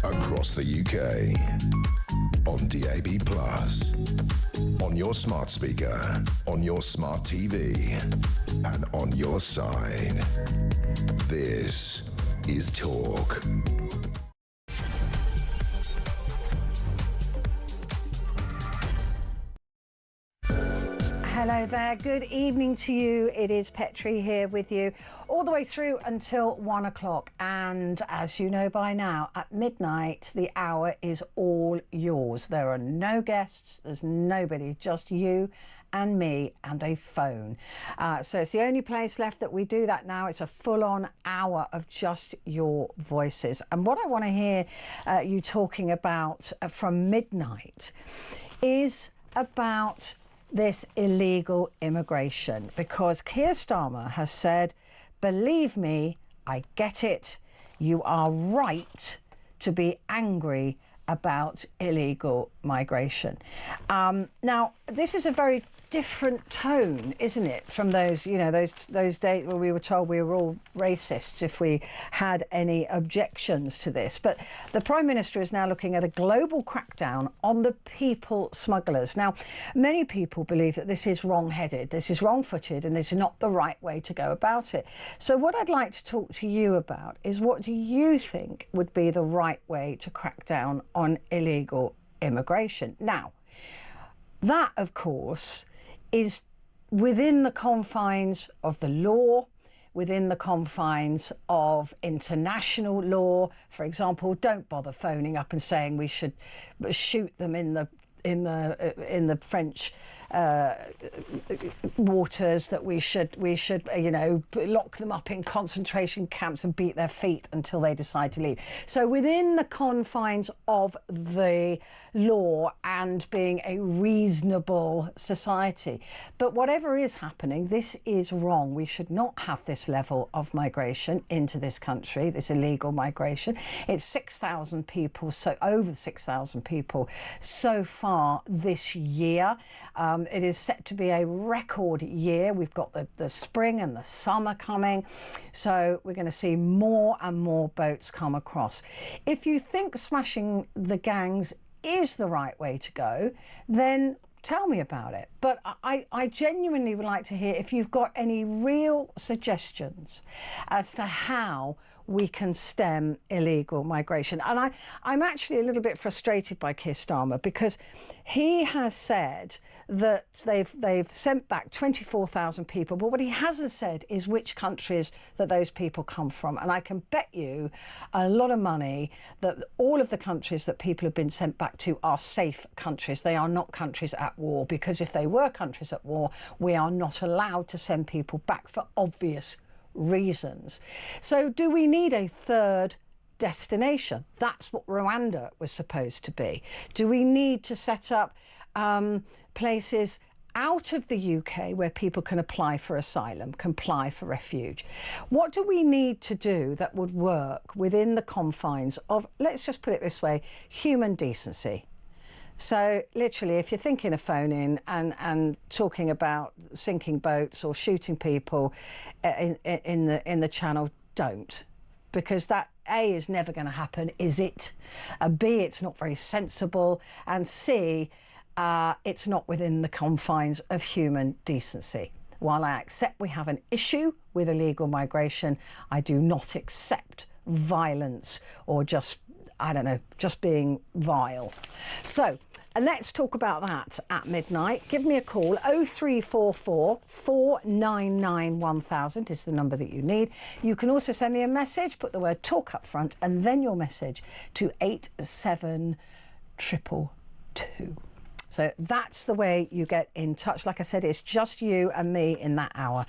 Across the UK, on DAB+, on your smart speaker, on your smart TV, and on your side. This is Talk. Hello there, good evening to you. It is Petrie here with you all the way through until 1 o'clock. And as you know by now, at midnight, the hour is all yours. There are no guests, there's nobody, just you and me and a phone. So it's the only place left that we do that now. It's a full-on hour of just your voices. And what I want to hear you talking about from midnight is about this illegal immigration, because Keir Starmer has said, believe me, I get it. You are right to be angry about illegal migration. Now, this is a very different tone, isn't it, from those, you know, those days where we were told we were all racists if we had any objections to this. But the Prime Minister is now looking at a global crackdown on the people smugglers. Now, many people believe that this is wrong-headed, this is wrong-footed, and this is not the right way to go about it. So what I'd like to talk to you about is, what do you think would be the right way to crack down on illegal immigration? Now, that, of course, is within the confines of the law, within the confines of international law. For example, don't bother phoning up and saying we should shoot them in the French waters, that we should you know, lock them up in concentration camps and beat their feet until they decide to leave. So within the confines of the law and being a reasonable society. But whatever is happening, this is wrong. We should not have this level of migration into this country, this illegal migration. It's 6,000 people, so over 6,000 people so far this year. It is set to be a record year. We've got the spring and the summer coming, so we're going to see more and more boats come across. If you think smashing the gangs is the right way to go, then tell me about it. But I genuinely would like to hear if you've got any real suggestions as to how we can stem illegal migration. And I'm actually a little bit frustrated by Keir Starmer, because he has said that they've sent back 24,000 people, but what he hasn't said is which countries that those people come from. And I can bet you a lot of money that all of the countries that people have been sent back to are safe countries. They are not countries at war, because if they were countries at war, we are not allowed to send people back for obvious reasons. So do we need a third destination? That's what Rwanda was supposed to be. Do we need to set up places out of the UK where people can apply for asylum, can apply for refuge? What do we need to do that would work within the confines of, let's just put it this way, human decency? So literally, if you're thinking of phoning and talking about sinking boats or shooting people in the channel, don't, because that A, is never going to happen, is it? B, it's not very sensible, and C, it's not within the confines of human decency. While I accept we have an issue with illegal migration, I do not accept violence or just, I don't know, just being vile. So, and let's talk about that at midnight. Give me a call. 0344 499 1000 is the number that you need. You can also send me a message, put the word talk up front, and then your message to 87222. 2. So that's the way you get in touch. Like I said, it's just you and me in that hour.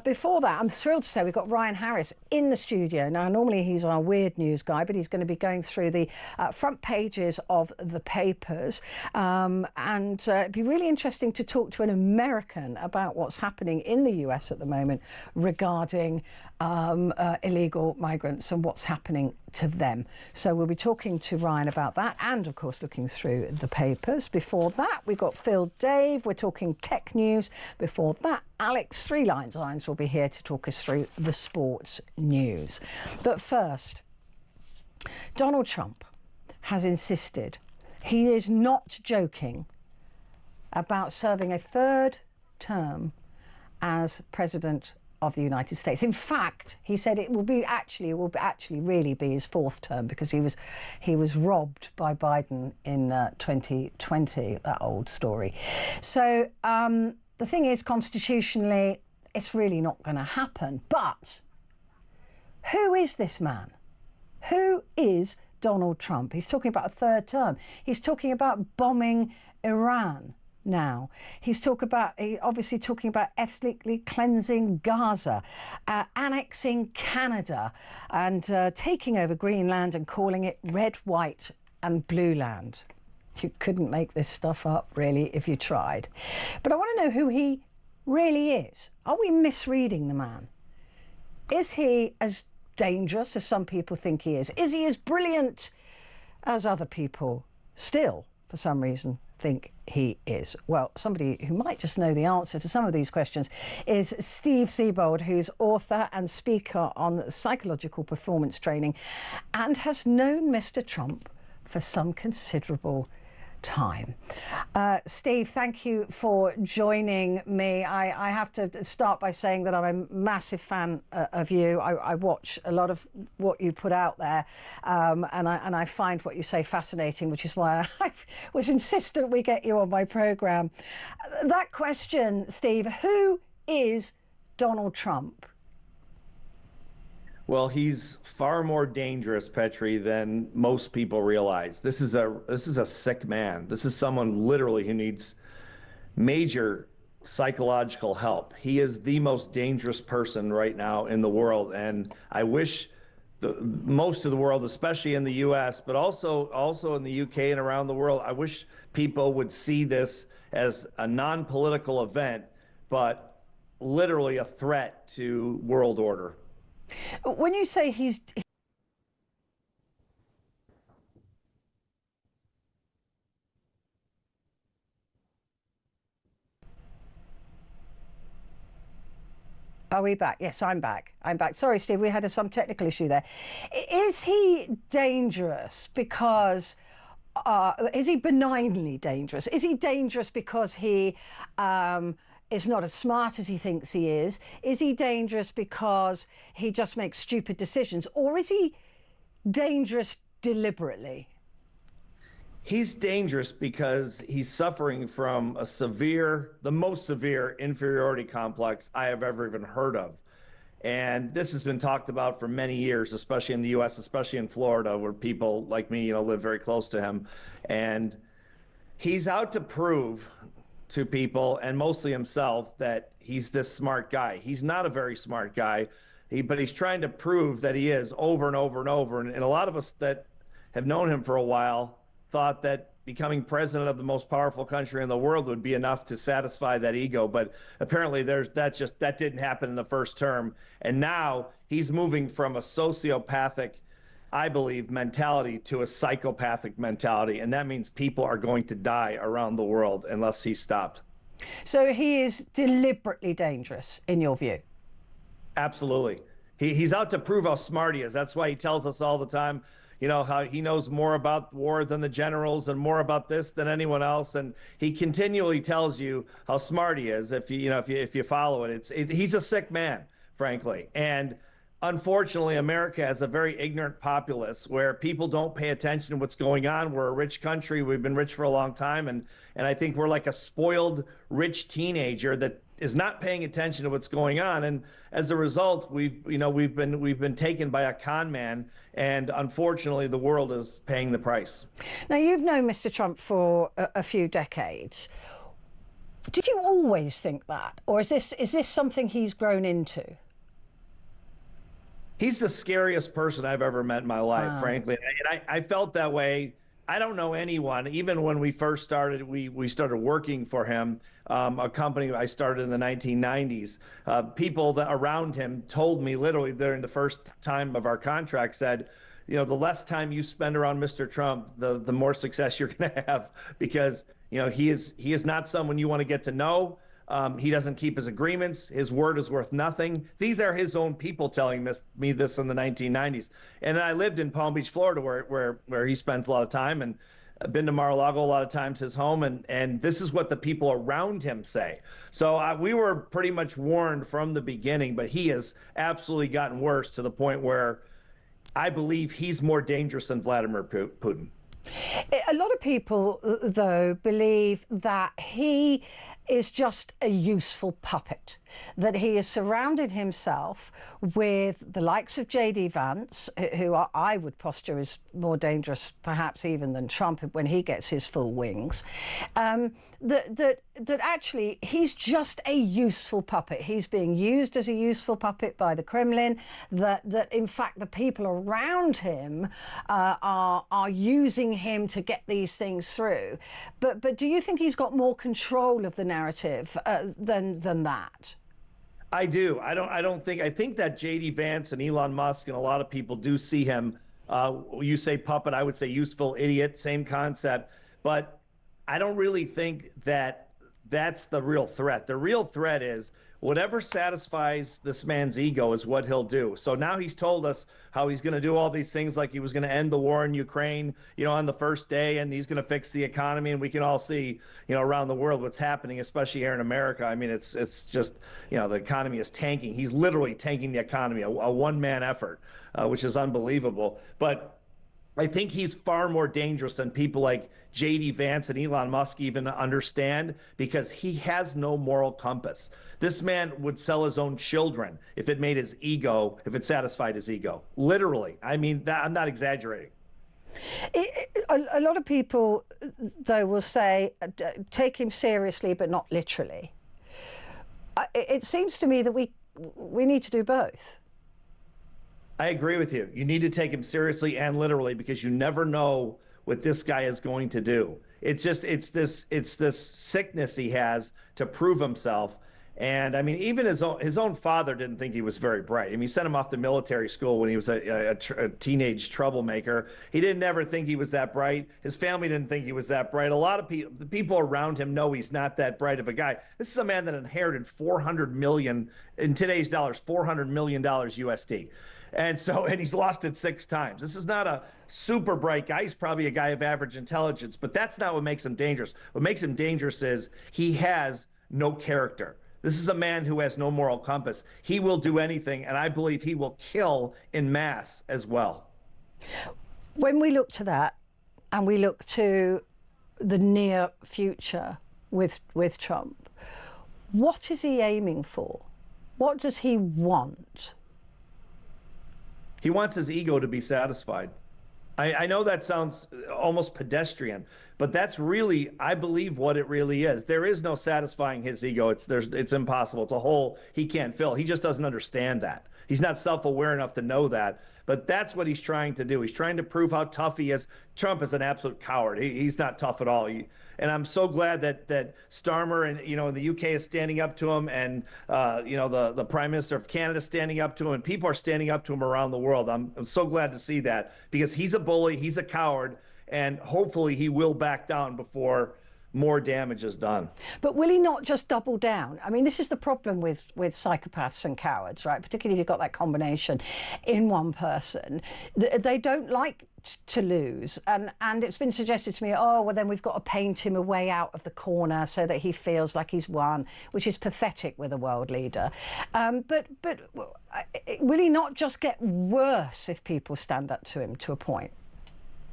Before that, I'm thrilled to say we've got Ryan Harris in the studio. Now, normally he's our weird news guy, but he's going to be going through the front pages of the papers. It'd be really interesting to talk to an American about what's happening in the US at the moment regarding illegal migrants and what's happening to them. So we'll be talking to Ryan about that and, of course, looking through the papers. Before that, we've got Phil Dave. We're talking tech news. Before that, Alex 3 Lines Irons will be here to talk us through the sports news. But first, Donald Trump has insisted he is not joking about serving a 3rd term as president of the United States. In fact, he said it will actually really be his 4th term because he was robbed by Biden in 2020, that old story. So the thing is, constitutionally, it's really not going to happen. But who is this man? Who is Donald Trump? He's talking about a 3rd term. He's talking about bombing Iran. Now, he's obviously talking about ethnically cleansing Gaza, annexing Canada and taking over Greenland and calling it red, white and blue land. You couldn't make this stuff up, really, if you tried. But I want to know who he really is. Are we misreading the man? Is he as dangerous as some people think he is? Is he as brilliant as other people still, for some reason, think he is? Well, somebody who might just know the answer to some of these questions is Steve Siebold, who's author and speaker on psychological performance training and has known Mr. Trump for some considerable time. Steve, thank you for joining me. I have to start by saying that I'm a massive fan of you. I watch a lot of what you put out there, and I find what you say fascinating, which is why I was insistent we get you on my programme. That question, Steve, who is Donald Trump? Well, he's far more dangerous, Petrie, than most people realize. This is a sick man. This is someone literally who needs major psychological help. He is the most dangerous person right now in the world, and I wish most of the world, especially in the U.S., but also in the U.K. and around the world, I wish people would see this as a non-political event, but literally a threat to world order. When you say he's... Are we back? Yes, I'm back. I'm back. Sorry, Steve, we had some technical issue there. Is he dangerous because... is he benignly dangerous? Is he dangerous because he... is not as smart as he thinks he is? Is he dangerous because he just makes stupid decisions? Or is he dangerous deliberately? He's dangerous because he's suffering from the most severe inferiority complex I have ever even heard of. And this has been talked about for many years, especially in the U.S., especially in Florida, where people like me, live very close to him. And he's out to prove to people, and mostly himself, that he's this smart guy. He's not a very smart guy, but he's trying to prove that he is over and over and over. And a lot of us that have known him for a while thought that becoming president of the most powerful country in the world would be enough to satisfy that ego. But apparently that didn't happen in the first term. And now he's moving from a sociopathic, I believe, mentality to a psychopathic mentality. And that means people are going to die around the world unless he's stopped. So he is deliberately dangerous, in your view? Absolutely. He's out to prove how smart he is. That's why he tells us all the time, how he knows more about war than the generals and more about this than anyone else. And he continually tells you how smart he is if you follow it. He's a sick man, frankly. And unfortunately, America has a very ignorant populace where people don't pay attention to what's going on. We're a rich country. We've been rich for a long time. And I think we're like a spoiled, rich teenager that is not paying attention to what's going on. And as a result, we've been taken by a con man. And unfortunately, the world is paying the price. Now, you've known Mr. Trump for a few decades. Did you always think that? Or is this something he's grown into? He's the scariest person I've ever met in my life, Wow. frankly. And I felt that way. I don't know anyone, even when we first started, we started working for him, a company I started in the 1990s. People that around him told me literally during the first time of our contract said, you know, the less time you spend around Mr. Trump, the more success you're going to have, because, you know, he is not someone you want to get to know. He doesn't keep his agreements. His word is worth nothing. These are his own people telling me this in the 1990s. And I lived in Palm Beach, Florida, where he spends a lot of time, and I've been to Mar-a-Lago a lot of times, his home, and this is what the people around him say. So we were pretty much warned from the beginning, but he has absolutely gotten worse to the point where I believe he's more dangerous than Vladimir Putin. A lot of people, though, believe that he is just a useful puppet, that he has surrounded himself with the likes of J.D. Vance, who I would posture is more dangerous perhaps even than Trump when he gets his full wings, that actually he's just a useful puppet. He's being used as a useful puppet by the Kremlin, that in fact the people around him are using him to get these things through. But do you think he's got more control of the narrative than that? I do. I think that J.D. Vance and Elon Musk and a lot of people do see him. You say puppet, I would say useful idiot, same concept. But I don't really think that that's the real threat. The real threat is whatever satisfies this man's ego is what he'll do. So now he's told us how he's going to do all these things, like he was going to end the war in Ukraine, you know, on the first day, and he's going to fix the economy. And we can all see, you know, around the world what's happening, especially here in America. I mean, it's just, you know, the economy is tanking. He's literally tanking the economy, a one-man effort, which is unbelievable. But I think he's far more dangerous than people like J.D. Vance and Elon Musk even understand, because he has no moral compass. This man would sell his own children if it made his ego, if it satisfied his ego. Literally. I mean, I'm not exaggerating. A lot of people, though, will say, take him seriously, but not literally. It seems to me that we need to do both. I agree with you. You need to take him seriously and literally, because you never know what this guy is going to do. It's this sickness he has to prove himself. And I mean, even his own father didn't think he was very bright. I mean, he sent him off to military school when he was a teenage troublemaker. He didn't ever think he was that bright. His family didn't think he was that bright. A lot of people, the people around him, know he's not that bright of a guy. This is a man that inherited $400 million, in today's dollars, $400 million USD. And he's lost it 6 times. This is not a super bright guy. He's probably a guy of average intelligence, but that's not what makes him dangerous. What makes him dangerous is he has no character. This is a man who has no moral compass. He will do anything, and I believe he will kill en masse as well. When we look to that, and we look to the near future with Trump, what is he aiming for? What does he want? He wants his ego to be satisfied. I know that sounds almost pedestrian, but that's really, I believe, what it really is. There is no satisfying his ego. It's impossible. It's a hole he can't fill. He just doesn't understand that. He's not self-aware enough to know that. But that's what he's trying to do. He's trying to prove how tough he is. Trump is an absolute coward. He's not tough at all. And I'm so glad that Starmer and in the UK is standing up to him, and the Prime Minister of Canada is standing up to him, and people are standing up to him around the world. I'm so glad to see that, because he's a bully, he's a coward, and hopefully he will back down before more damage is done. But will he not just double down? I mean, this is the problem with psychopaths and cowards, right? Particularly if you've got that combination in one person. They don't like to lose, and it's been suggested to me, oh well, then we've got to paint him a way out of the corner so that he feels like he's won, which is pathetic with a world leader. But will he not just get worse if people stand up to him to a point?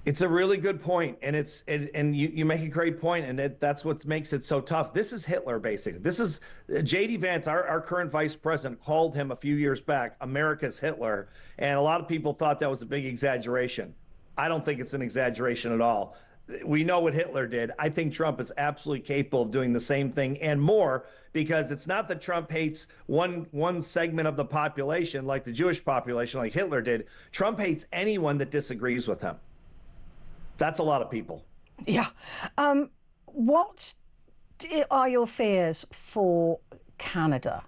It's a really good point, and you make a great point, and that's what makes it so tough. This is Hitler, basically. This is J.D. Vance, our current vice president, called him a few years back America's Hitler, and a lot of people thought that was a big exaggeration. I don't think it's an exaggeration at all. We know what Hitler did. I think Trump is absolutely capable of doing the same thing and more, because it's not that Trump hates one segment of the population, like the Jewish population, like Hitler did. Trump hates anyone that disagrees with him. That's a lot of people. Yeah. What are your fears for Canada?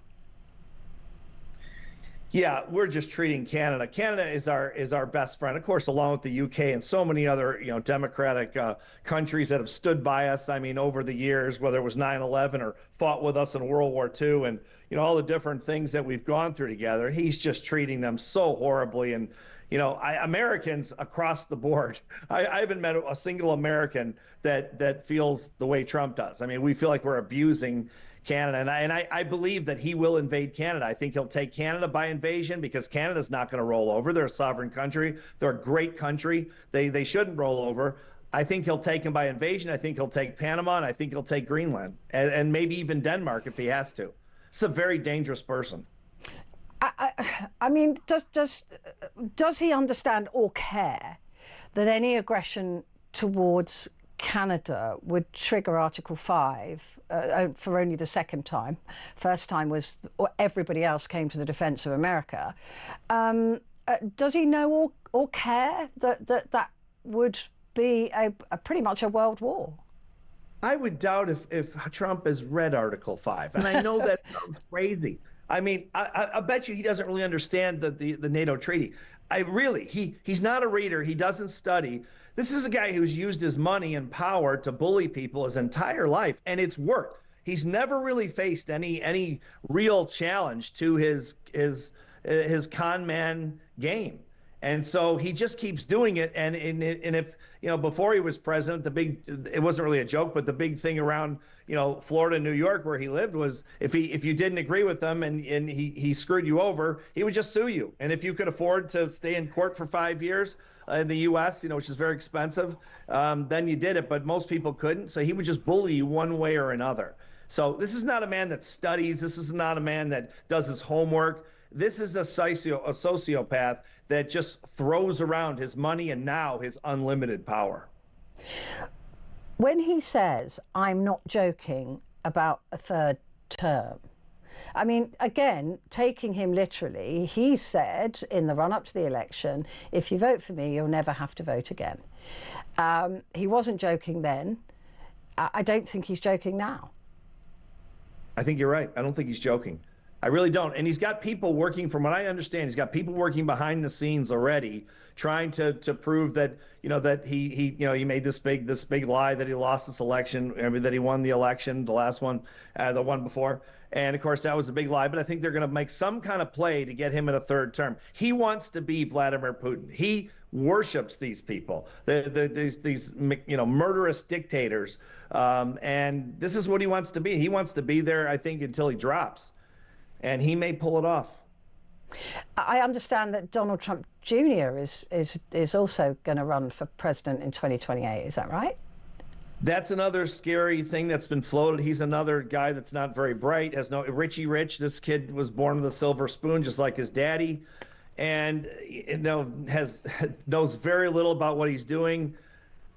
Yeah, we're just treating Canada. Canada is our best friend, of course, along with the UK and so many other democratic countries that have stood by us. I mean, over the years, whether it was 9/11 or fought with us in World War II, and all the different things that we've gone through together. He's just treating them so horribly, and Americans across the board. I haven't met a single American that feels the way Trump does. I mean, we feel like we're abusing Canada, and I believe that he will invade Canada. I think he'll take Canada by invasion, because Canada's not going to roll over. They're a sovereign country. They're a great country. They shouldn't roll over. I think he'll take them by invasion. I think he'll take Panama, and I think he'll take Greenland, and maybe even Denmark if he has to. It's a very dangerous person. I mean, does he understand or care that any aggression towards Canada would trigger Article 5 for only the second time? First time was everybody else came to the defence of America. Does he know or care that would be a pretty much a world war? I would doubt if Trump has read Article 5, and I know that sounds crazy. I mean, I bet you he doesn't really understand the NATO treaty. He's not a reader. He doesn't study. This is a guy who's used his money and power to bully people his entire life, and it's worked. He's never really faced any real challenge to his con man game, and so he just keeps doing it. And if before he was president, it wasn't really a joke, but the big thing around Florida and New York, where he lived, was if you didn't agree with them and he screwed you over, he would just sue you. And if you could afford to stay in court for 5 years in the U.S., which is very expensive, then you did it. But most people couldn't. So he would just bully you one way or another. So this is not a man that studies. This is not a man that does his homework. This is a sociopath that just throws around his money and now his unlimited power. When he says, I'm not joking about a third term, I mean, again, taking him literally, he said in the run-up to the election, if you vote for me, you'll never have to vote again. He wasn't joking then. I don't think he's joking now. I think you're right. I don't think he's joking. I really don't. And he's got people working, from what I understand, he's got people working behind the scenes already, trying to prove that, that he made this big lie that he lost this election, that he won the election, the last one, the one before. And of course, that was a big lie. But I think they're going to make some kind of play to get him in a third term. He wants to be Vladimir Putin. He worships these people, these murderous dictators. And this is what he wants to be. He wants to be there, I think, until he drops. And he may pull it off. I understand that Donald Trump Jr. is also going to run for president in 2028. Is that right? That's another scary thing that's been floated. He's another guy that's not very bright, has no Richie Rich. This kid was born with a silver spoon, just like his daddy, and knows very little about what he's doing.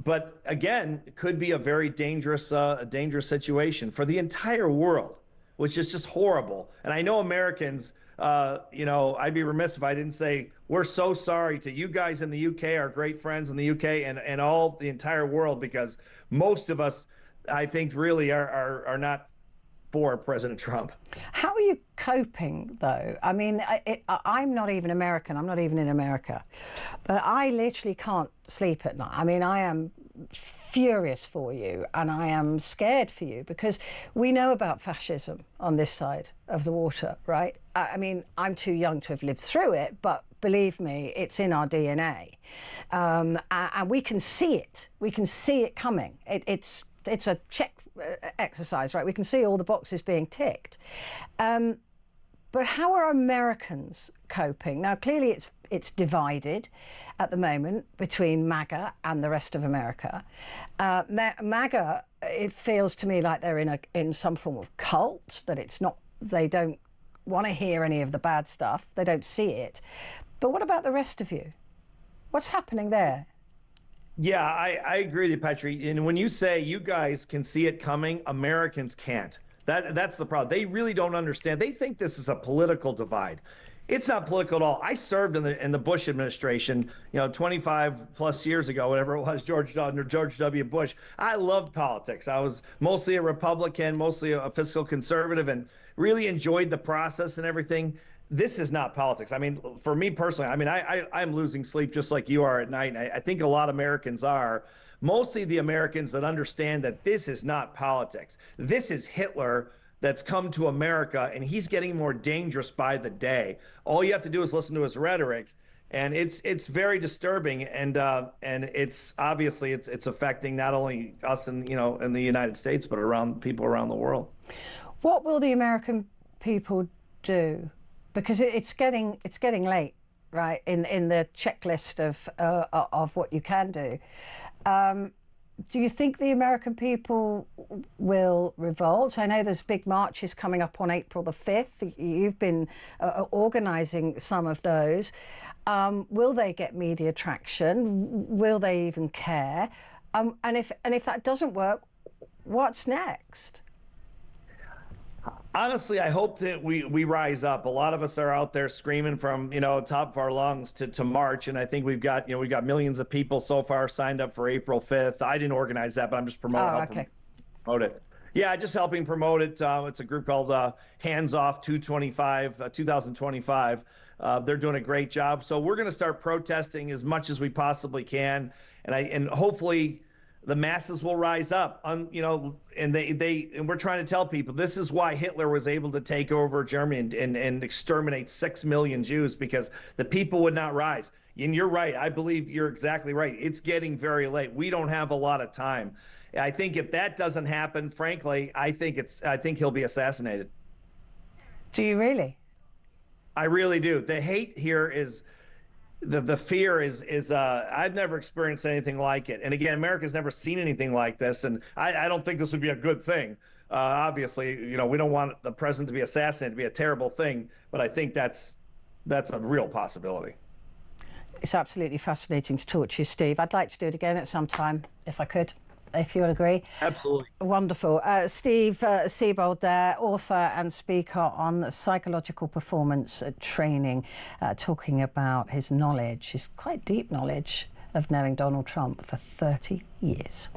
But again, it could be a very dangerous situation for the entire world, which is just horrible. And I know Americans, I'd be remiss if I didn't say we're so sorry to you guys in the UK, our great friends in the UK, and all the entire world, because most of us, I think, really are not for President Trump. How are you coping, though? I mean, I'm not even American. I'm not even in America. But I literally can't sleep at night. I mean, I am furious for you, and I am scared for you, because we know about fascism on this side of the water, right? I mean, I'm too young to have lived through it, but believe me, it's in our DNA, and we can see it. We can see it coming. It's a check exercise, right? We can see all the boxes being ticked. But how are Americans coping? Now, clearly it's divided at the moment between MAGA and the rest of America. MAGA, it feels to me like they're in some form of cult, that it's not, they don't want to hear any of the bad stuff. They don't see it. But what about the rest of you? What's happening there? Yeah, I agree with you, Petrie. And when you say you guys can see it coming, Americans can't. That's the problem. They really don't understand. They think this is a political divide. It's not political at all. I served in the Bush administration, 25 plus years ago, whatever it was, under George W. Bush. I loved politics. I was mostly a Republican, mostly a fiscal conservative, and really enjoyed the process and everything. This is not politics. I mean, for me personally, I mean, I'm losing sleep just like you are at night. And I think a lot of Americans are. Mostly the Americans that understand that this is not politics. This is Hitler that's come to America, and he's getting more dangerous by the day. All you have to do is listen to his rhetoric, and it's very disturbing. And it's obviously it's affecting not only us in the United States, but around people around the world. What will the American people do? Because it's getting late, right? In the checklist of what you can do. Do you think the American people will revolt? I know there's big marches coming up on April the 5th. You've been organising some of those. Will they get media traction? Will they even care? And if that doesn't work, what's next? Honestly, I hope that we rise up. A lot of us are out there screaming from top of our lungs to march, and I think we've got millions of people so far signed up for April 5th. I didn't organize that, but I'm just promoting it. Yeah, just helping promote it. It's a group called Hands Off 2025. They're doing a great job. So we're going to start protesting as much as we possibly can, and hopefully the masses will rise up, and we're trying to tell people this is why Hitler was able to take over Germany and exterminate 6 million Jews, because the people would not rise. And you're right. I believe you're exactly right. It's getting very late. We don't have a lot of time. I think if that doesn't happen, frankly, I think he'll be assassinated. Do you really? I really do. The hate here is. The fear is I've never experienced anything like it. And again, America's never seen anything like this. And I don't think this would be a good thing. Obviously, we don't want the president to be assassinated to be a terrible thing. But I think that's a real possibility. It's absolutely fascinating to talk to you, Steve. I'd like to do it again at some time, if I could, if you would agree. Absolutely. Wonderful. Steve Siebold there, author and speaker on psychological performance training, talking about his knowledge, his quite deep knowledge of knowing Donald Trump for 30 years.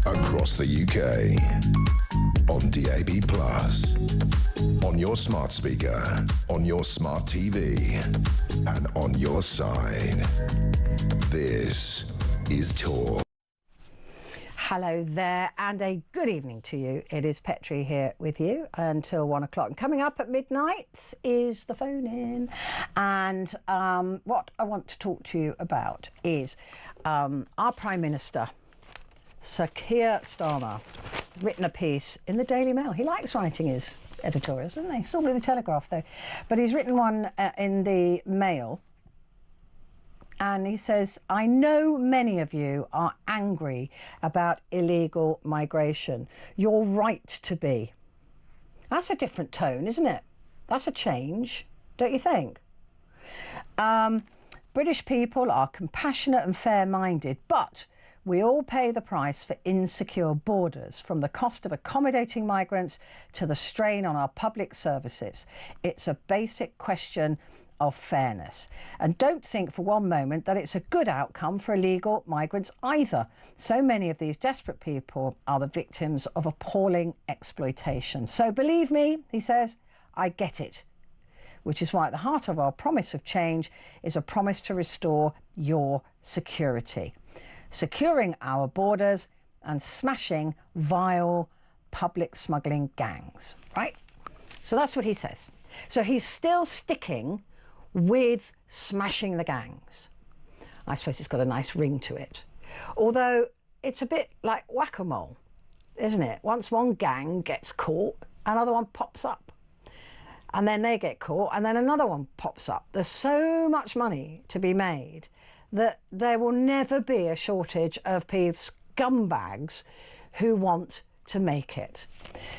across the UK, on DAB+, on your smart speaker, on your smart TV, and on your side. This is Talk. Hello there, and a good evening to you. It is Petrie here with you until 1 o'clock. And coming up at midnight is the phone in. And what I want to talk to you about is our Prime Minister, Sir Keir Starmer, written a piece in the Daily Mail. He likes writing his editorials, doesn't he? It's normally the Telegraph, though. But he's written one in the Mail. And he says, I know many of you are angry about illegal migration. You're right to be. That's a different tone, isn't it? That's a change, don't you think? British people are compassionate and fair-minded, but we all pay the price for insecure borders, from the cost of accommodating migrants to the strain on our public services. It's a basic question of fairness. And don't think for one moment that it's a good outcome for illegal migrants either. So many of these desperate people are the victims of appalling exploitation. So believe me, he says, I get it. Which is why at the heart of our promise of change is a promise to restore your security. Securing our borders and smashing vile public smuggling gangs, right? So that's what he says. So he's still sticking with smashing the gangs. I suppose it's got a nice ring to it. Although it's a bit like whack-a-mole, isn't it? Once one gang gets caught, another one pops up. And then they get caught, and then another one pops up. There's so much money to be made that there will never be a shortage of scumbags who want to make it.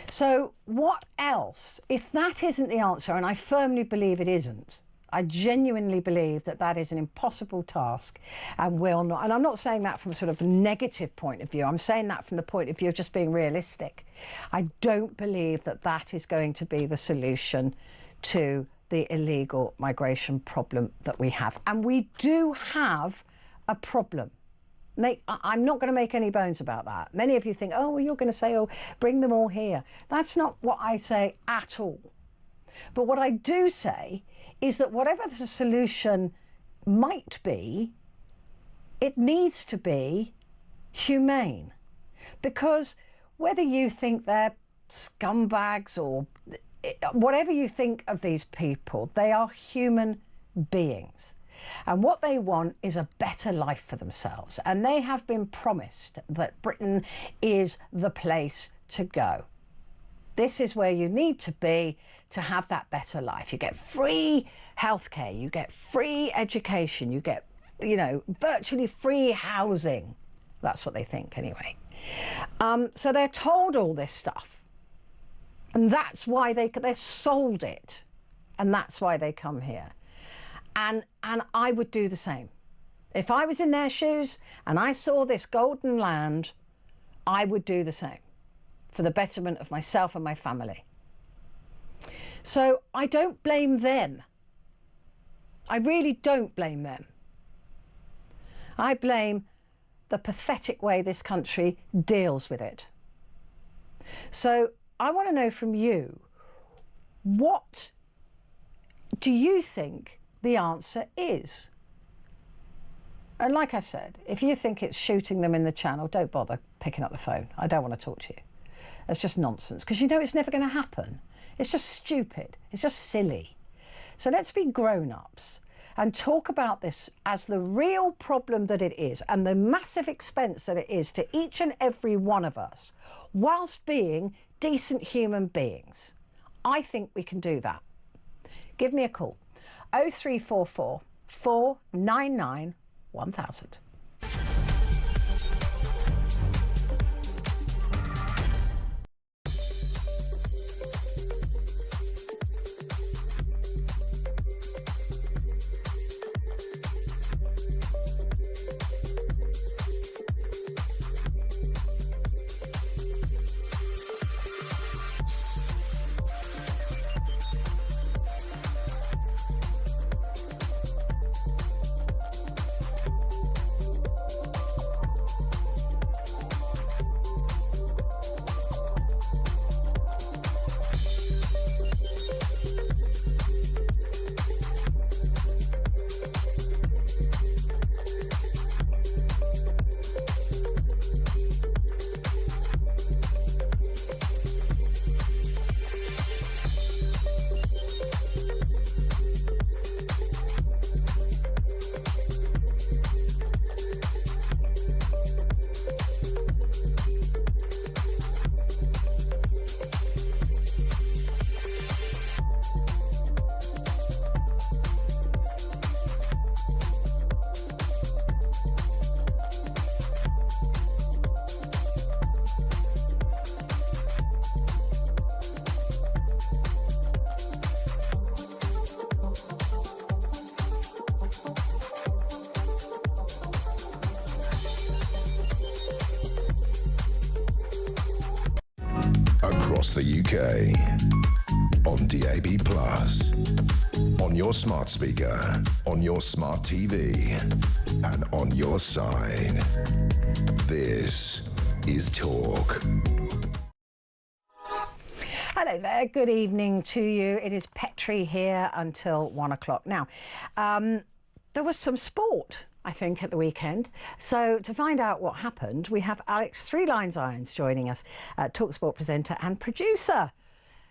So what else? If that isn't the answer, and I firmly believe it isn't, I genuinely believe that that is an impossible task and will not. And I'm not saying that from sort of a negative point of view. I'm saying that from the point of view of just being realistic. I don't believe that that is going to be the solution to the illegal migration problem that we have. And we do have a problem. I'm not going to make any bones about that. Many of you think, oh, well, you're going to say, oh, bring them all here. That's not what I say at all. But what I do say is that whatever the solution might be, it needs to be humane. Because whether you think they're scumbags or whatever you think of these people, they are human beings. And what they want is a better life for themselves. And they have been promised that Britain is the place to go. This is where you need to be to have that better life. You get free healthcare, you get free education, you get, virtually free housing. That's what they think anyway. So they're told all this stuff. And that's why they're sold it. And that's why they come here. And I would do the same. If I was in their shoes and I saw this golden land, I would do the same for the betterment of myself and my family. So I don't blame them. I really don't blame them. I blame the pathetic way this country deals with it. So I want to know from you, what do you think the answer is? And like I said, if you think it's shooting them in the channel, don't bother picking up the phone. I don't want to talk to you. It's just nonsense, because you know it's never going to happen. It's just stupid. It's just silly. So let's be grown-ups and talk about this as the real problem that it is and the massive expense that it is to each and every one of us, whilst being decent human beings. I think we can do that. Give me a call. 0344 499 1000. across the UK. On DAB+, on your smart speaker, on your smart TV, and on your side. This is Talk. Hello there, good evening to you. It is Petrie here until 1 o'clock. Now, there was some sport, I think, at the weekend. So to find out what happened, we have Alex Three Lines Irons joining us, TalkSport presenter and producer.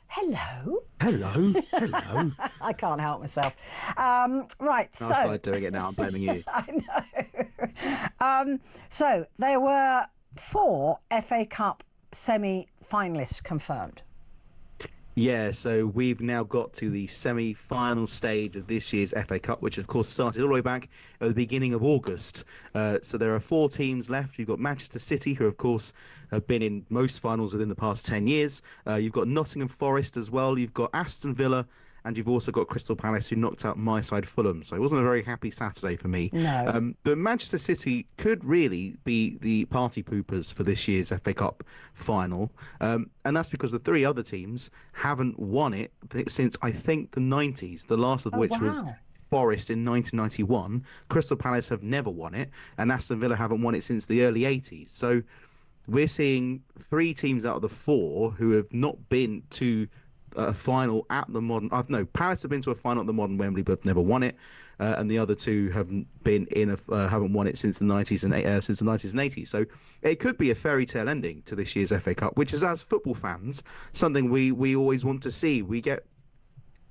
Hello. Hello. Hello. I can't help myself. Right, I'll start doing it now. I'm blaming you. I know. So there were 4 FA Cup semi-finalists confirmed. Yeah, so we've now got to the semi-final stage of this year's FA Cup, which of course started all the way back at the beginning of August. So there are 4 teams left. You've got Manchester City, who of course have been in most finals within the past 10 years. You've got Nottingham Forest as well. You've got Aston Villa. And you've also got Crystal Palace, who knocked out my side Fulham. So it wasn't a very happy Saturday for me. No. But Manchester City could really be the party poopers for this year's FA Cup final. And that's because the 3 other teams haven't won it since, I think, the 90s, the last of which was Forest in 1991. Crystal Palace have never won it. And Aston Villa haven't won it since the early 80s. So we're seeing 3 teams out of the 4 who have not been to a final at the modern. No, Palace have been to a final at the modern Wembley, but never won it, and the other 2 haven't been in haven't won it since the 90s and since the 90s and 80s. So it could be a fairy tale ending to this year's FA Cup, which is, as football fans, something we always want to see. We get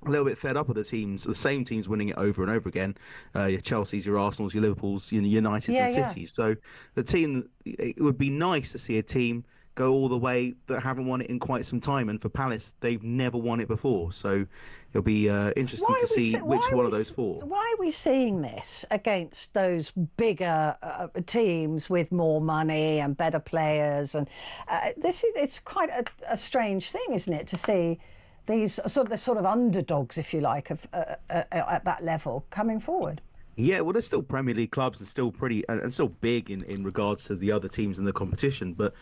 a little bit fed up with the same teams winning it over and over again. Your Chelsea's, your Arsenal's, your Liverpool's, your United's and City's. So it would be nice to see a team go all the way that haven't won it in quite some time, and for Palace they've never won it before, so it'll be interesting to see which one of those 4. Why are we seeing this against those bigger teams with more money and better players? And it's quite a strange thing, isn't it, to see these sort of underdogs, if you like, at that level coming forward. Yeah, well, there's still Premier League clubs and still pretty and still big in regards to the other teams in the competition, but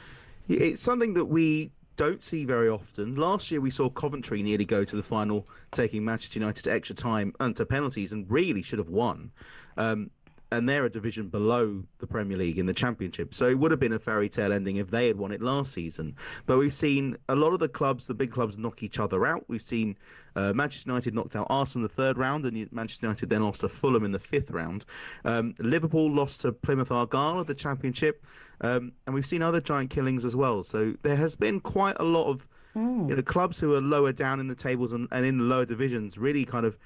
it's something that we don't see very often. Last year, we saw Coventry nearly go to the final, taking Manchester United to extra time and to penalties, and really should have won. And they're a division below the Premier League in the Championship. So it would have been a fairy tale ending if they had won it last season. But we've seen a lot of the clubs, the big clubs, knock each other out. We've seen Manchester United knocked out Arsenal in the 3rd round, and Manchester United then lost to Fulham in the 5th round. Liverpool lost to Plymouth Argyle at the Championship. And we've seen other giant killings as well. So there has been quite a lot of clubs who are lower down in the tables and in the lower divisions really kind of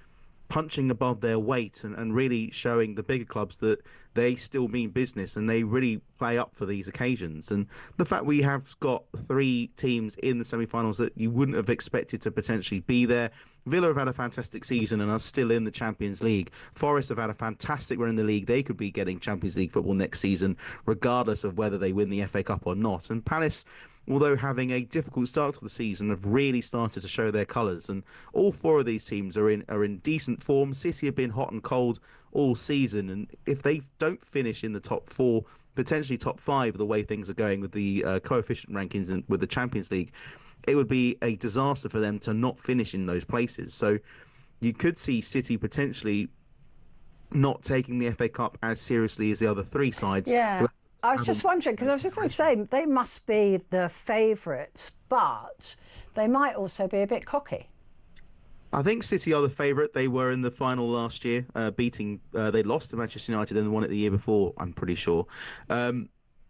punching above their weight and really showing the bigger clubs that they still mean business and they really play up for these occasions. And the fact we have got 3 teams in the semi-finals that you wouldn't have expected to potentially be there. Villa have had a fantastic season and are still in the Champions League. Forest have had a fantastic run in the league. They could be getting Champions League football next season, regardless of whether they win the FA Cup or not. And Palace, although having a difficult start to the season, have really started to show their colours. And all 4 of these teams are in decent form. City have been hot and cold all season, and if they don't finish in the top 4, potentially top 5, the way things are going with the coefficient rankings and with the Champions League, it would be a disaster for them to not finish in those places. So you could see City potentially not taking the FA Cup as seriously as the other 3 sides. Yeah. I was just wondering, because I was just going to say, they must be the favourites, but they might also be a bit cocky. I think City are the favourite. They were in the final last year, they lost to Manchester United and won it the year before, I'm pretty sure.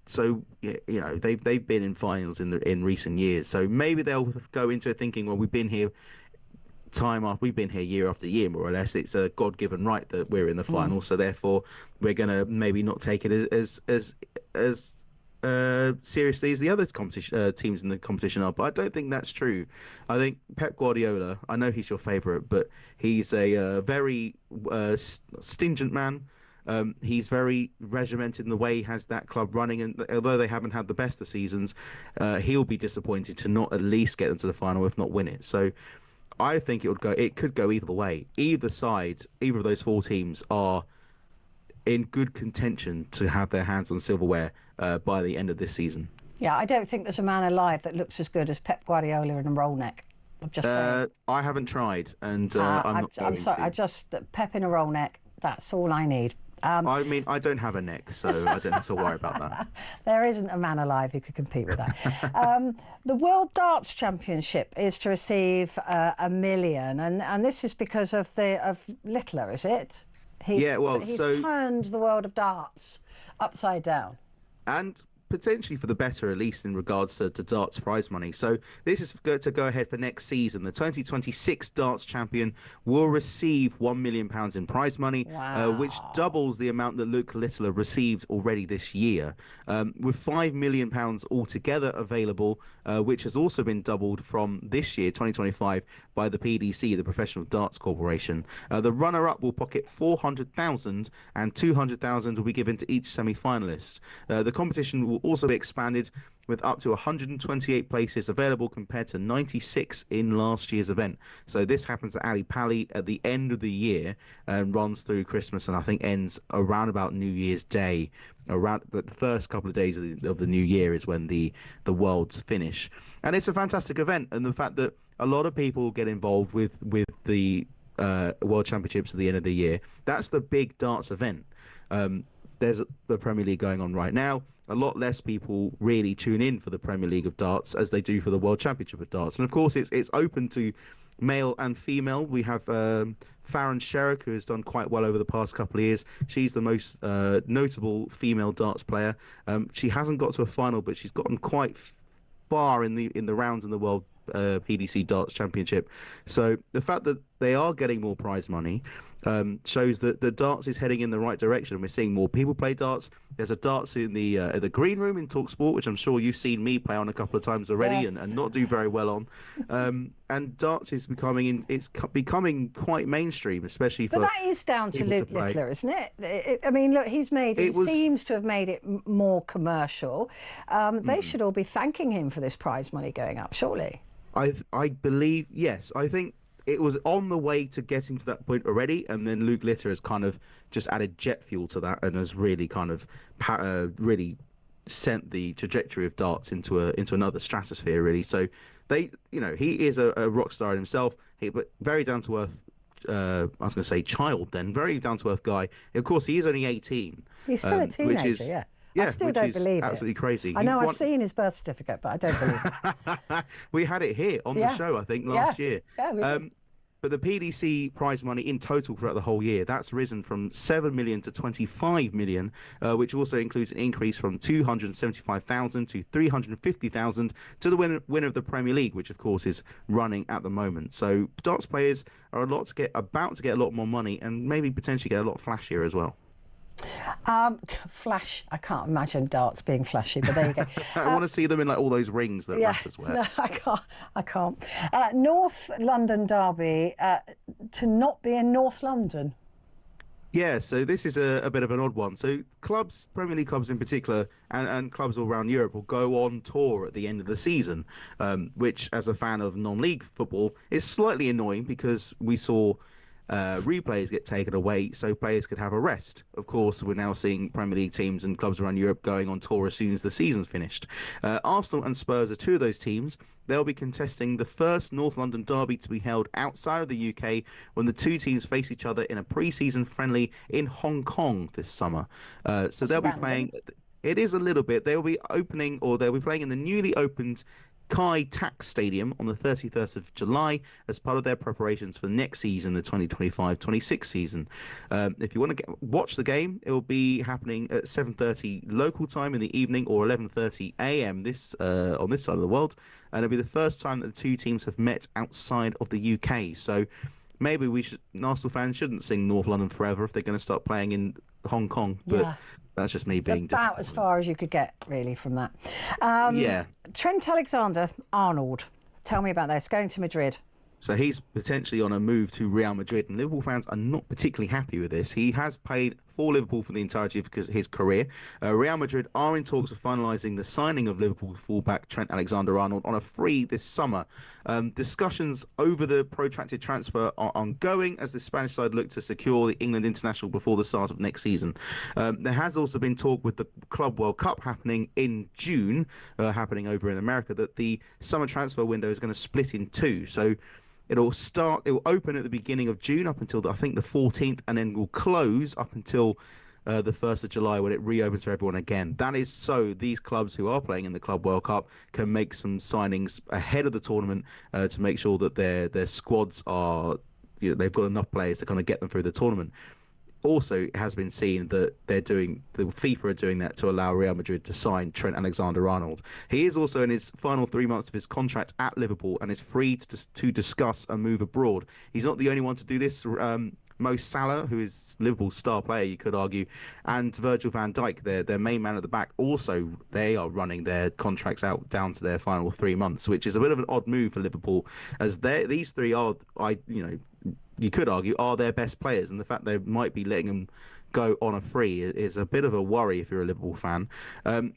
So they've been in finals in recent years. So maybe they'll go into it thinking, well, we've been here year after year, more or less. It's a God-given right that we're in the final, so therefore we're going to maybe not take it as seriously as the other teams in the competition are. But I don't think that's true. I think Pep Guardiola, I know he's your favourite, but he's a very stingent man. He's very regimented in the way he has that club running, and although they haven't had the best of seasons, he'll be disappointed to not at least get into the final, if not win it. So I think it could go either way. Either of those 4 teams are in good contention to have their hands on silverware by the end of this season. Yeah, I don't think there's a man alive that looks as good as Pep Guardiola in a roll neck. I'm just saying. I haven't tried, and I'm not I'm going sorry. to. Pep in a roll neck. That's all I need. I mean, I don't have a neck, so I don't have to worry about that. There isn't a man alive who could compete with that. The World Darts Championship is to receive $1 million, and this is because of Littler, is it? He's turned the world of darts upside down. And potentially for the better, at least in regards to darts prize money. So this is to go ahead for next season. The 2026 darts champion will receive £1 million in prize money, which doubles the amount that Luke Littler received already this year, with £5 million altogether available, which has also been doubled from this year, 2025, by the PDC, the Professional Darts Corporation. The runner-up will pocket $400,000 and $200,000 will be given to each semi-finalist. The competition will also be expanded with up to 128 places available compared to 96 in last year's event. So this happens at Ali Pali at the end of the year and runs through Christmas, and I think ends around about New Year's Day. Around the first couple of days of the new year is when the Worlds finish. And it's a fantastic event, and the fact that a lot of people get involved with the World Championships at the end of the year, that's the big darts event. There's the Premier League going on right now. A lot less people really tune in for the Premier League of darts as they do for the World Championship of darts. And of course, it's open to male and female. We have Farron Sherrick, who has done quite well over the past couple of years. She's the most notable female darts player. She hasn't got to a final, but she's gotten quite far in the rounds in the World PDC Darts Championship. So the fact that they are getting more prize money shows that the darts is heading in the right direction. We're seeing more people play darts. There's a darts in the green room in TalkSport, which I'm sure you've seen me play on a couple of times already, yes. and not do very well on. And darts is becoming quite mainstream, especially for. But that is down to Luke Littler, isn't it? I mean, look, he's made it. Seems to have made it more commercial. They should all be thanking him for this prize money going up, surely. I believe, yes. I think it was on the way to getting to that point already, and then Luke Litter has kind of just added jet fuel to that and has really kind of really sent the trajectory of darts into another stratosphere, really. So he is a rock star himself, but very down to earth. I was going to say child, then very down to earth guy. Of course, he is only 18. He's still a teenager, which is, yeah. Yeah, I still don't believe it. Absolutely crazy. I know I've seen his birth certificate, but I don't believe it. We had it here on the show, I think, last year. Yeah, we did. But the PDC prize money in total throughout the whole year, that's risen from 7 million to 25 million, which also includes an increase from 275,000 to 350,000 to the winner of the Premier League, which of course is running at the moment. So darts players are about to get a lot more money and maybe potentially get a lot flashier as well. Flash. I can't imagine darts being flashy, but there you go. I want to see them in like all those rings that rappers wear. No, I can't. North London derby to not be in North London. Yeah, so this is a bit of an odd one. So clubs, Premier League clubs in particular, and clubs all around Europe will go on tour at the end of the season, which, as a fan of non-league football, is slightly annoying because we saw replays get taken away so players could have a rest. Of course, we're now seeing Premier League teams and clubs around Europe going on tour as soon as the season's finished. Arsenal and Spurs are two of those teams. They'll be contesting the first North London derby to be held outside of the UK when the two teams face each other in a pre-season friendly in Hong Kong this summer. So they'll be playing. It is a little bit. They'll be playing in the newly opened Kai Tak Stadium on the 31st of July as part of their preparations for next season, the 2025-26 season. If you want to watch the game, it will be happening at 7:30 local time in the evening or 11:30 a.m. On this side of the world, and it'll be the first time that the two teams have met outside of the UK. So maybe Arsenal fans shouldn't sing North London Forever if they're going to start playing in Hong Kong. But that's just me being about as far as you could get, really, from that. Trent Alexander-Arnold. Tell me about this. Going to Madrid. So he's potentially on a move to Real Madrid, and Liverpool fans are not particularly happy with this. He has paid for Liverpool for the entirety of his career. Real Madrid are in talks of finalising the signing of Liverpool fullback Trent Alexander-Arnold on a free this summer. Discussions over the protracted transfer are ongoing as the Spanish side look to secure the England international before the start of next season. There has also been talk with the Club World Cup happening in June, happening over in America, that the summer transfer window is going to split in two. So it will open at the beginning of June up until I think the 14th, and then will close up until the 1st of July when it reopens for everyone again. That is so these clubs who are playing in the Club World Cup can make some signings ahead of the tournament to make sure that their squads are, they've got enough players to kind of get them through the tournament. Also, it has been seen that the FIFA are doing that to allow Real Madrid to sign Trent Alexander-Arnold. He is also in his final 3 months of his contract at Liverpool and is free to discuss a move abroad. He's not the only one to do this. Mo Salah, who is Liverpool's star player, you could argue, and Virgil van Dijk, their main man at the back, also they are running their contracts out down to their final 3 months, which is a bit of an odd move for Liverpool, as these three are, you could argue, are their best players, and the fact they might be letting them go on a free is a bit of a worry if you're a Liverpool fan.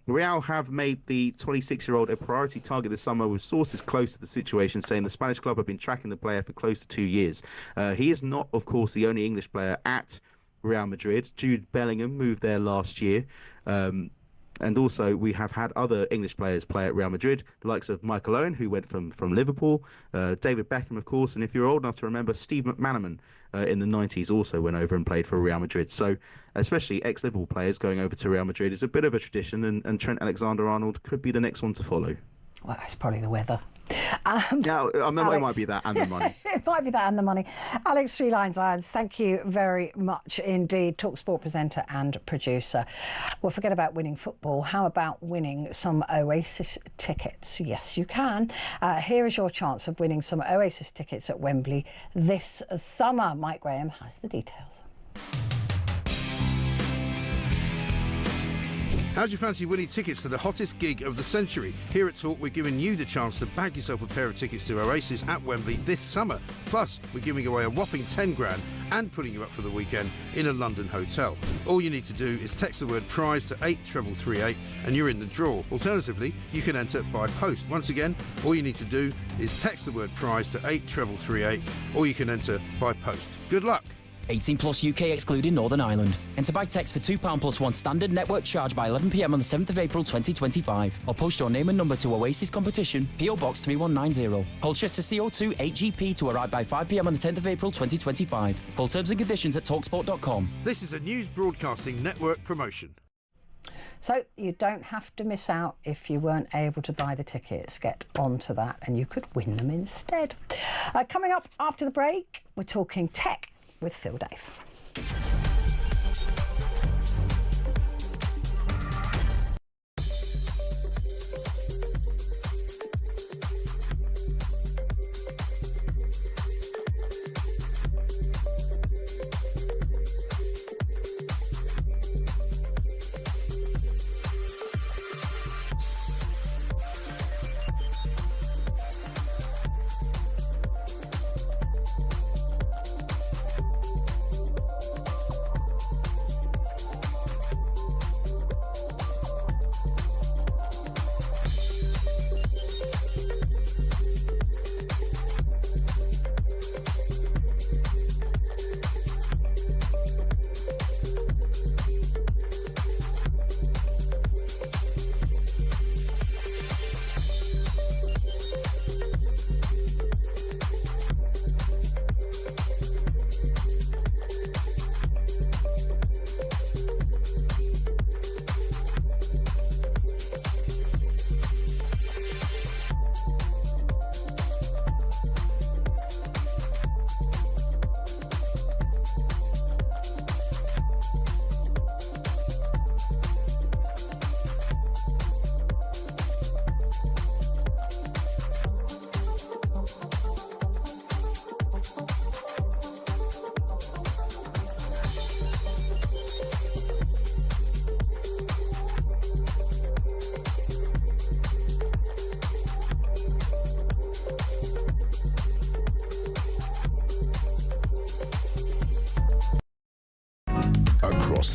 Real have made the 26-year-old a priority target this summer, with sources close to the situation saying the Spanish club have been tracking the player for close to 2 years. He is not, of course, the only English player at Real Madrid. Jude Bellingham moved there last year. And also, we have had other English players play at Real Madrid, the likes of Michael Owen, who went from Liverpool, David Beckham, of course, and if you're old enough to remember, Steve McManaman in the 90s also went over and played for Real Madrid. So, especially ex-Liverpool players going over to Real Madrid is a bit of a tradition, and Trent Alexander-Arnold could be the next one to follow. Well, it's probably the weather. Yeah, I mean, Alex, it might be that and the money. It might be that and the money. Alex Three Lines Irons, thank you very much indeed. TalkSport presenter and producer. Well, forget about winning football. How about winning some Oasis tickets? Yes, you can. Here is your chance of winning some Oasis tickets at Wembley this summer. Mike Graham has the details. How do you fancy winning tickets to the hottest gig of the century? Here at Talk, we're giving you the chance to bag yourself a pair of tickets to Oasis at Wembley this summer. Plus, we're giving away a whopping 10 grand and putting you up for the weekend in a London hotel. All you need to do is text the word prize to 83338 and you're in the draw. Alternatively, you can enter by post. Once again, all you need to do is text the word prize to 83338 or you can enter by post. Good luck. 18 plus UK excluding Northern Ireland. Enter by text for £2 plus one standard network charge by 11 p.m. on the 7th of April 2025. Or post your name and number to Oasis Competition, PO Box 3190. Colchester CO2 8GP to arrive by 5 p.m. on the 10th of April 2025. Full terms and conditions at talksport.com. This is a News Broadcasting Network promotion. So you don't have to miss out if you weren't able to buy the tickets. Get onto that and you could win them instead. Coming up after the break, we're talking tech with Phil Dave.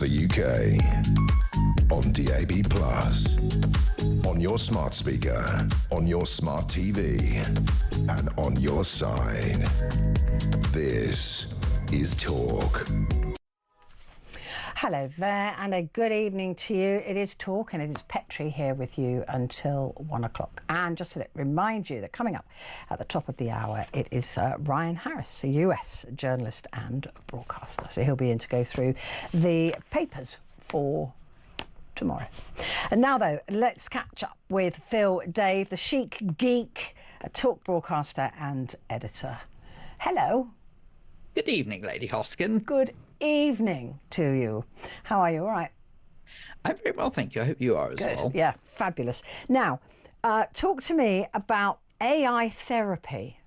UK. On DAB+. On your smart speaker. On your smart TV. And on your side. This is Talk. Hello there, and a good evening to you. It is Talk, and it is Petrie here with you until 1 o'clock. And just to remind you that coming up at the top of the hour, it is Ryan Harris, a US journalist and broadcaster. So he'll be in to go through the papers for tomorrow. And now, though, let's catch up with Phil Dave, the chic geek, a Talk broadcaster and editor. Hello. Good evening, Lady Hosken. Good evening to you. How are you? All right? I'm very well, thank you. I hope you are as well. Yeah, fabulous. Now, talk to me about AI therapy.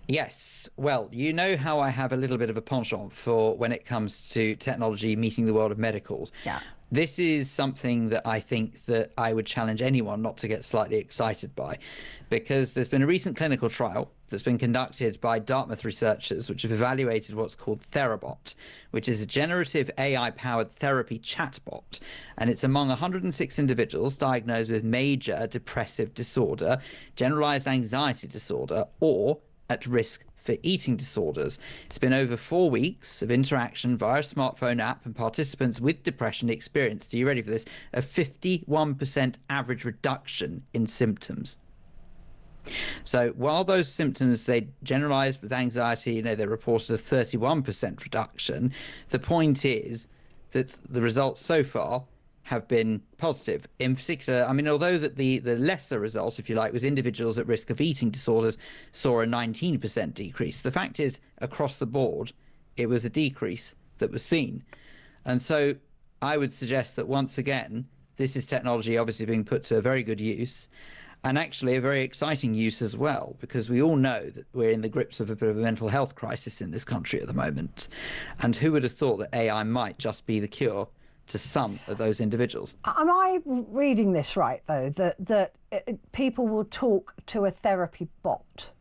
Yes. Well, you know how I have a little bit of a penchant for when it comes to technology meeting the world of medicals. Yeah. This is something that I think that I would challenge anyone not to get slightly excited by, because there's been a recent clinical trial that's been conducted by Dartmouth researchers, which have evaluated what's called Therabot, which is a generative AI-powered therapy chatbot. And it's among 106 individuals diagnosed with major depressive disorder, generalized anxiety disorder, or at risk for eating disorders. It's been over 4 weeks of interaction via a smartphone app, and participants with depression experienced, are you ready for this, a 51% average reduction in symptoms. So while those symptoms, they generalized with anxiety, they reported a 31% reduction, the point is that the results so far have been positive. In particular, I mean, although that the lesser result, if you like, was individuals at risk of eating disorders saw a 19% decrease. The fact is, across the board, it was a decrease that was seen. And so I would suggest that once again, this is technology obviously being put to a very good use, and actually a very exciting use as well, because we all know that we're in the grips of a bit of a mental health crisis in this country at the moment. And who would have thought that AI might just be the cure to some of those individuals? Am I reading this right, though, that people will talk to a therapy bot?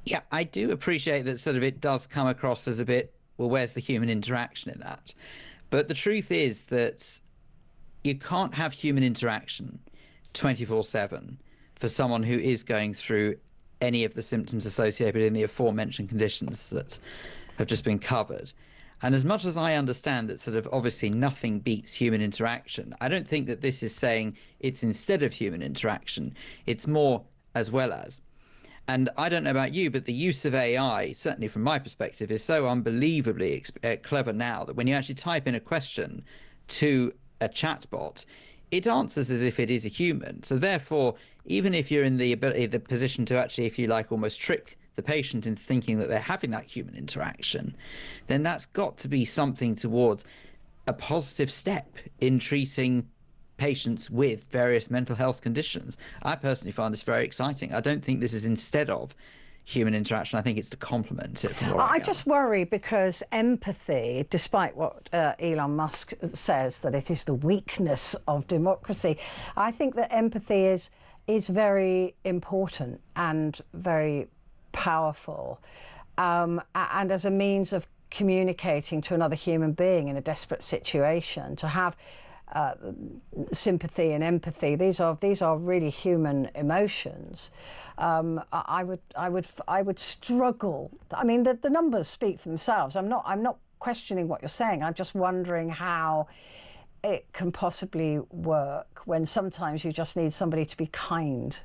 Yeah, I do appreciate that sort of it does come across as a bit, well, where's the human interaction in that? But the truth is that you can't have human interaction 24/7 for someone who is going through any of the symptoms associated in the aforementioned conditions that have just been covered. And as much as I understand that sort of obviously nothing beats human interaction, I don't think that this is saying it's instead of human interaction. It's more as well as. And I don't know about you, but the use of AI, certainly from my perspective, is so unbelievably clever now that when you actually type in a question to a chatbot, it answers as if it is a human. So therefore, even if you're in the position to actually, if you like, almost trick the patient into thinking that they're having that human interaction, then that's got to be something towards a positive step in treating patients with various mental health conditions. I personally find this very exciting. I don't think this is instead of human interaction. I think it's to complement it. From what I just worry because empathy, despite what Elon Musk says, that it is the weakness of democracy, I think that empathy is very important and very powerful, and as a means of communicating to another human being in a desperate situation, to have sympathy and empathy. These are really human emotions. I would struggle. I mean, the numbers speak for themselves. I'm not questioning what you're saying. I'm just wondering how it can possibly work when sometimes you just need somebody to be kind.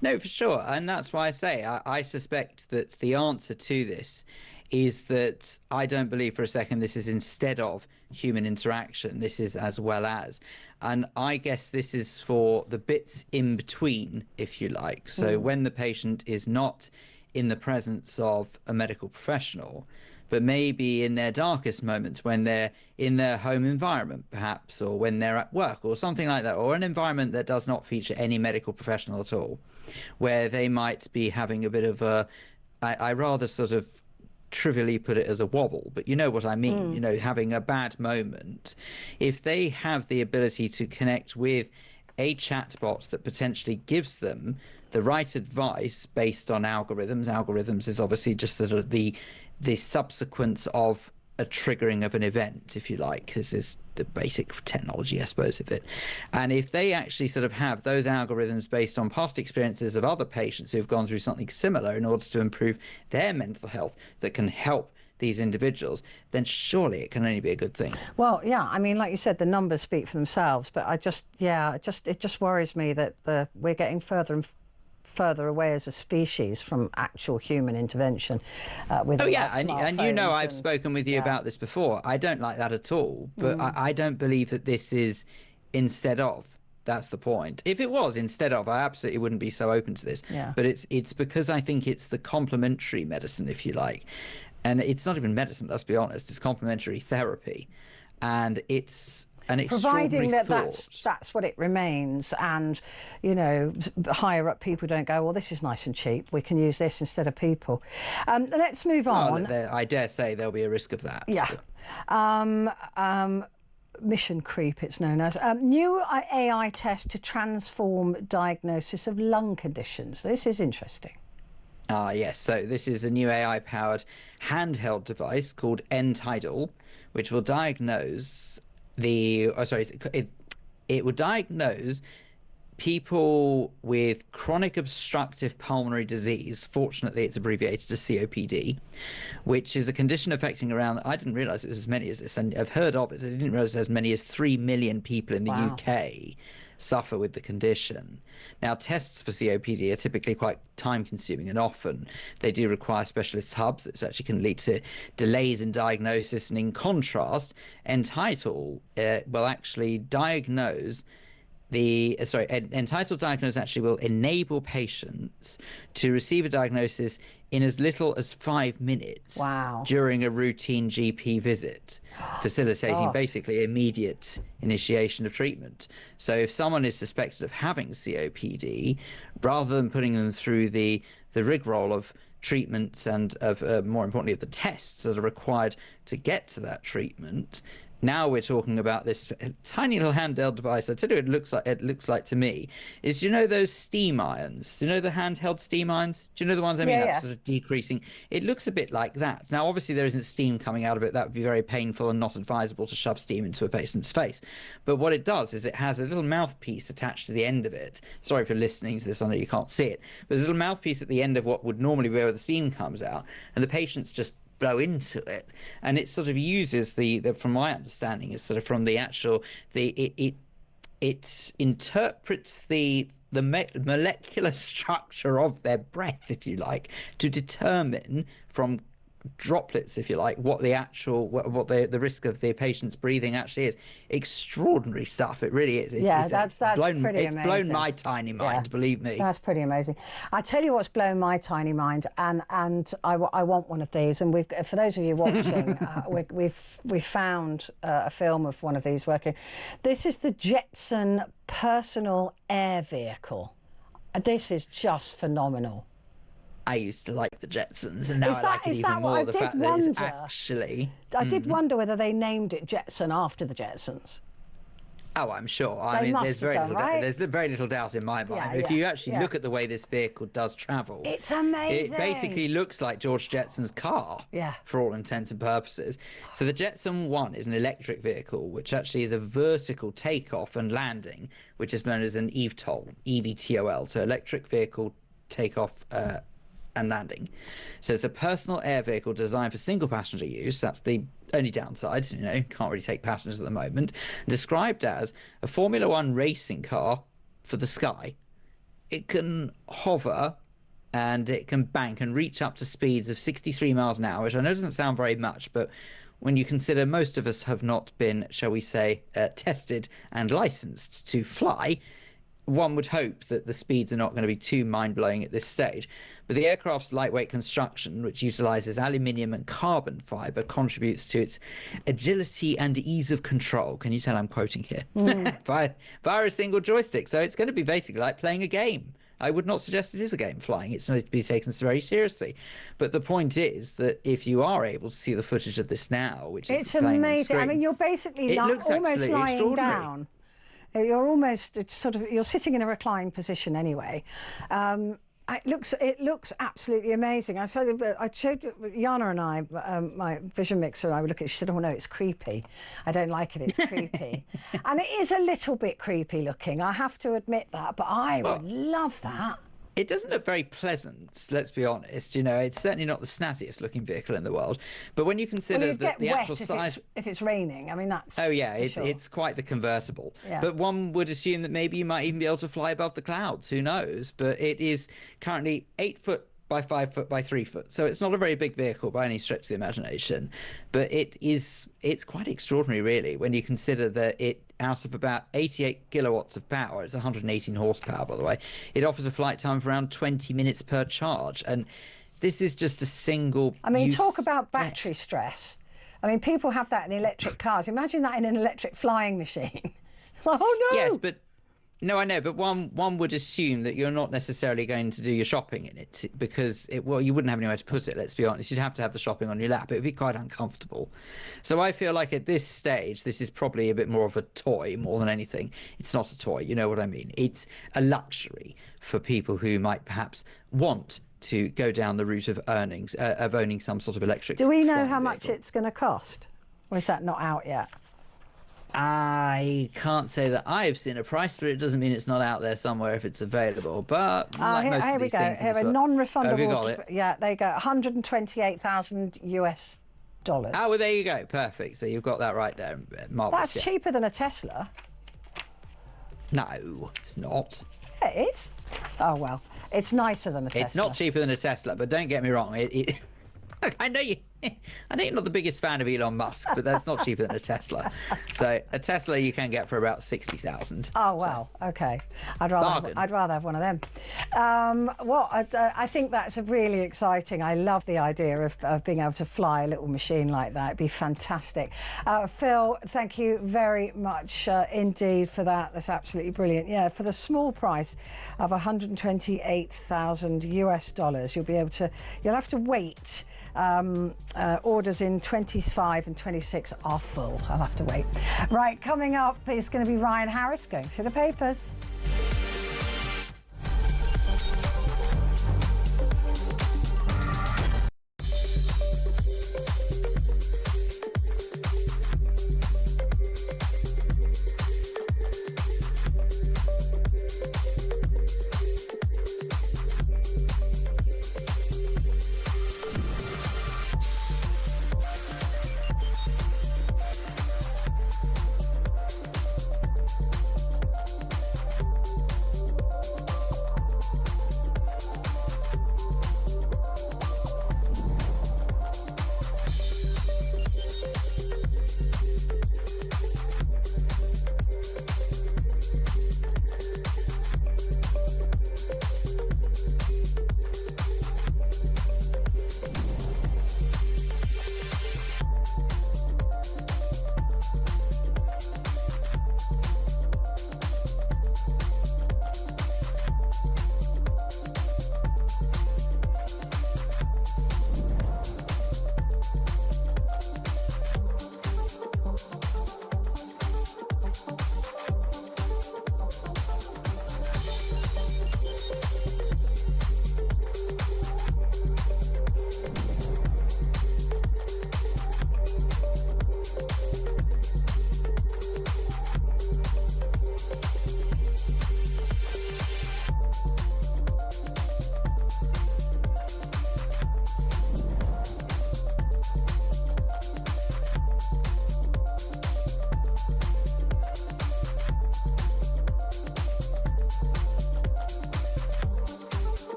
No, for sure. And that's why I say I suspect that the answer to this is that I don't believe for a second this is instead of human interaction. This is as well as. And I guess this is for the bits in between, if you like. So when the patient is not in the presence of a medical professional, but maybe in their darkest moments when they're in their home environment, perhaps, or when they're at work or something like that, or an environment that does not feature any medical professional at all, where they might be having a bit of a, I rather sort of trivially put it as a wobble, but you know what I mean, you know, having a bad moment. If they have the ability to connect with a chatbot that potentially gives them the right advice based on algorithms is obviously just the subsequence of a triggering of an event, if you like. This is the basic technology, I suppose, of it. And if they actually sort of have those algorithms based on past experiences of other patients who've gone through something similar in order to improve their mental health that can help these individuals, then surely it can only be a good thing. Well, yeah, I mean, like you said, the numbers speak for themselves, but it just worries me that we're getting further and further away as a species from actual human intervention. With and you know, I've spoken with you about this before. I don't like that at all, but I don't believe that this is instead of. That's the point. If it was instead of, I absolutely wouldn't be so open to this. Yeah. But it's because I think it's the complementary medicine, if you like. And it's not even medicine, let's be honest. It's complementary therapy. And it's an extraordinary providing that thought. that's what it remains, and, you know, higher up people don't go, well, this is nice and cheap, we can use this instead of people. Let's move on. I dare say there'll be a risk of that. Yeah. Mission creep, it's known as. New AI test to transform diagnosis of lung conditions. This is interesting. Yes. So this is a new AI-powered handheld device called N-Tidal, which will diagnose it will diagnose people with chronic obstructive pulmonary disease. Fortunately, it's abbreviated to COPD, which is a condition affecting around, I didn't realize it was as many as this, and I've heard of it. I didn't realize as many as 3 million people in the UK suffer with the condition. Now, tests for COPD are typically quite time-consuming, and often they do require specialist hubs that actually can lead to delays in diagnosis. And in contrast, Entitled will actually diagnose Entitled Diagnosis actually will enable patients to receive a diagnosis in as little as 5 minutes during a routine GP visit, facilitating basically immediate initiation of treatment. So if someone is suspected of having COPD, rather than putting them through the rigmarole of treatments and of more importantly of the tests that are required to get to that treatment, now we're talking about this tiny little handheld device. I tell you, it looks like to me is, you know, those steam irons? Do you know the handheld steam irons? Do you know the ones I mean? Sort of decreasing. It looks a bit like that. Now, obviously, there isn't steam coming out of it. That would be very painful and not advisable to shove steam into a patient's face. But what it does is it has a little mouthpiece attached to the end of it. Sorry for listening to this. I know you can't see it. But there's a little mouthpiece at the end of what would normally be where the steam comes out, and the patients just blow into it, and it sort of uses the from my understanding is sort of from the actual it interprets the molecular structure of their breath, if you like, to determine from droplets, if you like, what the actual what the risk of the patient's breathing actually is. Extraordinary stuff. It really is. That's pretty amazing. It's blown my tiny mind, believe me. That's pretty amazing. I tell you what's blown my tiny mind, and I want one of these. And for those of you watching, we've found a film of one of these working. This is the Jetson personal air vehicle. This is just phenomenal. I used to like the Jetsons, and now I like it even more. The fact that it's actually... I did wonder whether they named it Jetson after the Jetsons. Oh, I'm sure. I mean, there's very little doubt in my mind. If you actually look at the way this vehicle does travel, it's amazing. It basically looks like George Jetson's car, for all intents and purposes. So the Jetson 1 is an electric vehicle, which actually is a vertical takeoff and landing, which is known as an EVTOL, EVTOL, so electric vehicle takeoff and landing. So it's a personal air vehicle designed for single passenger use. That's the only downside, you know, can't really take passengers at the moment. Described as a Formula One racing car for the sky. It can hover and it can bank and reach up to speeds of 63 miles an hour, which I know doesn't sound very much, but when you consider most of us have not been, shall we say, tested and licensed to fly, one would hope that the speeds are not going to be too mind-blowing at this stage. But the aircraft's lightweight construction, which utilises aluminium and carbon fibre, contributes to its agility and ease of control. Can you tell I'm quoting here? Via a single joystick. So it's going to be basically like playing a game. I would not suggest it is a game, flying. It's not to be taken very seriously. But the point is that if you are able to see the footage of this now, which is playing on the screen, I mean, you're basically almost lying down. You're almost you're sitting in a reclined position anyway. It looks absolutely amazing. I showed Yana and I, my vision mixer, I would look at it, she said, oh no, it's creepy. I don't like it, it's creepy. And it is a little bit creepy looking, I have to admit that, but I would love that. It doesn't look very pleasant, let's be honest. You know, it's certainly not the snazziest looking vehicle in the world. But when you consider the actual size... if it's raining, I mean, that's... Oh, yeah, it's quite the convertible. Yeah. But one would assume that maybe you might even be able to fly above the clouds. Who knows? But it is currently 8 foot by 5 foot by 3 foot. So it's not a very big vehicle by any stretch of the imagination. But it's quite extraordinary, really, when you consider that it, out of about 88 kilowatts of power, it's 118 horsepower, by the way, it offers a flight time of around 20 minutes per charge. And this is just a single... I mean, talk about battery stress. I mean, people have that in electric cars. Imagine that in an electric flying machine. Oh, no! Yes, but... No, I know, but one would assume that you're not necessarily going to do your shopping in it because, you wouldn't have anywhere to put it, let's be honest. You'd have to have the shopping on your lap. It would be quite uncomfortable. So I feel like at this stage, this is probably a bit more of a toy more than anything. It's not a toy, you know what I mean? It's a luxury for people who might perhaps want to go down the route of owning some sort of electric Do we know how vehicle. much it's going to cost? Or is that not out yet? I can't say that I've seen a price, but it doesn't mean it's not out there somewhere if it's available. But like most here of we these go. things, Here, a oh, non-refundable. have you got it? Yeah, there you go. $128,000 US. Oh, well, there you go. Perfect. So you've got that right there. Marvellous. That's cheaper than a Tesla. No, it's not. Yeah, it is. Oh well, it's nicer than a Tesla. It's not cheaper than a Tesla, but don't get me wrong. I know you're not the biggest fan of Elon Musk, but that's not cheaper than a Tesla. So a Tesla you can get for about 60,000. Oh well, okay. I'd rather have one of them. I think that's really exciting. I love the idea of being able to fly a little machine like that. It'd be fantastic. Phil, thank you very much indeed for that. That's absolutely brilliant. Yeah, for the small price of $128,000 you'll have to wait. Orders in 25 and 26 are full. I'll have to wait. Right, coming up is going to be Ryan Harris going through the papers.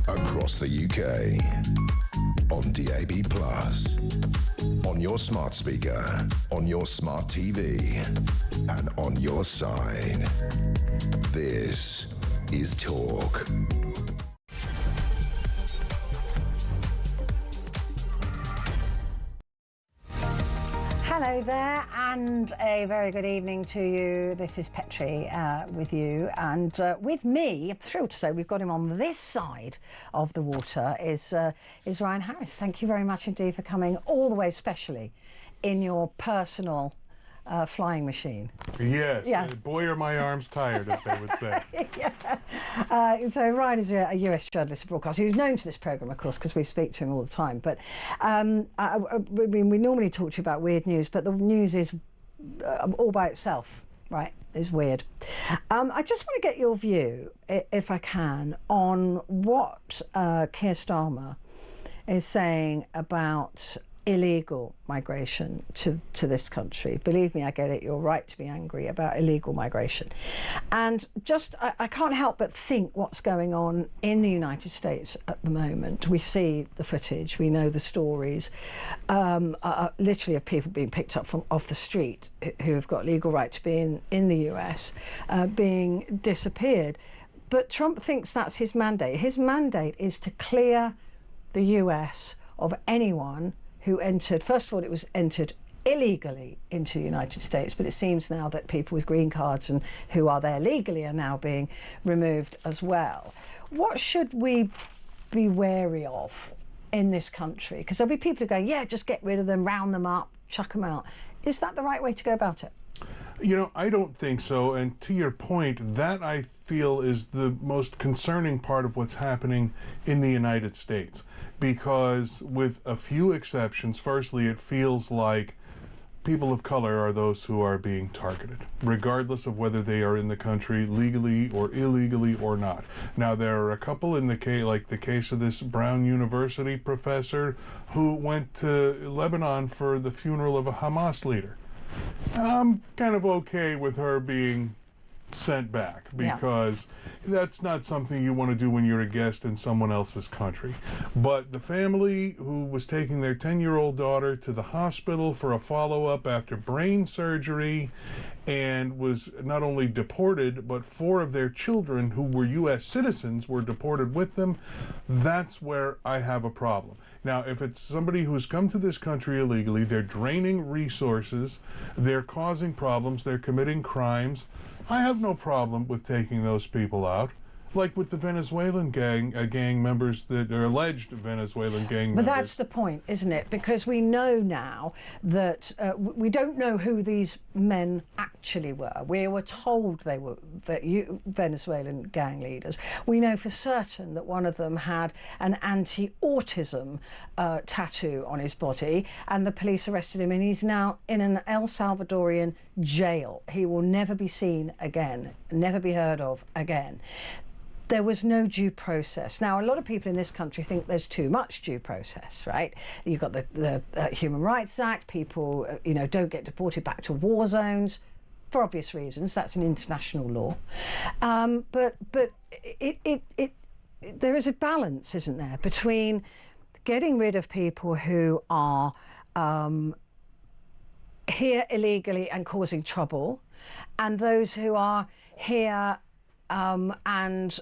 Across the UK, on DAB+, on your smart speaker, on your smart TV, and on your side. This is Talk. Hello there, and a very good evening to you. This is Petrie with you, and with me, I'm thrilled to say we've got him on this side of the water, is Ryan Harris. Thank you very much indeed for coming all the way, especially in your personal flying machine. Yes, Yeah. Boy are my arms tired, as they would say. Yeah. So Ryan is a US journalist and broadcaster who's known to this programme, of course, because we speak to him all the time. But I mean, we normally talk to you about weird news, but the news is all by itself, right? Is weird. I just want to get your view, if I can, on what Keir Starmer is saying about illegal migration to this country. Believe me, I get it. You're right to be angry about illegal migration. And just, I can't help but think what's going on in the United States at the moment. We see the footage, we know the stories, literally of people being picked up from off the street who have got legal right to be in the US, being disappeared. But Trump thinks that's his mandate. His mandate is to clear the US of anyone who entered, first of all, it was entered illegally into the United States, but it seems now that people with green cards and who are there legally are now being removed as well. What should we be wary of in this country? Because there'll be people who go, yeah, just get rid of them, round them up, chuck them out. Is that the right way to go about it? You know, I don't think so. And to your point, that I feel is the most concerning part of what's happening in the United States. Because with a few exceptions, firstly, it feels like people of color are those who are being targeted, regardless of whether they are in the country legally or illegally or not. Now, there are a couple in the case, like the case of this Brown University professor who went to Lebanon for the funeral of a Hamas leader. I'm kind of okay with her being sent back because that's not something you want to do when you're a guest in someone else's country. But the family who was taking their 10-year-old daughter to the hospital for a follow-up after brain surgery and was not only deported, but 4 of their children who were U.S. citizens were deported with them, that's where I have a problem. Now, if it's somebody who's come to this country illegally, they're draining resources, they're causing problems, they're committing crimes, I have no problem with taking those people out. Like with the Venezuelan gang members that are alleged Venezuelan gang members. But that's the point, isn't it? Because we know now that we don't know who these men actually were. We were told they were Venezuelan gang leaders. We know for certain that one of them had an anti-autism tattoo on his body, and the police arrested him, and he's now in an El Salvadorian jail. He will never be seen again, never be heard of again. There was no due process. Now, a lot of people in this country think there's too much due process, right? You've got the Human Rights Act. People, don't get deported back to war zones for obvious reasons. That's an international law. But there is a balance, isn't there, between getting rid of people who are here illegally and causing trouble, and those who are here and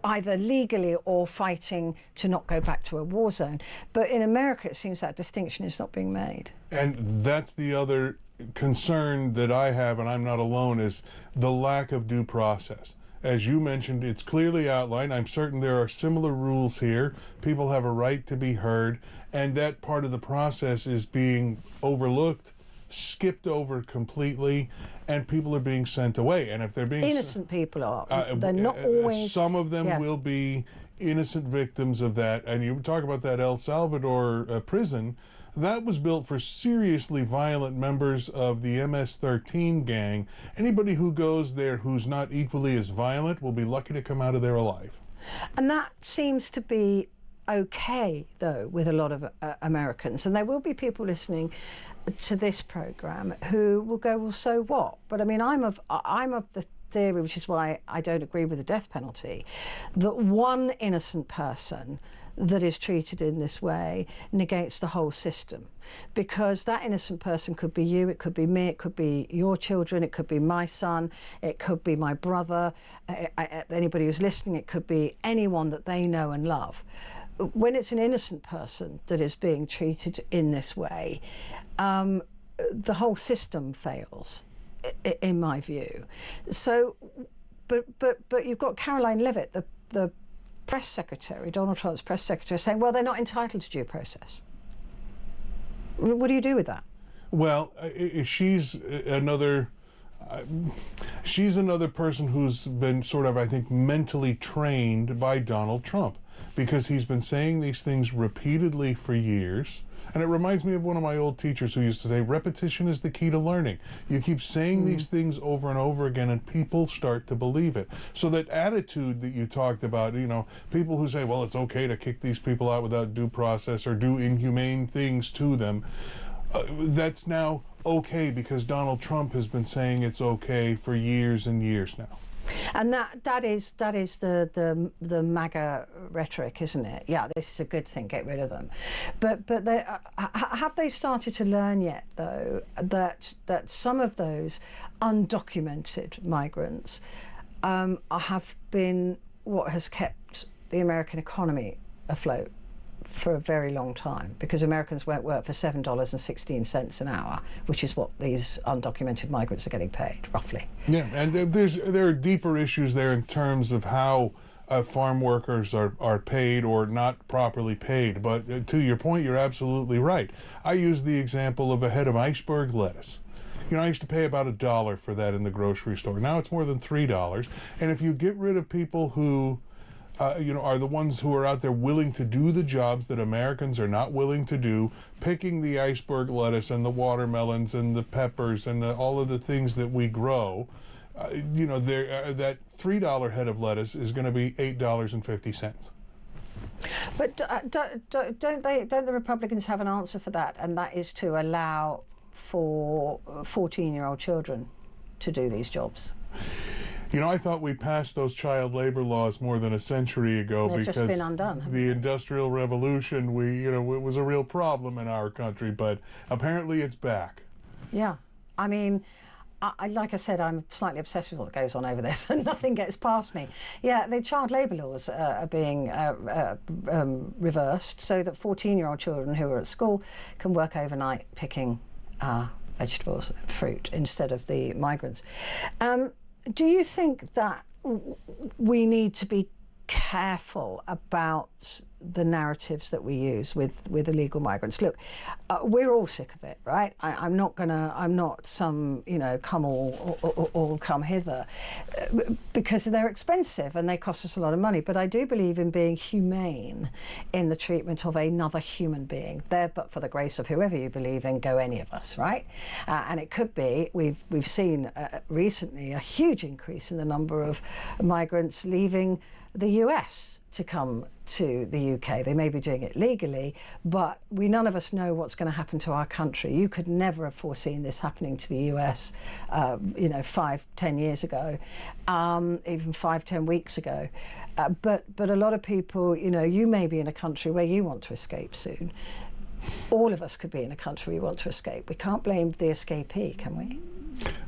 either legally or fighting to not go back to a war zone. But in America, it seems that distinction is not being made. And that's the other concern that I have, and I'm not alone, is the lack of due process. As you mentioned, it's clearly outlined. I'm certain there are similar rules here. People have a right to be heard, and that part of the process is being overlooked, skipped over completely, and people are being sent away. And if they're being innocent people are, they're not always. Some of them will be innocent victims of that. And you talk about that El Salvador prison that was built for seriously violent members of the MS-13 gang. Anybody who goes there who's not equally as violent will be lucky to come out of there alive. And that seems to be okay, though, with a lot of Americans. And there will be people listening to this programme who will go, well, so what? But I mean, I'm of the theory, which is why I don't agree with the death penalty, that one innocent person that is treated in this way negates the whole system, because that innocent person could be you, it could be me, it could be your children, it could be my son, it could be my brother, anybody who's listening, it could be anyone that they know and love. When it's an innocent person that is being treated in this way, the whole system fails, in my view. So, but you've got Caroline Leavitt, the press secretary, Donald Trump's press secretary, saying, well, they're not entitled to due process. What do you do with that? Well, she's another person who's been sort of, I think, mentally trained by Donald Trump, because he's been saying these things repeatedly for years. And it reminds me of one of my old teachers who used to say, repetition is the key to learning. You keep saying these things over and over again, and people start to believe it. So that attitude that you talked about, you know, people who say, well, it's okay to kick these people out without due process or do inhumane things to them, that's now okay because Donald Trump has been saying it's okay for years and years now. And that is the MAGA rhetoric, isn't it? Yeah, this is a good thing. Get rid of them. But have they started to learn yet, though, that some of those undocumented migrants have been what has kept the American economy afloat for a very long time, because Americans won't work for $7.16 an hour, which is what these undocumented migrants are getting paid, roughly. Yeah, and there are deeper issues there in terms of how farm workers are paid or not properly paid. But to your point, you're absolutely right. I use the example of a head of iceberg lettuce. You know, I used to pay about $1 for that in the grocery store. Now it's more than $3. And if you get rid of people who are the ones who are out there willing to do the jobs that Americans are not willing to do, picking the iceberg lettuce and the watermelons and the peppers and all of the things that we grow, that $3 head of lettuce is going to be $8.50. But don't the Republicans have an answer for that, and that is to allow for 14-year-old children to do these jobs? You know, I thought we passed those child labor laws more than a century ago. They've because just been undone. The Industrial Revolution, it was a real problem in our country, but apparently it's back. Yeah. I mean, like I said, I'm slightly obsessed with what goes on over there, so nothing gets past me. Yeah, the child labour laws are being reversed so that 14-year-old children who are at school can work overnight picking vegetables, fruit, instead of the migrants. Do you think that we need to be careful about the narratives that we use with illegal migrants? Look, we're all sick of it, right? I'm not some, come all come hither, because they're expensive and they cost us a lot of money. But I do believe in being humane in the treatment of another human being. There, but for the grace of whoever you believe in, go any of us, right? And it could be, we've seen recently a huge increase in the number of migrants leaving the US to come to the UK. They may be doing it legally, but none of us know what's going to happen to our country. You could never have foreseen this happening to the US, 5-10 years ago, even 5-10 weeks ago. But a lot of people, you may be in a country where you want to escape soon. All of us could be in a country we want to escape. We can't blame the escapee, can we?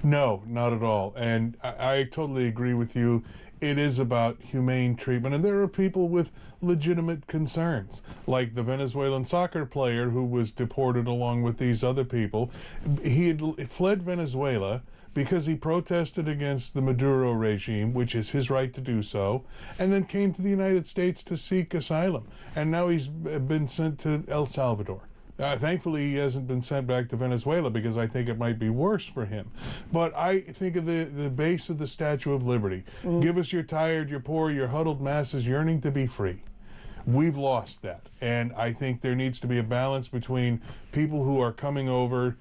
No, not at all. And I totally agree with you. It is about humane treatment, and there are people with legitimate concerns, like the Venezuelan soccer player who was deported along with these other people. He had fled Venezuela because he protested against the Maduro regime, which is his right to do so, and then came to the United States to seek asylum. And now he's been sent to El Salvador. Thankfully, he hasn't been sent back to Venezuela, because I think it might be worse for him. But I think of the base of the Statue of Liberty. Give us your tired, your poor, your huddled masses yearning to be free. We've lost that. And I think there needs to be a balance between people who are coming over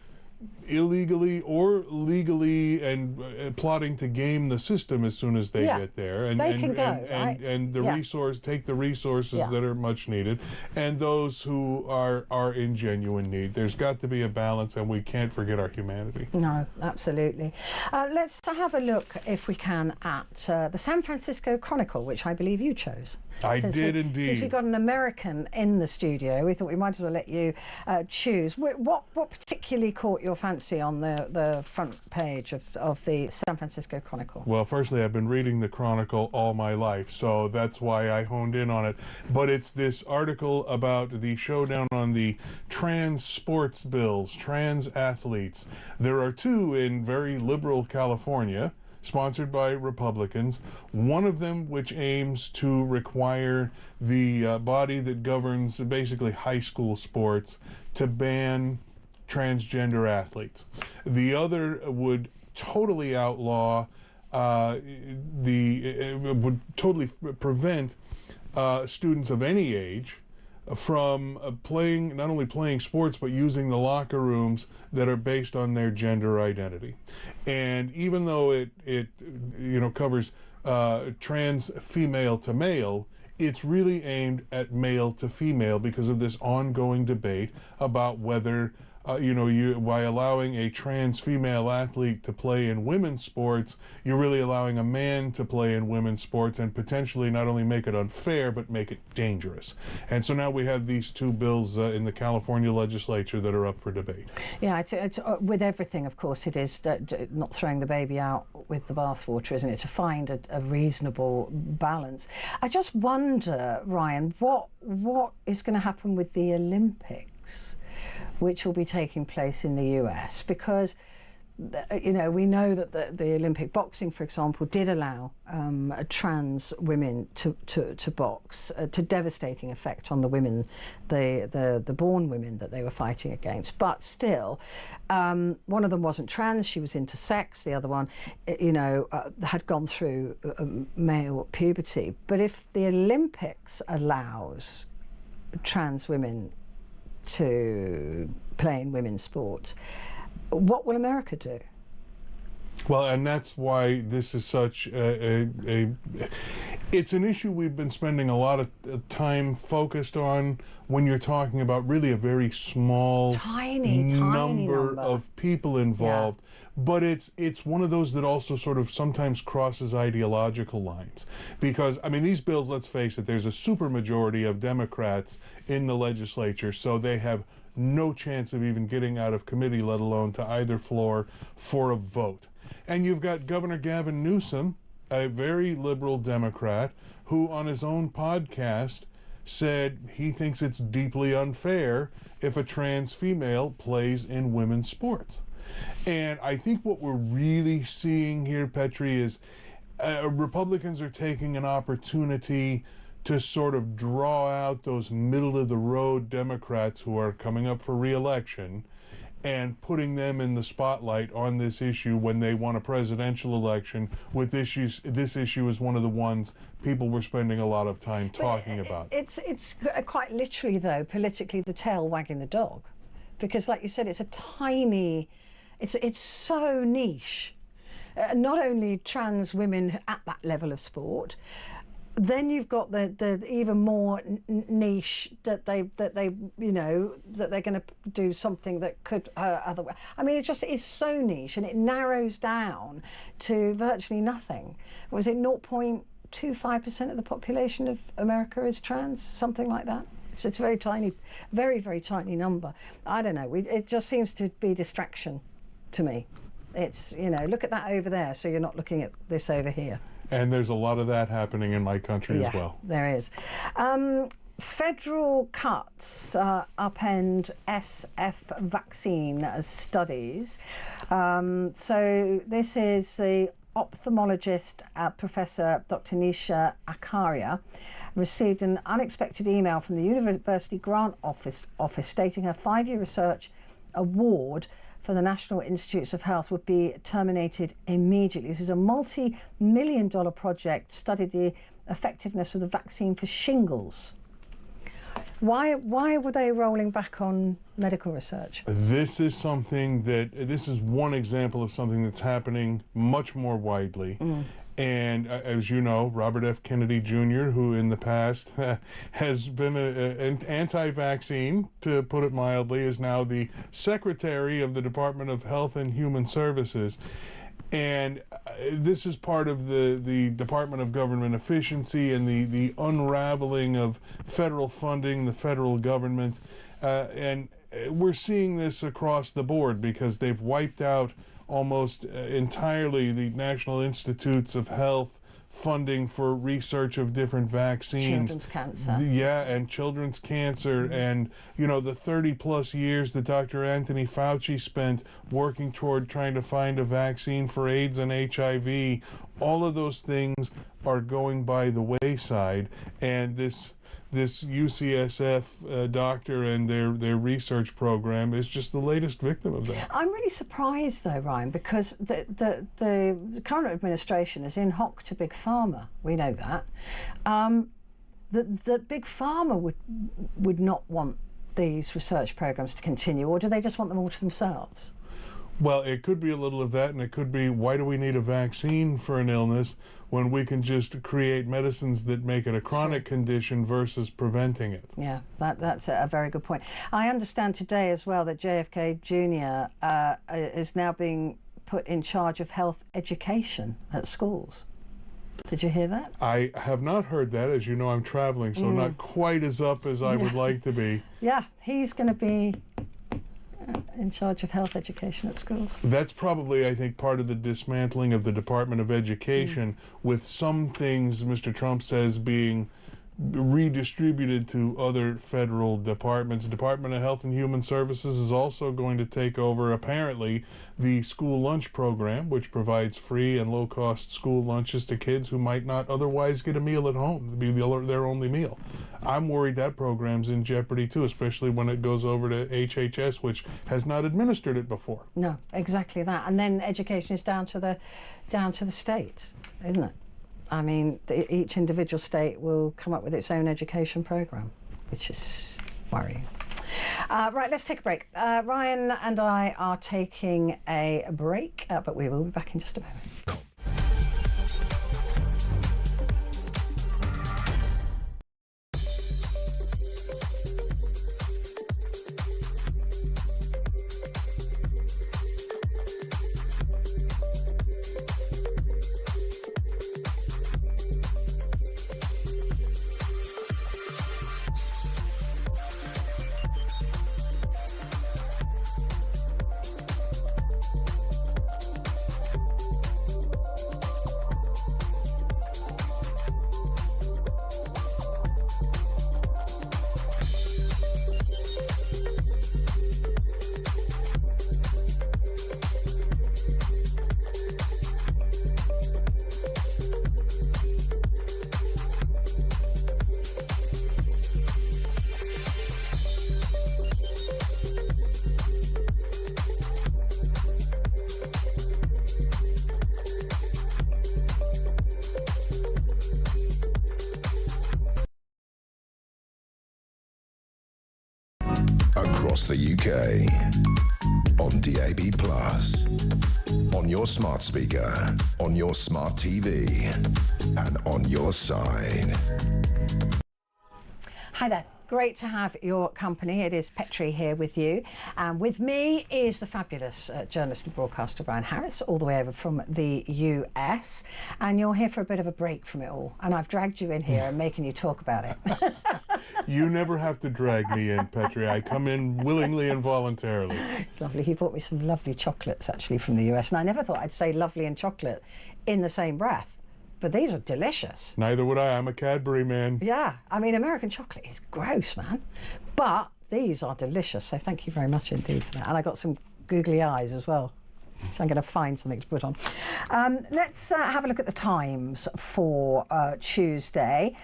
illegally or legally and plotting to game the system as soon as they get there, and they can go, right? And the take the resources that are much needed, and those who are in genuine need. There's got to be a balance, and we can't forget our humanity. No, absolutely. Let's have a look, if we can, at the San Francisco Chronicle, which I believe you chose. I did indeed. Since we've got an American in the studio, we thought we might as well let you choose. What particularly caught your fancy on the front page of the San Francisco Chronicle? Well, firstly, I've been reading the Chronicle all my life, so that's why I honed in on it. But it's this article about the showdown on the trans sports bills, trans athletes. There are two in very liberal California, sponsored by Republicans, one of them which aims to require the body that governs basically high school sports to ban transgender athletes. The other would totally outlaw, would totally prevent students of any age from not only playing sports, but using the locker rooms that are based on their gender identity. And even though it covers trans female to male, it's really aimed at male to female because of this ongoing debate about whether by allowing a trans female athlete to play in women's sports, you're really allowing a man to play in women's sports and potentially not only make it unfair, but make it dangerous. And so now we have these two bills in the California legislature that are up for debate. Yeah, it's with everything, of course, it is not throwing the baby out with the bathwater, isn't it, to find a reasonable balance. I just wonder, Ryan, what is going to happen with the Olympics, which will be taking place in the US, because we know that the Olympic boxing, for example, did allow trans women to box, to devastating effect on the women, the born women that they were fighting against. But still, one of them wasn't trans; she was intersex. The other one, had gone through male puberty. But if the Olympics allows trans women to play in women's sports, what will America do? Well, and that's why this is such it's an issue we've been spending a lot of time focused on when you're talking about really a very small tiny number of people involved. Yeah. But it's one of those that also sort of sometimes crosses ideological lines. Because, I mean, these bills, let's face it, there's a supermajority of Democrats in the legislature, so they have no chance of even getting out of committee, let alone to either floor for a vote. And you've got Governor Gavin Newsom, a very liberal Democrat, who on his own podcast said he thinks it's deeply unfair if a trans female plays in women's sports. And I think what we're really seeing here, Petrie, is Republicans are taking an opportunity to sort of draw out those middle-of-the-road Democrats who are coming up for re-election and putting them in the spotlight on this issue when they want a presidential election. With issues, this issue is one of the ones people were spending a lot of time talking about. It's quite literally, though, politically the tail wagging the dog, because, like you said, it's a tiny. It's so niche. Not only trans women at that level of sport, then you've got the even more niche that they're going to do something that could hurt other. I mean, it just is so niche, and it narrows down to virtually nothing. Was it 0.25% of the population of America is trans, something like that? So it's a very tiny, very, very tiny number. I don't know. It just seems to be distraction to me. It's, look at that over there, so you're not looking at this over here. And there's a lot of that happening in my country as well. There is. Federal cuts upend SF vaccine studies. So this is the ophthalmologist, Professor Dr. Nisha Acharya, received an unexpected email from the University Grant Office stating her 5-year research award for the National Institutes of Health would be terminated immediately. This is a multi-million-dollar project, studied the effectiveness of the vaccine for shingles. Why were they rolling back on medical research? This is one example of something that's happening much more widely. And as you know, Robert F. Kennedy Jr., who in the past has been an anti-vaccine, to put it mildly, is now the Secretary of the Department of Health and Human Services. And this is part of the Department of Government Efficiency and the unraveling of federal funding, the federal government. And we're seeing this across the board because they've wiped out almost entirely the National Institutes of Health funding for research of different vaccines. Children's cancer. Yeah, and children's cancer, and the 30+ years that Dr. Anthony Fauci spent working toward trying to find a vaccine for AIDS and HIV. All of those things are going by the wayside, and this UCSF doctor and their research program is just the latest victim of that. I'm really surprised though, Ryan, because the current administration is in hock to Big Pharma. We know that. That Big Pharma would not want these research programs to continue, or do they just want them all to themselves? Well, it could be a little of that, and it could be, why do we need a vaccine for an illness when we can just create medicines that make it a chronic condition versus preventing it? Yeah, that's a very good point. I understand today as well that JFK Jr. Is now being put in charge of health education at schools. Did you hear that? I have not heard that. As you know, I'm traveling, so not quite as up as I would like to be. Yeah, he's going to be in charge of health education at schools. That's probably, I think, part of the dismantling of the Department of Education, with some things Mr. Trump says being redistributed to other federal departments. The Department of Health and Human Services is also going to take over, apparently, the school lunch program, which provides free and low-cost school lunches to kids who might not otherwise get a meal at home. It'd be their only meal. I'm worried that program's in jeopardy too, especially when it goes over to HHS, which has not administered it before. No, exactly that. And then education is down to the states, isn't it? I mean, each individual state will come up with its own education program, which is worrying. Right, let's take a break. Ryan and I are taking a break, but we will be back in just a moment. Across the UK, on DAB+, on your smart speaker, on your smart TV, and on your side. Hi there. Great to have your company. It is Petrie here with you. And with me is the fabulous journalist and broadcaster Brian Harris, all the way over from the US. And you're here for a bit of a break from it all. And I've dragged you in here and making you talk about it. You never have to drag me in, Petrie. I come in willingly and voluntarily. Lovely. He brought me some lovely chocolates, actually, from the US. And I never thought I'd say lovely and chocolate in the same breath. But these are delicious. Neither would I. I'm a Cadbury man. Yeah. I mean, American chocolate is gross, man. But these are delicious. So thank you very much indeed for that. And I got some googly eyes as well. So I'm going to find something to put on. Let's have a look at the Times for Tuesday.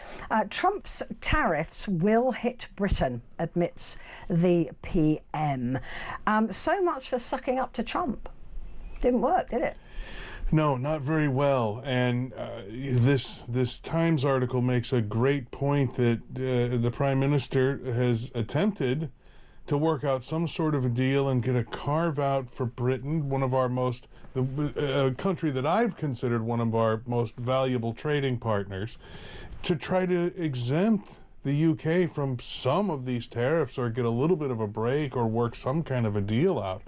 Trump's tariffs will hit Britain, admits the PM. So much for sucking up to Trump. Didn't work, did it? No, not very well. And this Times article makes a great point that the Prime Minister has attempted to work out some sort of a deal and get a carve out for Britain, one of our the country that I've considered one of our most valuable trading partners, to try to exempt the UK from some of these tariffs or get a little bit of a break or work some kind of a deal out.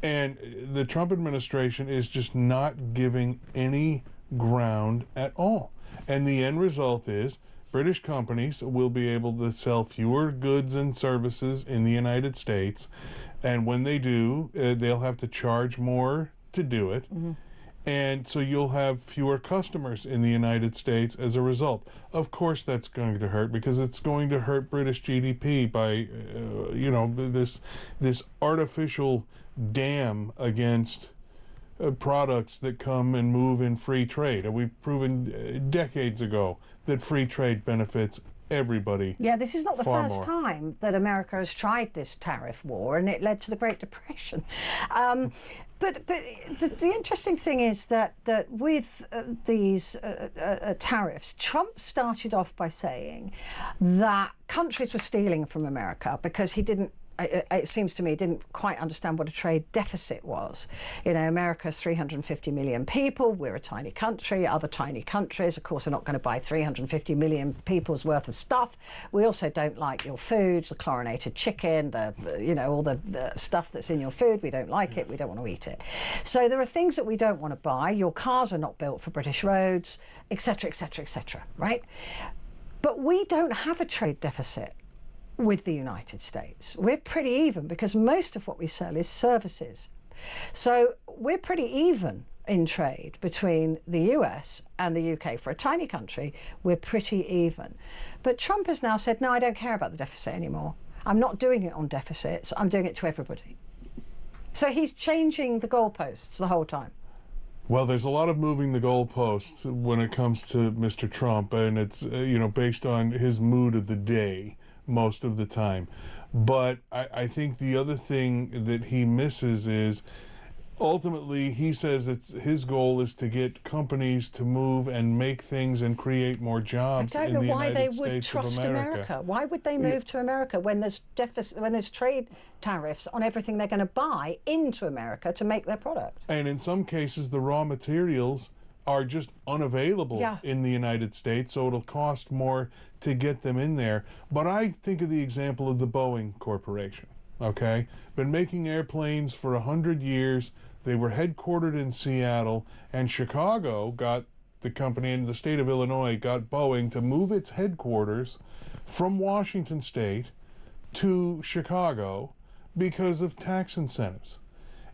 And the Trump administration is just not giving any ground at all. And the end result is British companies will be able to sell fewer goods and services in the United States, and when they do, they'll have to charge more to do it. And so you'll have fewer customers in the United States as a result. Of course, that's going to hurt, because it's going to hurt British GDP by, this artificial dam against products that come and move in free trade. And we've proven decades ago that free trade benefits everybody. Yeah, this is not the far first more. time that America has tried this tariff war, and it led to the Great Depression. But the interesting thing is that with these tariffs, Trump started off by saying that countries were stealing from America because he didn't. It seems to me, didn't quite understand what a trade deficit was. You know, America's 350 million people. We're a tiny country. Other tiny countries, of course, are not going to buy 350 million people's worth of stuff. We also don't like your food, the chlorinated chicken, all the stuff that's in your food. We don't like it. We don't want to eat it. So there are things that we don't want to buy. Your cars are not built for British roads, etc., etc., etc. Right? But we don't have a trade deficit with the United States. We're pretty even because most of what we sell is services. So we're pretty even in trade between the US and the UK. For a tiny country, we're pretty even. But Trump has now said, no, I don't care about the deficit anymore. I'm not doing it on deficits. I'm doing it to everybody. So he's changing the goalposts the whole time. Well, there's a lot of moving the goalposts when it comes to Mr. Trump, and it's based on his mood of the day most of the time. But I think the other thing that he misses is ultimately he says his goal is to get companies to move and make things and create more jobs in the United States of America. I don't know why they would trust America. Why would they move to America when there's trade tariffs on everything they're going to buy into America to make their product? And in some cases, the raw materials are just unavailable in the United States, so it'll cost more to get them in there. But I think of the example of the Boeing Corporation, okay? Been making airplanes for 100 years. They were headquartered in Seattle, and Chicago got the company, and the state of Illinois got Boeing to move its headquarters from Washington State to Chicago because of tax incentives.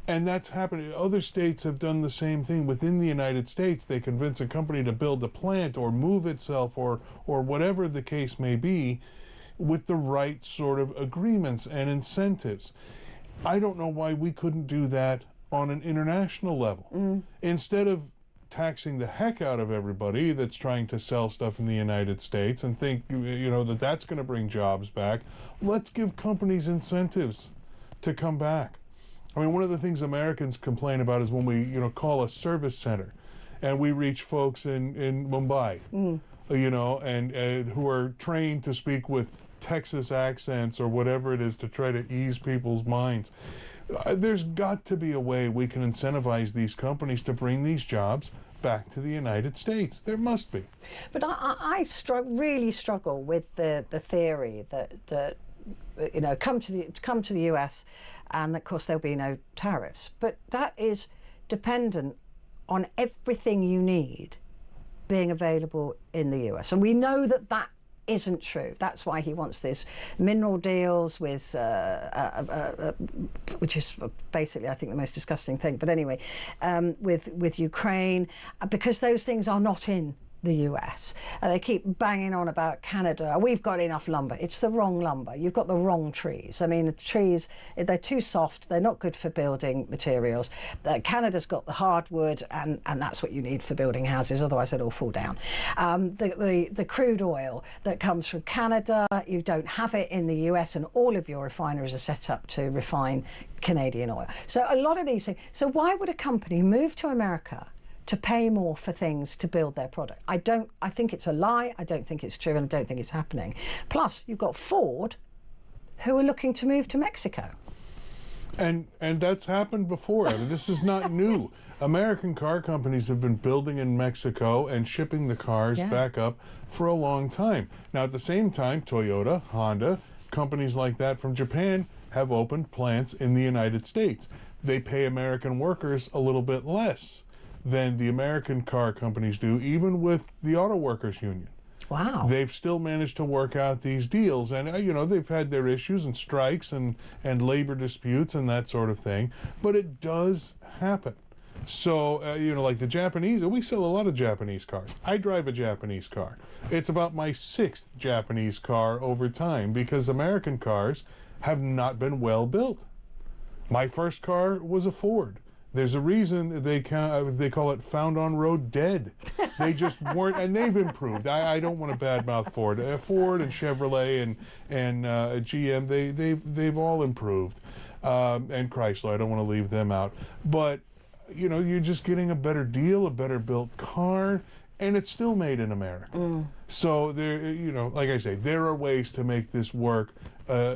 And that's happening. Other states have done the same thing within the United States. They convince a company to build a plant or move itself or whatever the case may be with the right sort of agreements and incentives. I don't know why we couldn't do that on an international level. Instead of taxing the heck out of everybody that's trying to sell stuff in the United States and think, that that's going to bring jobs back, let's give companies incentives to come back. I mean, one of the things Americans complain about is when we, call a service center and we reach folks in Mumbai, and who are trained to speak with Texas accents or whatever it is to try to ease people's minds. There's got to be a way we can incentivize these companies to bring these jobs back to the United States. There must be. But I really struggle with the theory that come to the US, and of course there'll be no tariffs. But that is dependent on everything you need being available in the US, and we know that isn't true. That's why he wants these mineral deals with, which is basically, I think, the most disgusting thing. But anyway, with Ukraine, because those things are not in the US. They keep banging on about Canada. We've got enough lumber. It's the wrong lumber. You've got the wrong trees. I mean, the trees, they're too soft. They're not good for building materials. Canada's got the hardwood, and that's what you need for building houses. Otherwise, they'd all fall down. The crude oil that comes from Canada, you don't have it in the US, and all of your refineries are set up to refine Canadian oil. So a lot of these things. So why would a company move to America to pay more for things to build their product? I think it's a lie. I don't think it's true, and I don't think it's happening. Plus, you've got Ford, who are looking to move to Mexico. And that's happened before. I mean, this is not new. American car companies have been building in Mexico and shipping the cars back up for a long time. Now, at the same time, Toyota, Honda, companies like that from Japan have opened plants in the United States. They pay American workers a little bit less than the American car companies do, even with the Auto Workers Union. Wow. they've still managed to work out these deals. And, they've had their issues and strikes and labor disputes and that sort of thing. But it does happen. So, like the Japanese, we sell a lot of Japanese cars. I drive a Japanese car. It's about my 6th Japanese car over time because American cars have not been well built. My first car was a Ford. There's a reason they call it found on road dead. They just weren't, and they've improved. I don't want to badmouth Ford. Ford and Chevrolet and GM, they've all improved, and Chrysler. I don't want to leave them out, but you're just getting a better deal, a better built car, and it's still made in America. So there, like I say, there are ways to make this work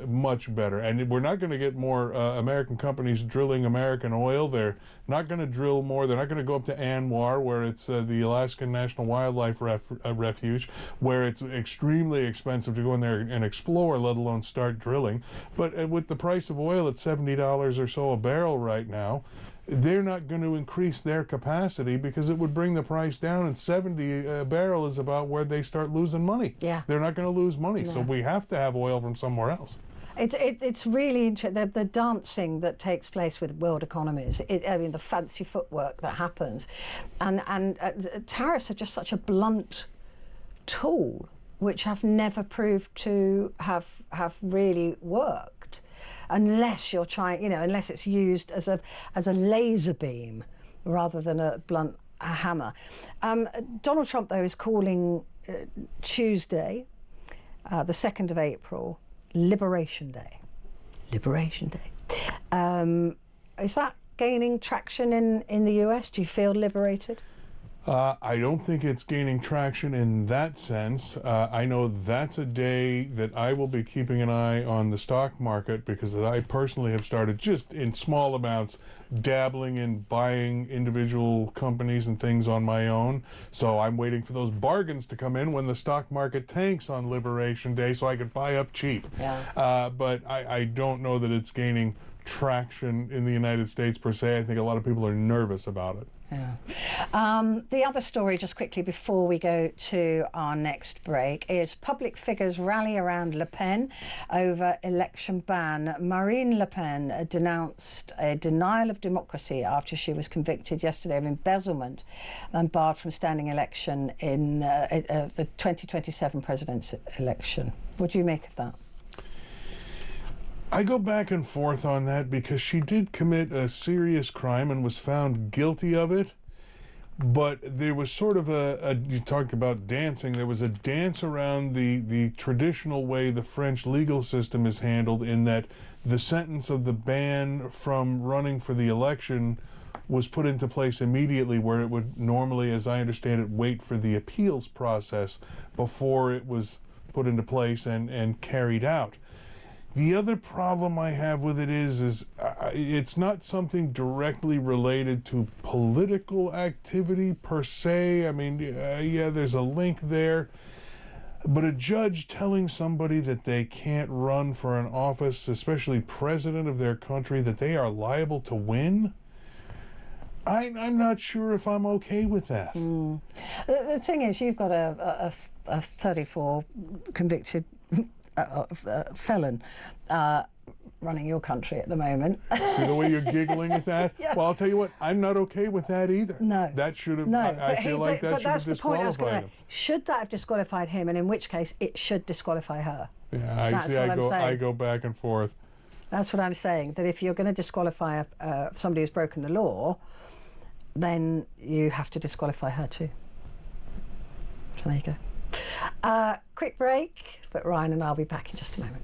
much better. And we're not going to get more American companies drilling American oil. They're not going to drill more. They're not going to go up to ANWR, where it's the Alaskan National Wildlife Refuge, where it's extremely expensive to go in there and explore, let alone start drilling. But with the price of oil at $70 or so a barrel right now, they're not going to increase their capacity because it would bring the price down, and 70 a barrel is about where they start losing money. Yeah. They're not going to lose money, No. so we have to have oil from somewhere else. It's really interesting, the dancing that takes place with world economies. The fancy footwork that happens, and tariffs are just such a blunt tool, which have never proved to have really worked, unless you're trying, unless it's used as a laser beam rather than a blunt hammer. Donald Trump, though, is calling Tuesday, the 2nd of April, Liberation Day. Liberation Day. Is that gaining traction in the US? Do you feel liberated? I don't think it's gaining traction in that sense. I know that's a day that I will be keeping an eye on the stock market, because I personally have started, just in small amounts, dabbling in buying individual companies and things on my own. So I'm waiting for those bargains to come in when the stock market tanks on Liberation Day so I could buy up cheap. Yeah. But I don't know that it's gaining traction in the United States per se. I think a lot of people are nervous about it. Yeah. The other story, just quickly before we go to our next break, is public figures rally around Le Pen over election ban. Marine Le Pen denounced a denial of democracy after she was convicted yesterday of embezzlement and barred from standing election in the 2027 presidential election. What do you make of that? I go back and forth on that, because she did commit a serious crime and was found guilty of it. But there was sort of you talked about dancing, there was a dance around the traditional way the French legal system is handled, in that the sentence of the ban from running for the election was put into place immediately, where it would normally, as I understand it, wait for the appeals process before it was put into place and carried out. The other problem I have with it is it's not something directly related to political activity per se. I mean, yeah, there's a link there. But a judge telling somebody that they can't run for an office, especially president of their country, that they are liable to win, I'm not sure if I'm okay with that. The thing is, you've got a 34 convicted felon running your country at the moment. See the way you're giggling at that? Yeah. Well, I'll tell you what, I'm not okay with that either. No. That should have, No, I feel like that should have that's the point I was disqualified going him. to. Should that have disqualified him, and in which case it should disqualify her? Yeah, That's what I'm saying. I go back and forth. That's what I'm saying, that if you're going to disqualify somebody who's broken the law, then you have to disqualify her too. So there you go. Quick break, but Ryan and I'll be back in just a moment.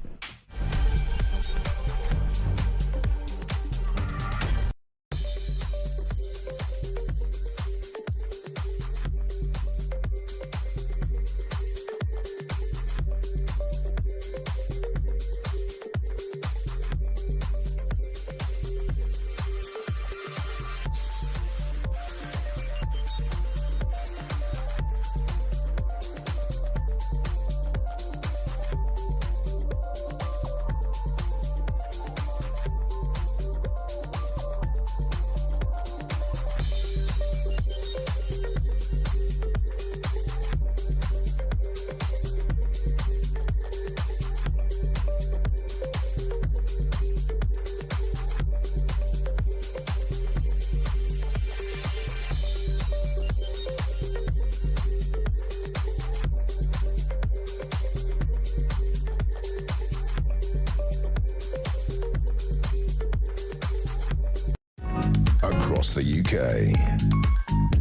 UK.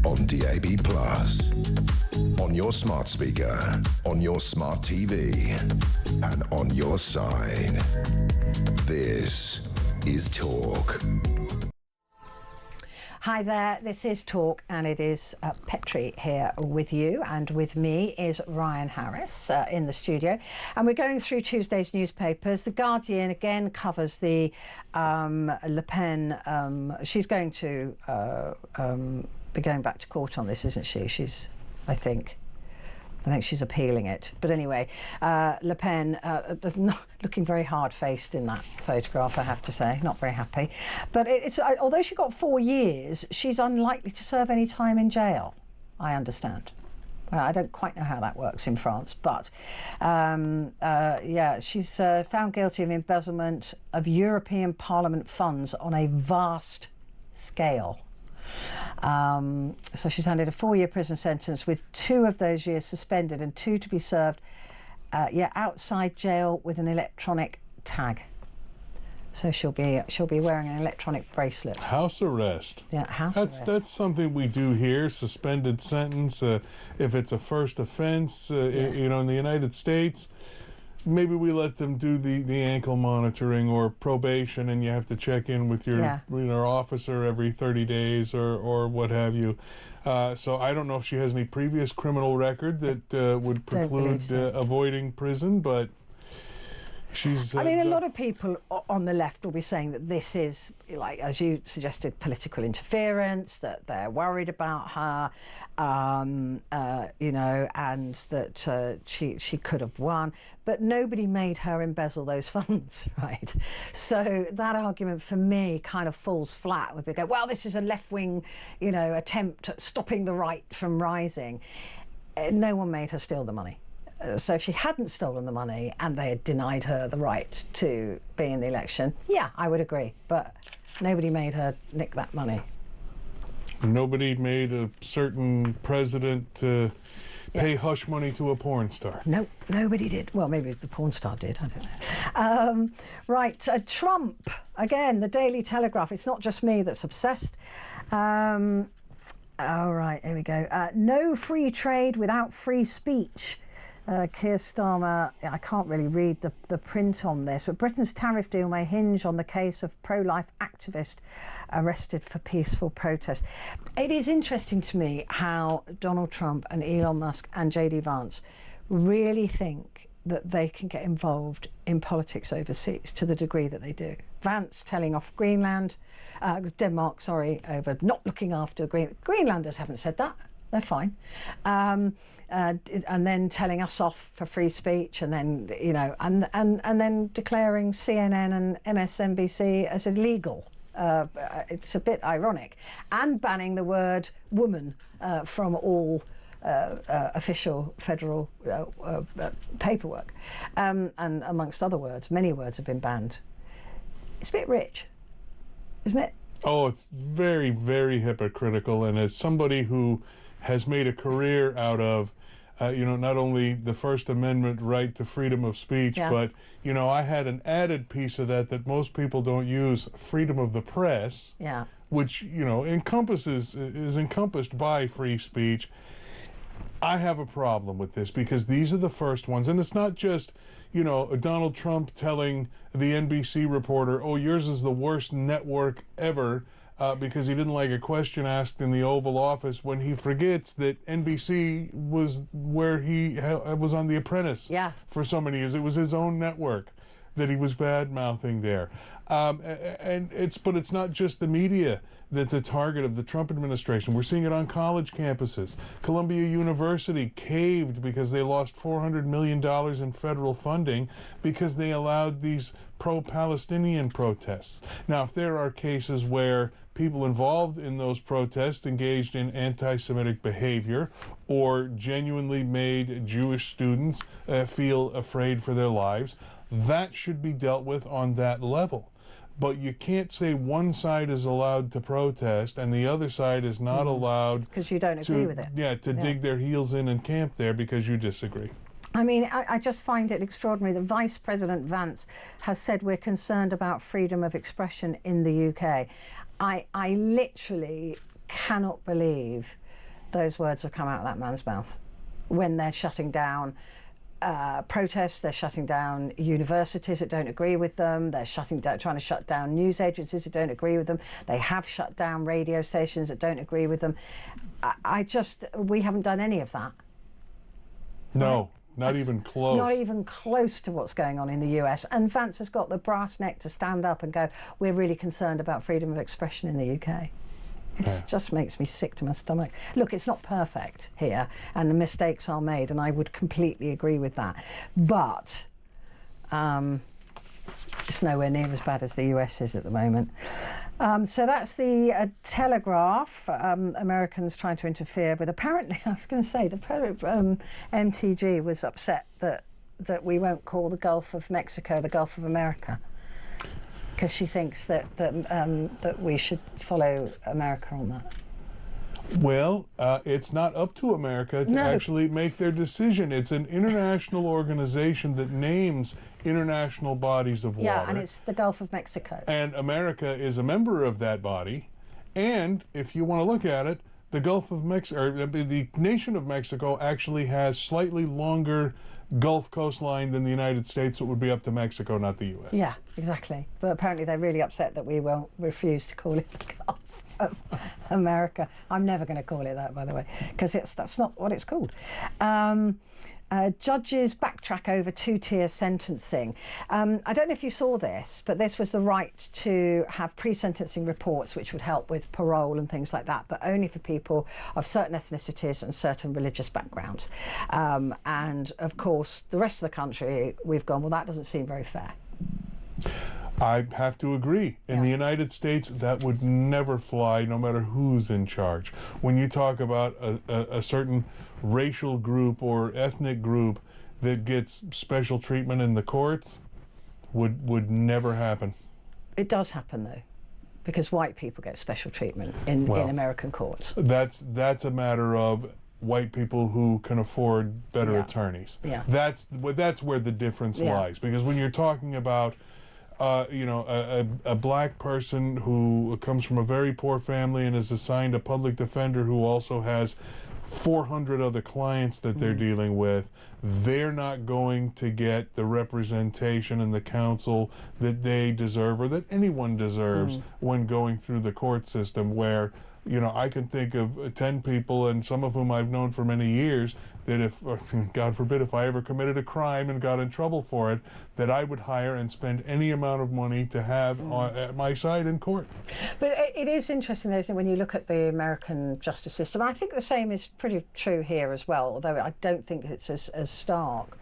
On DAB+. On your smart speaker. On your smart TV. And on your side. This is Talk. Hi there, this is Talk, and it is Petrie here with you, and with me is Ryan Harris in the studio, and we're going through Tuesday's newspapers. The Guardian again covers the Le Pen. She's going to be going back to court on this, isn't she? I think she's appealing it. But anyway, Le Pen does not looking very hard-faced in that photograph, I have to say. Not very happy. But although she got 4 years, she's unlikely to serve any time in jail, I understand. I don't quite know how that works in France, but yeah, she's found guilty of embezzlement of European Parliament funds on a vast scale. So she's handed a 4-year prison sentence with 2 of those years suspended and 2 to be served outside jail with an electronic tag. So she'll be wearing an electronic bracelet. House arrest. Yeah, house arrest. That's something we do here. Suspended sentence if it's a first offense. You know, in the United States, maybe we let them do the ankle monitoring or probation, and you have to check in with your officer every 30 days or what have you. So I don't know if she has any previous criminal record that would preclude avoiding prison, but she's... I mean, a lot of people on the left will be saying that this is, like, as you suggested, political interference, that they're worried about her, you know, and that she could have won. But nobody made her embezzle those funds, right? So that argument for me kind of falls flat when people go, well, this is a left-wing, you know, attempt at stopping the right from rising. No one made her steal the money. So if she hadn't stolen the money and they had denied her the right to be in the election, yeah, I would agree. But nobody made her nick that money. Nobody made a certain president pay hush money to a porn star. No, nobody did. Well, maybe the porn star did, I don't know. Right, Trump, again, the Daily Telegraph. It's not just me that's obsessed. All right, here we go. No free trade without free speech. Keir Starmer, I can't really read the print on this, but Britain's tariff deal may hinge on the case of pro-life activist arrested for peaceful protest. It is interesting to me how Donald Trump and Elon Musk and J.D. Vance really think that they can get involved in politics overseas to the degree that they do. Vance telling off Denmark, over not looking after Greenlanders haven't said that. They're fine. And then telling us off for free speech, and then, you know, and then declaring CNN and MSNBC as illegal. It's a bit ironic. And banning the word woman from all official federal paperwork. And amongst other words, many words have been banned. It's a bit rich, isn't it? Oh, it's very, very hypocritical. And as somebody who has made a career out of, you know, not only the First Amendment right to freedom of speech, but, you know, I had an added piece of that most people don't use, freedom of the press, which, you know, is encompassed by free speech. I have a problem with this because these are the first ones. And it's not just, you know, Donald Trump telling the NBC reporter, oh, yours is the worst network ever, because he didn't like a question asked in the Oval Office, when he forgets that NBC was where he was on The Apprentice for so many years. It was his own network that he was bad-mouthing there. But it's not just the media that's a target of the Trump administration. We're seeing it on college campuses. Columbia University caved because they lost $400 million in federal funding because they allowed these pro-Palestinian protests. Now, if there are cases where people involved in those protests engaged in anti-Semitic behavior or genuinely made Jewish students feel afraid for their lives, that should be dealt with on that level. But you can't say one side is allowed to protest and the other side is not allowed because you don't agree with it. Yeah, to dig their heels in and camp there because you disagree. I mean, I just find it extraordinary that Vice President Vance has said we're concerned about freedom of expression in the UK. I literally cannot believe those words have come out of that man's mouth when they're shutting down protests, they're shutting down universities that don't agree with them, they're trying to shut down news agencies that don't agree with them, they have shut down radio stations that don't agree with them. We haven't done any of that. No, not even close. Not even close to what's going on in the US. And Vance has got the brass neck to stand up and go, we're really concerned about freedom of expression in the UK. It just makes me sick to my stomach. Look, it's not perfect here, and the mistakes are made, and I would completely agree with that. But it's nowhere near as bad as the US is at the moment. So that's the Telegraph. Americans trying to interfere with. Apparently, I was going to say, the MTG was upset that we won't call the Gulf of Mexico the Gulf of America, because she thinks that we should follow America on that. Well, it's not up to America to actually make their decision. It's an international organization that names international bodies of water. Yeah, and it's the Gulf of Mexico. And America is a member of that body. And if you want to look at it, the Gulf of Mexico, or the nation of Mexico, actually has slightly longer Gulf coastline than the United States. So it would be up to Mexico, not the U.S. Yeah, exactly. But apparently they're really upset that we will refuse to call it the Gulf of America. I'm never going to call it that, by the way, because that's not what it's called. Judges backtrack over two-tier sentencing. I don't know if you saw this, but this was the right to have pre-sentencing reports which would help with parole and things like that, but only for people of certain ethnicities and certain religious backgrounds. And of course, the rest of the country, we've gone, well, that doesn't seem very fair. I have to agree. In the United States, that would never fly, no matter who's in charge. When you talk about a certain racial group or ethnic group that gets special treatment in the courts, would never happen. It does happen, though, because white people get special treatment in American courts. That's a matter of white people who can afford better attorneys. Yeah. That's where the difference lies. Because when you're talking about a black person who comes from a very poor family and is assigned a public defender who also has 400 other clients that they're dealing with, they're not going to get the representation and the counsel that they deserve or that anyone deserves when going through the court system, where I can think of 10 people, and some of whom I've known for many years, that if, God forbid, if I ever committed a crime and got in trouble for it, that I would hire and spend any amount of money to have at my side in court. But it is interesting, though, when you look at the American justice system. I think the same is pretty true here as well, although I don't think it's as stark.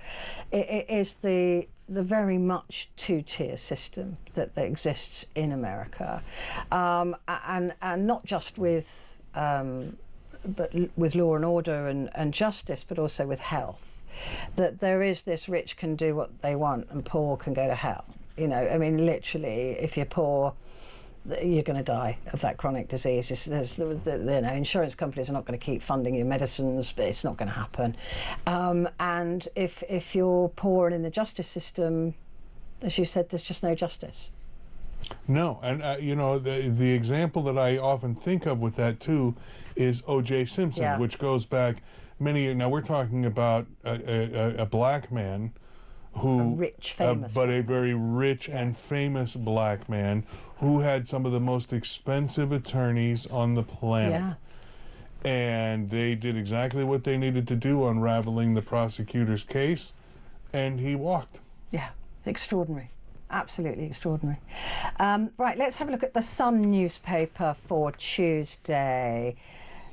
It is the very much two-tier system that exists in America, and not just with law and order and justice, but also with health. That there is this rich can do what they want and poor can go to hell. I mean, literally, if you're poor, you're going to die of that chronic disease. Insurance companies are not going to keep funding your medicines, but it's not going to happen. And if you're poor and in the justice system, as you said, there's just no justice. No, and the example that I often think of with that too is O.J. Simpson, which goes back many years. Now we're talking about a black man who, a rich, famous, but a very rich and famous black man who had some of the most expensive attorneys on the planet. And they did exactly what they needed to do, unraveling the prosecutor's case, and he walked. Yeah, extraordinary. Absolutely extraordinary. Right, let's have a look at the Sun newspaper for Tuesday.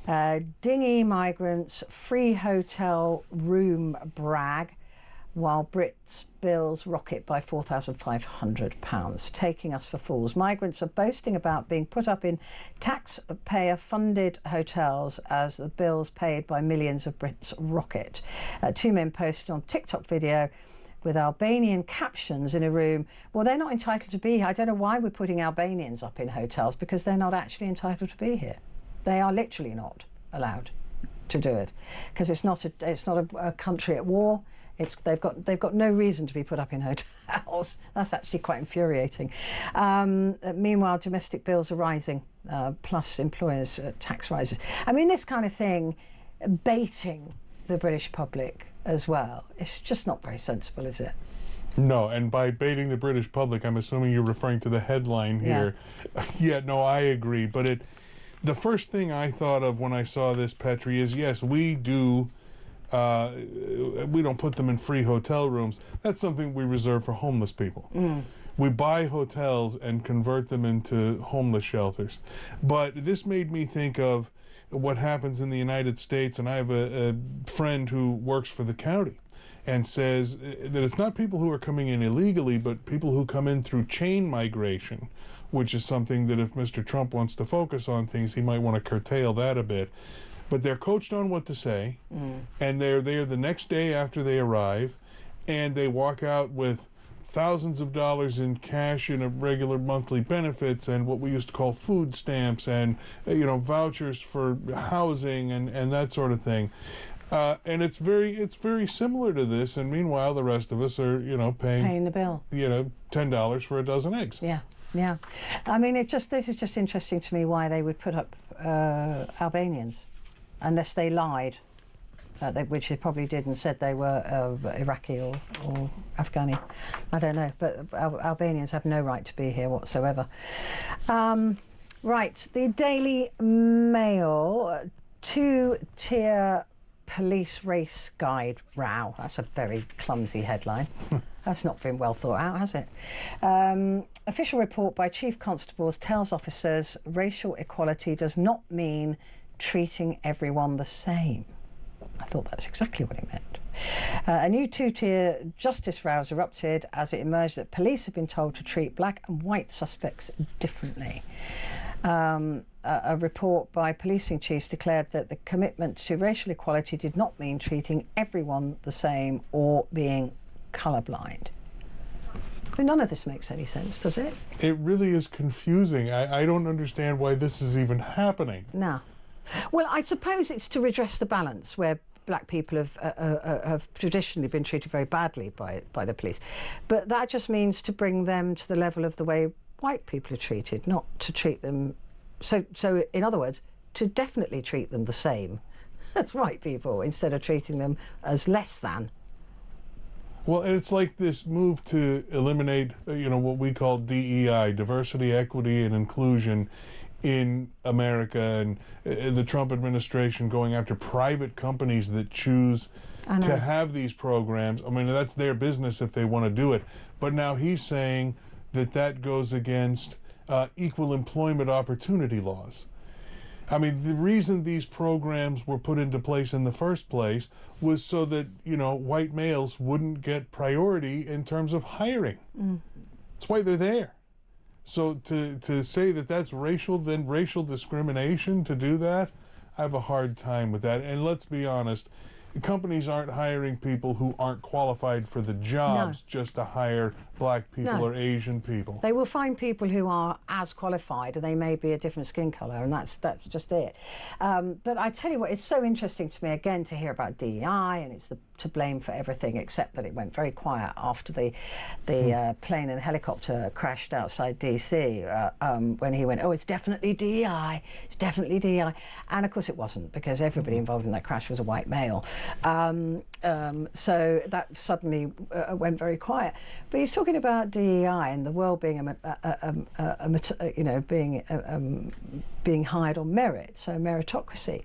Dinghy migrants, free hotel room brag, while Brits' bills rocket by £4,500, taking us for fools. Migrants are boasting about being put up in taxpayer-funded hotels as the bills paid by millions of Brits rocket. Two men posted on TikTok video with Albanian captions in a room. Well, they're not entitled to be here. I don't know why we're putting Albanians up in hotels, because they're not actually entitled to be here. They are literally not allowed to do it, because it's not a country at war. They've got no reason to be put up in hotels. That's actually quite infuriating. Meanwhile, domestic bills are rising plus employers' tax rises. I mean, this kind of thing, baiting the British public as well, it's just not very sensible, is it? No, and by baiting the British public, I'm assuming you're referring to the headline here. Yeah, no, I agree. But the first thing I thought of when I saw this, Petrie, is yes, we don't put them in free hotel rooms. That's something we reserve for homeless people. We buy hotels and convert them into homeless shelters. But this made me think of what happens in the United States, and I have a friend who works for the county and says that it's not people who are coming in illegally, but people who come in through chain migration, which is something that if Mr. Trump wants to focus on things, he might want to curtail that a bit. But they're coached on what to say, and they're there the next day after they arrive, and they walk out with thousands of dollars in cash in a regular monthly benefits and what we used to call food stamps and vouchers for housing and that sort of thing. And it's very similar to this, and meanwhile the rest of us are paying the bill. $10 for a dozen eggs. Yeah. I mean, this is just interesting to me why they would put up Albanians, unless they lied, which they probably did and said they were Iraqi or Afghani. I don't know, but Albanians have no right to be here whatsoever. Right, the Daily Mail, 2-tier police race guide row. That's a very clumsy headline. That's not been well thought out, has it? Official report by chief constables tells officers racial equality does not mean treating everyone the same. I thought that's exactly what it meant. A new 2-tier justice row has erupted as it emerged that police have been told to treat black and white suspects differently. A report by policing chiefs declared that the commitment to racial equality did not mean treating everyone the same or being colourblind. None of this makes any sense, does it? It really is confusing. I don't understand why this is even happening. No. Well, I suppose it's to redress the balance where black people have traditionally been treated very badly by the police. But that just means to bring them to the level of the way white people are treated, not to treat them... So in other words, to definitely treat them the same as white people instead of treating them as less than. Well, it's like this move to eliminate, what we call DEI, diversity, equity, and inclusion in America, and the Trump administration going after private companies that choose to have these programs. I mean, that's their business if they want to do it. But now he's saying that goes against equal employment opportunity laws. I mean, the reason these programs were put into place in the first place was so that, white males wouldn't get priority in terms of hiring. That's why they're there. So to say that that's racial discrimination to do that, I have a hard time with that. And let's be honest, companies aren't hiring people who aren't qualified for the jobs just to hire black people or Asian people. They will find people who are as qualified, and they may be a different skin colour, and that's just it. But I tell you what, it's so interesting to me again to hear about DEI, and it's to blame for everything except that it went very quiet after the plane and helicopter crashed outside DC when he went, it's definitely DEI, it's definitely DEI. And of course it wasn't, because everybody involved in that crash was a white male. So that suddenly went very quiet. But he's talking about DEI and the world being being hired on merit, so meritocracy.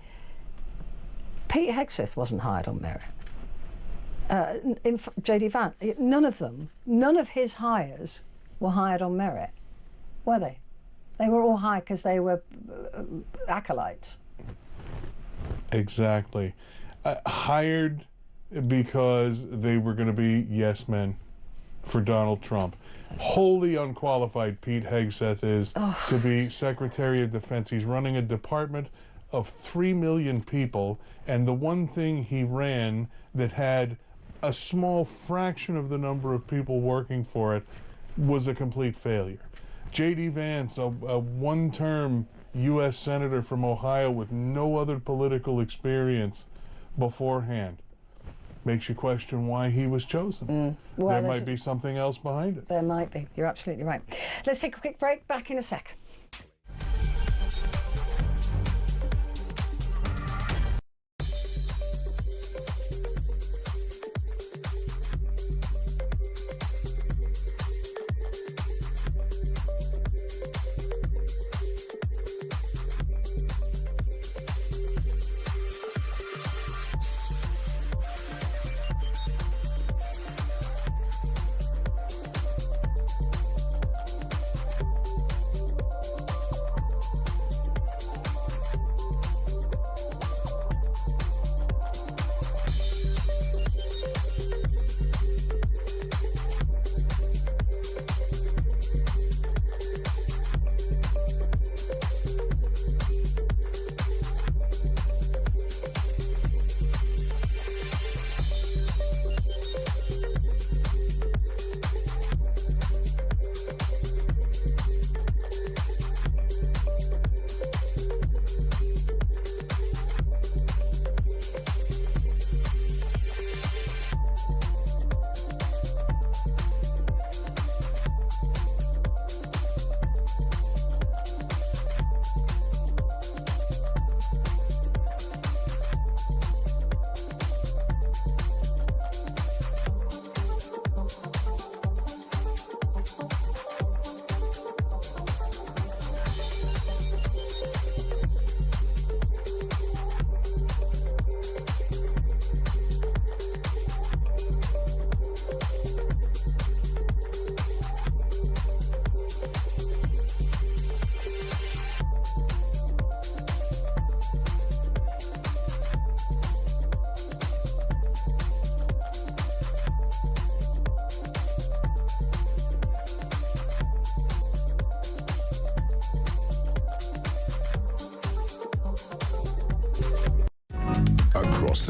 Pete Hegseth wasn't hired on merit. J.D. Vance, none of his hires were hired on merit, were they? They were all hired because they were acolytes. Exactly. Hired because they were going to be yes men for Donald Trump. Wholly unqualified Pete Hegseth is to be Secretary of Defense. He's running a department of 3 million people, and the one thing he ran that had a small fraction of the number of people working for it was a complete failure. J.D. Vance, a one-term U.S. Senator from Ohio with no other political experience beforehand, makes you question why he was chosen. Well, there might be something else behind it. There might be. You're absolutely right. Let's take a quick break. Back in a sec.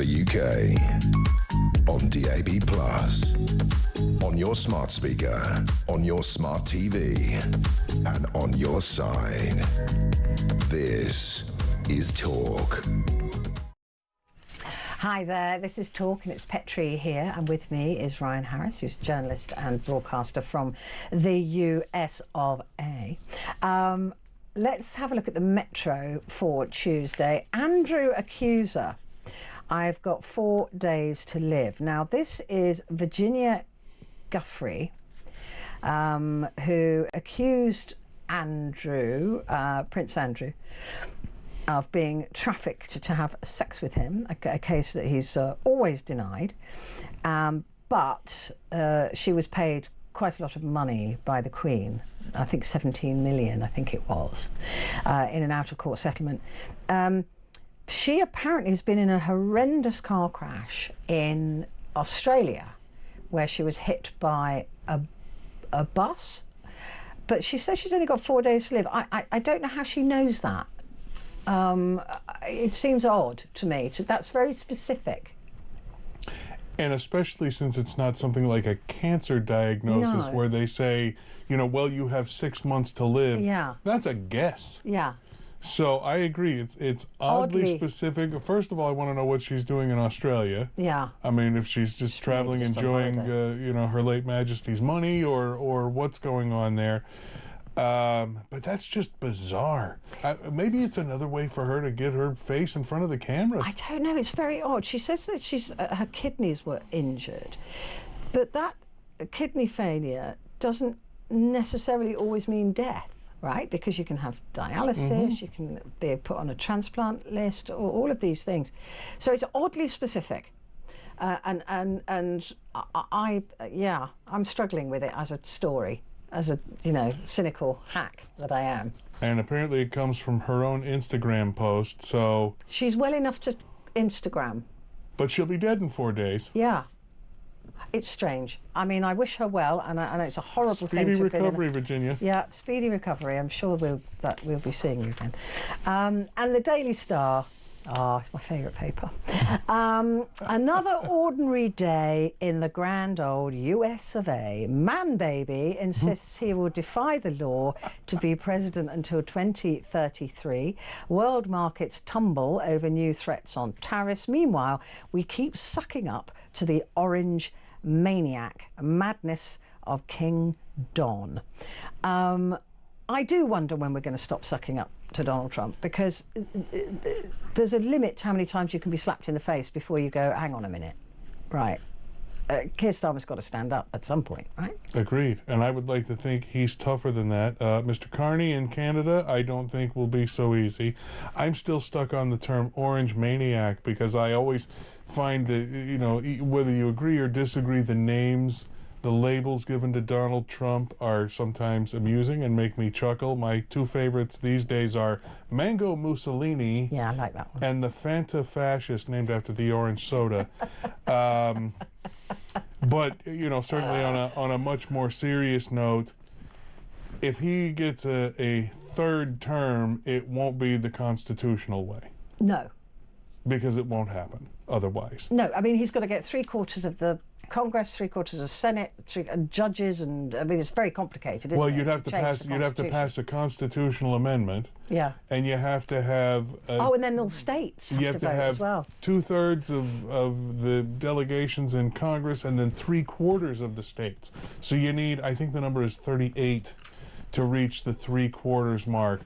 the UK. On DAB+, on your smart speaker, on your smart TV, and on your side. This is Talk. Hi there, this is Talk and it's Petrie here, and with me is Ryan Harris, who's a journalist and broadcaster from the US of A. Let's have a look at the Metro for Tuesday. Andrew Accuser, I've got 4 days to live. Now, this is Virginia Giuffre, who accused Andrew, Prince Andrew, of being trafficked to have sex with him, a case that he's always denied. But she was paid quite a lot of money by the Queen, I think 17 million, I think it was, in an out-of-court settlement. She apparently has been in a horrendous car crash in Australia, where she was hit by a bus. But she says she's only got 4 days to live. I don't know how she knows that. It seems odd to me. That's very specific. And especially since it's not something like a cancer diagnosis where they say, well, you have 6 months to live. Yeah. That's a guess. Yeah. So I agree. It's oddly specific. First of all, I want to know what she's doing in Australia. Yeah. I mean, if she's just traveling, enjoying, her late Majesty's money, or what's going on there. But that's just bizarre. Maybe it's another way for her to get her face in front of the cameras. I don't know. It's very odd. She says that her kidneys were injured, but that kidney failure doesn't necessarily always mean death, right? Because you can have dialysis, you can be put on a transplant list, or all of these things. So it's oddly specific. And I'm struggling with it as a story, as a cynical hack that I am. And apparently it comes from her own Instagram post, so she's well enough to Instagram, but she'll be dead in 4 days. Yeah, it's strange. I mean, I wish her well, and it's a horrible thing to speedy recovery, Virginia. Yeah, speedy recovery. I'm sure we'll be seeing you again. And the Daily Star. It's my favourite paper. Another ordinary day in the grand old US of A. Man baby insists he will defy the law to be president until 2033. World markets tumble over new threats on tariffs. Meanwhile, we keep sucking up to the orange maniac madness of King Don. I do wonder when we're going to stop sucking up to Donald Trump, because there's a limit to how many times you can be slapped in the face before you go, hang on a minute, right? Keir Starmer's got to stand up at some point, right? Agreed. And I would like to think he's tougher than that. Mr. Carney in Canada, I don't think will be so easy. I'm still stuck on the term orange maniac, because I always find that, whether you agree or disagree, the names, the labels given to Donald Trump are sometimes amusing and make me chuckle. My two favorites these days are Mango Mussolini. Yeah, I like that one. And the Fanta Fascist, named after the orange soda. But, certainly on a much more serious note, if he gets a third term, it won't be the constitutional way. No. Because it won't happen otherwise. No, I mean, he's got to get 3/4 of the Congress, 3/4 of the Senate, judges, and I mean, it's very complicated, isn't it? Well, you'd have to pass a constitutional amendment. Yeah. And you have to have and then all states have to vote as well. 2/3 of the delegations in Congress, and then 3/4 of the states. So you need, I think the number is 38 to reach the 3/4 mark.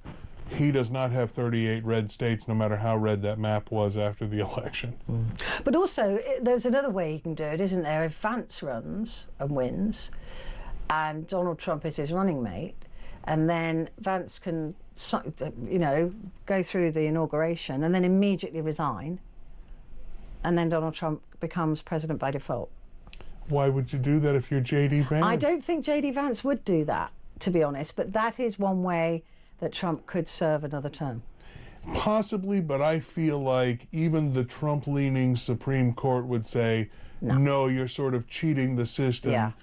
He does not have 38 red states, no matter how red that map was after the election. But also, there's another way he can do it, isn't there? If Vance runs and wins, and Donald Trump is his running mate, and then Vance can, go through the inauguration and then immediately resign, and then Donald Trump becomes president by default. Why would you do that if you're J.D. Vance? I don't think J.D. Vance would do that, to be honest, but that is one way that Trump could serve another term. Possibly, but I feel like even the Trump-leaning Supreme Court would say, no, you're sort of cheating the system. Yeah.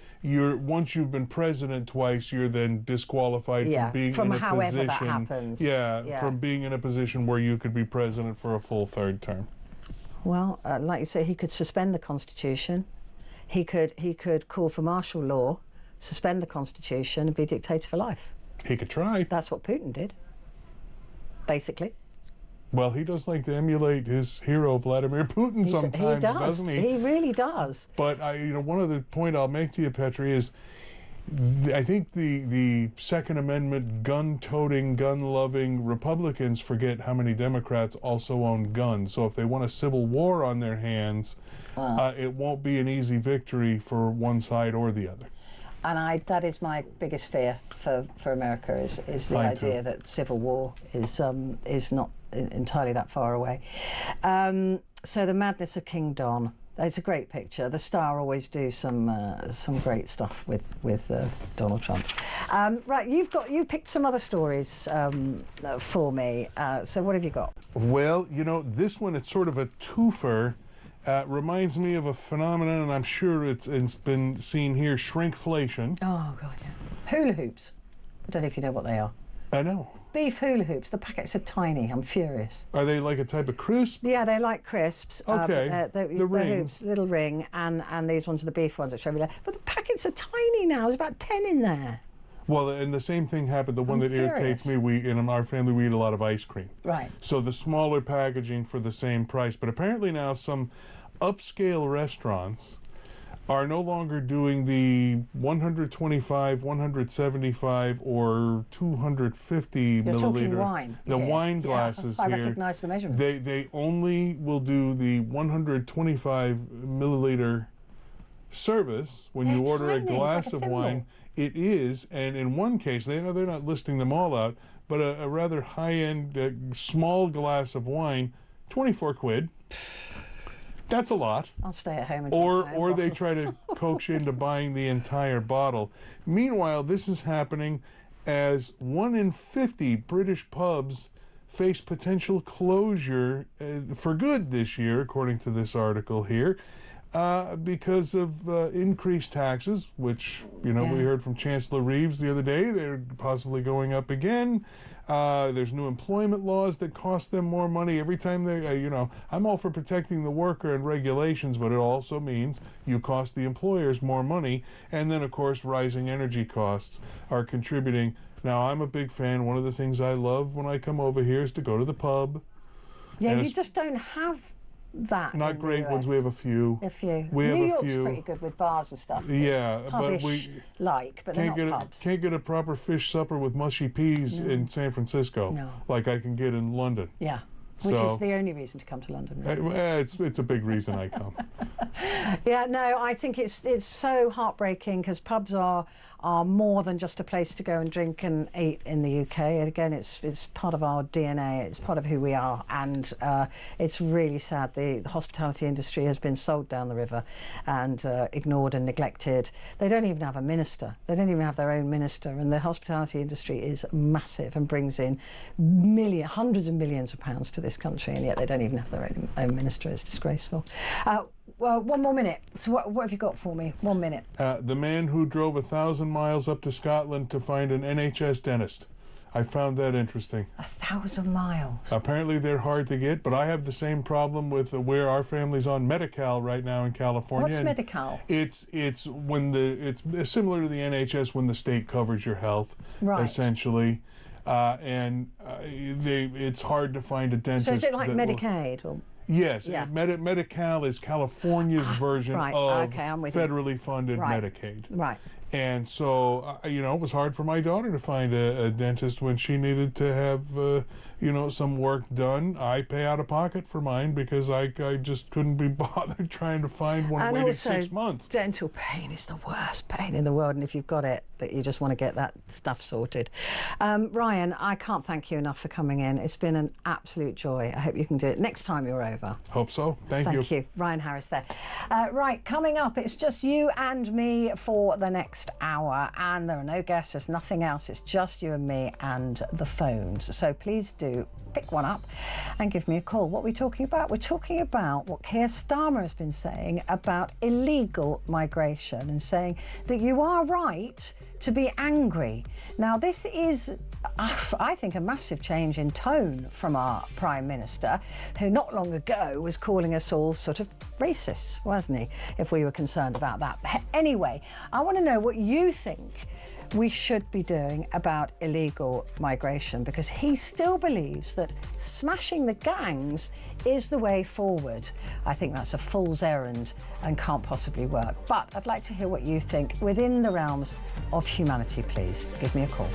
Once you've been president twice, you're then disqualified from being in a position. That happens. From being in a position where you could be president for a full third term. Well, like you say, he could suspend the Constitution. He could call for martial law, suspend the Constitution, and be dictator for life. He could try. That's what Putin did, basically. Well, he does like to emulate his hero Vladimir Putin sometimes, doesn't he? He really does. But one other point I'll make to you, Petrie, is I think the Second Amendment gun-toting, gun-loving Republicans forget how many Democrats also own guns. So if they want a civil war on their hands, it won't be an easy victory for one side or the other. And that is my biggest fear for America is the idea that civil war is not entirely that far away. So the madness of King Don. It's a great picture. The Star always do some great stuff with Donald Trump. Right, you picked some other stories for me. So what have you got? Well, this one, it's sort of a twofer. Reminds me of a phenomenon, and I'm sure it's been seen here, shrinkflation. Oh, God, yeah. Hula hoops. I don't know if you know what they are. I know. Beef hula hoops. The packets are tiny. I'm furious. Are they like a type of crisp? Yeah, they're like crisps. Okay. The rings. Hoops, little ring, and these ones are the beef ones, which are really. But the packets are tiny now. There's about 10 in there. Well, and the same thing happened. The one that irritates me, in our family, we eat a lot of ice cream. Right. So the smaller packaging for the same price. But apparently now some upscale restaurants are no longer doing the 125, 175, or 250 You're milliliter. talking wine. The wine glasses I here. recognise the measurements. They only will do the 125 milliliter service when you order a glass of wine. It is, and in one case, they're not listing them all out, but a rather high-end small glass of wine, 24 quid. That's a lot. I'll stay at home and or they try to coax you into buying the entire bottle. Meanwhile, this is happening as 1 in 50 British pubs face potential closure for good this year, according to this article here, because of increased taxes, which, we heard from Chancellor Reeves the other day. They're possibly going up again. There's new employment laws that cost them more money every time they, I'm all for protecting the worker and regulations, but it also means you cost the employers more money. And then, of course, rising energy costs are contributing. Now, I'm a big fan. One of the things I love when I come over here is to go to the pub. Yeah, you just don't have that. Not great ones. We have a few. New York's pretty good with bars and stuff. Yeah, but they're not pubs. Can't get a proper fish supper with mushy peas in San Francisco like I can get in London. Yeah. Which is the only reason to come to London. Really. It's a big reason I come. Yeah, no, I think it's so heartbreaking because pubs are more than just a place to go and drink and eat in the UK. And again, it's part of our DNA. It's part of who we are, and it's really sad. The hospitality industry has been sold down the river and ignored and neglected. They don't even have a minister. They don't even have their own minister. And the hospitality industry is massive and brings in hundreds of millions of pounds to this country, and yet they don't even have their own minister. It's disgraceful. Well, 1 more minute. So what have you got for me? 1 minute. The man who drove 1,000 miles up to Scotland to find an NHS dentist. I found that interesting. 1,000 miles. Apparently they're hard to get, but I have the same problem with where our family's on Medi-Cal right now in California. What's Medi-Cal? It's similar to the NHS when the state covers your health, essentially. It's hard to find a dentist. So is it like Medicaid? Or? Yes, Medi-Cal is California's version of federally funded Medicaid. Right. And so, it was hard for my daughter to find a dentist when she needed to have, some work done. I pay out of pocket for mine because I just couldn't be bothered trying to find one waiting 6 months. Dental pain is the worst pain in the world, and if you've got it, that you just want to get that stuff sorted. Ryan, I can't thank you enough for coming in. It's been an absolute joy. I hope you can do it next time you're over. Hope so. Thank you. Thank you. Ryan Harris there. Right, coming up, it's just you and me for the next hour, and there are no guests, there's nothing else. It's just you and me and the phones. So please do pick one up and give me a call. What are we talking about? We're talking about what Keir Starmer has been saying about illegal migration and saying that you are right to be angry. Now, this is I think, a massive change in tone from our Prime Minister, who not long ago was calling us all sort of racists, wasn't he, if we were concerned about that. Anyway, I want to know what you think we should be doing about illegal migration, because he still believes that smashing the gangs is the way forward. I think that's a fool's errand and can't possibly work. But I'd like to hear what you think within the realms of humanity, please. Give me a call.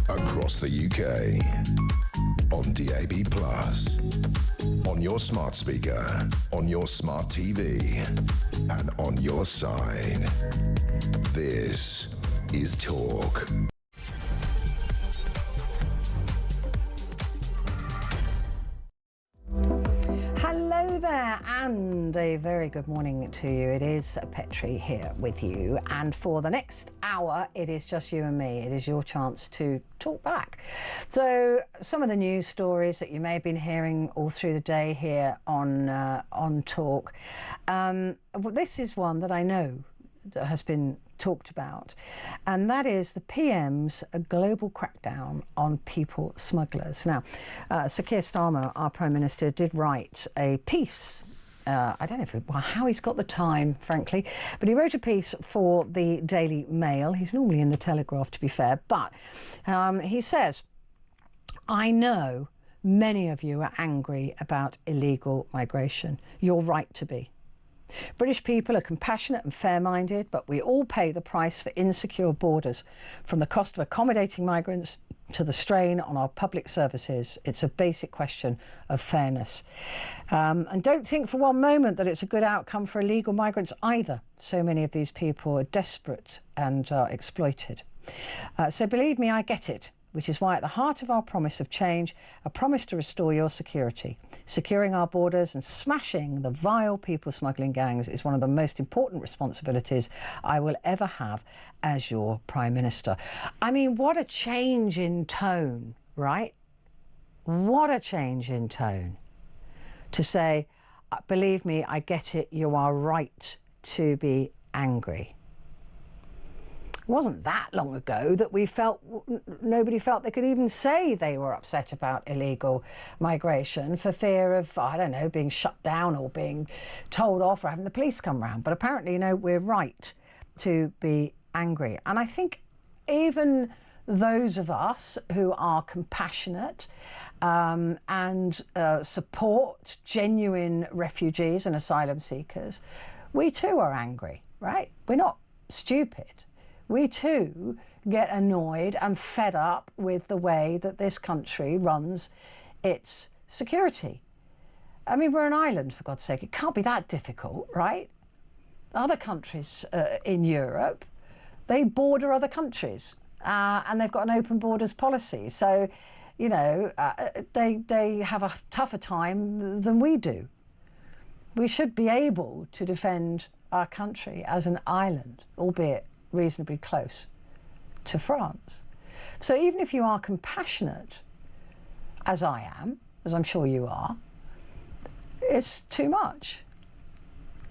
Across the UK, on DAB+, on your smart speaker, on your smart TV, and on your side. This is Talk. Hello there, and a very good morning to you. It is Petrie here with you, and for the next hour it is just you and me. It is your chance to talk back. So some of the news stories that you may have been hearing all through the day here on Talk. This is one that I know that has been talked about, and that is the PM's global crackdown on people smugglers. Now, Sir Keir Starmer, our Prime Minister, did write a piece. I don't know how he's got the time, frankly, but he wrote a piece for the Daily Mail. He's normally in the Telegraph, to be fair, but he says, I know many of you are angry about illegal migration. You're right to be. British people are compassionate and fair-minded, but we all pay the price for insecure borders, from the cost of accommodating migrants to the strain on our public services. It's a basic question of fairness. And don't think for one moment that it's a good outcome for illegal migrants either. So many of these people are desperate and are exploited. So believe me, I get it, which is why at the heart of our promise of change, a promise to restore your security. Securing our borders and smashing the vile people smuggling gangs is one of the most important responsibilities I will ever have as your Prime Minister. I mean, what a change in tone, right? What a change in tone. To say, believe me, I get it, you are right to be angry. It wasn't that long ago that nobody felt they could even say they were upset about illegal migration for fear of, I don't know, being shut down or being told off or having the police come round. But apparently, we're right to be angry. And I think even those of us who are compassionate and support genuine refugees and asylum seekers, we too are angry, right? We're not stupid. We too get annoyed and fed up with the way that this country runs its security. I mean, we're an island, for God's sake. It can't be that difficult, right? Other countries in Europe, they border other countries and they've got an open borders policy. So, you know, they have a tougher time than we do. We should be able to defend our country as an island, albeit reasonably close to France. So even if you are compassionate, as I am, as I'm sure you are, it's too much.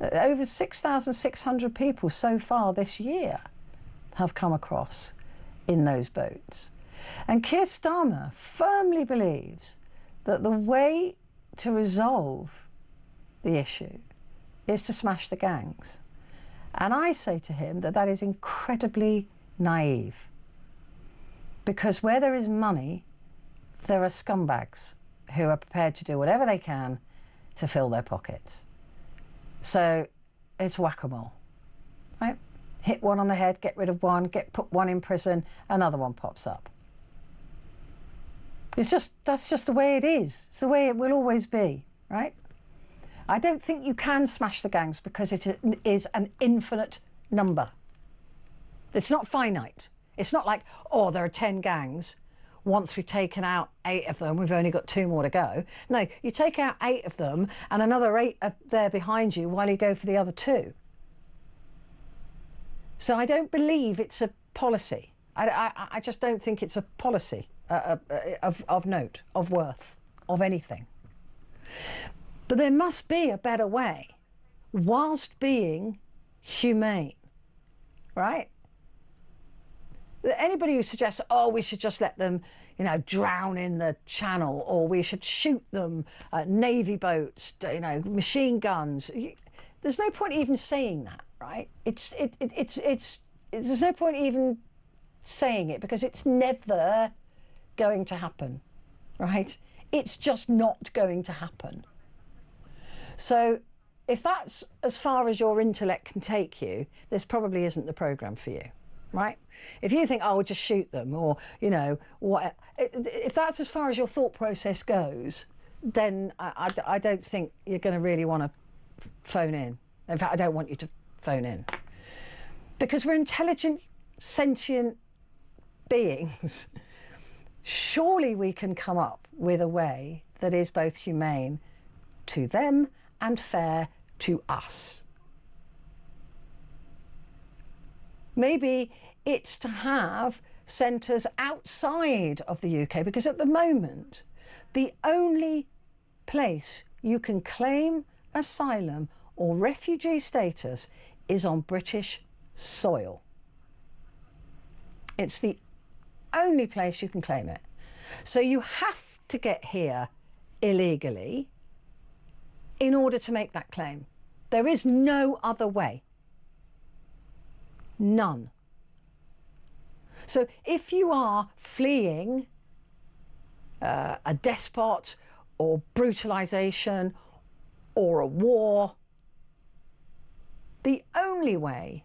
Over 6,600 people so far this year have come across in those boats. And Keir Starmer firmly believes that the way to resolve the issue is to smash the gangs. And I say to him that that is incredibly naive. Because where there is money, there are scumbags who are prepared to do whatever they can to fill their pockets. So it's whack-a-mole, right? Hit one on the head, get rid of one, put one in prison, another one pops up. That's just the way it is. It's the way it will always be, right? I don't think you can smash the gangs because it is an infinite number. It's not finite. It's not like, oh, there are 10 gangs. Once we've taken out 8 of them, we've only got 2 more to go. No, you take out 8 of them and another 8 are there behind you while you go for the other 2. So I don't believe it's a policy. I just don't think it's a policy of note, of worth, of anything. But there must be a better way, whilst being humane, right? Anybody who suggests, oh, we should just let them, you know, drown in the channel, or we should shoot them, navy boats, you know, machine guns. There's no point even saying that, right? There's no point even saying it because it's never going to happen, right? It's just not going to happen. So if that's as far as your intellect can take you, this probably isn't the programme for you. Right? If you think, oh, we'll just shoot them, or, you know, what? If that's as far as your thought process goes, then I don't think you're going to really want to phone in. In fact, I don't want you to phone in. Because we're intelligent, sentient beings. Surely we can come up with a way that is both humane to them and fair to us. Maybe it's to have centres outside of the UK, because at the moment, the only place you can claim asylum or refugee status is on British soil. It's the only place you can claim it. So you have to get here illegally in order to make that claim. There is no other way. None. So if you are fleeing a despot or brutalisation or a war, the only way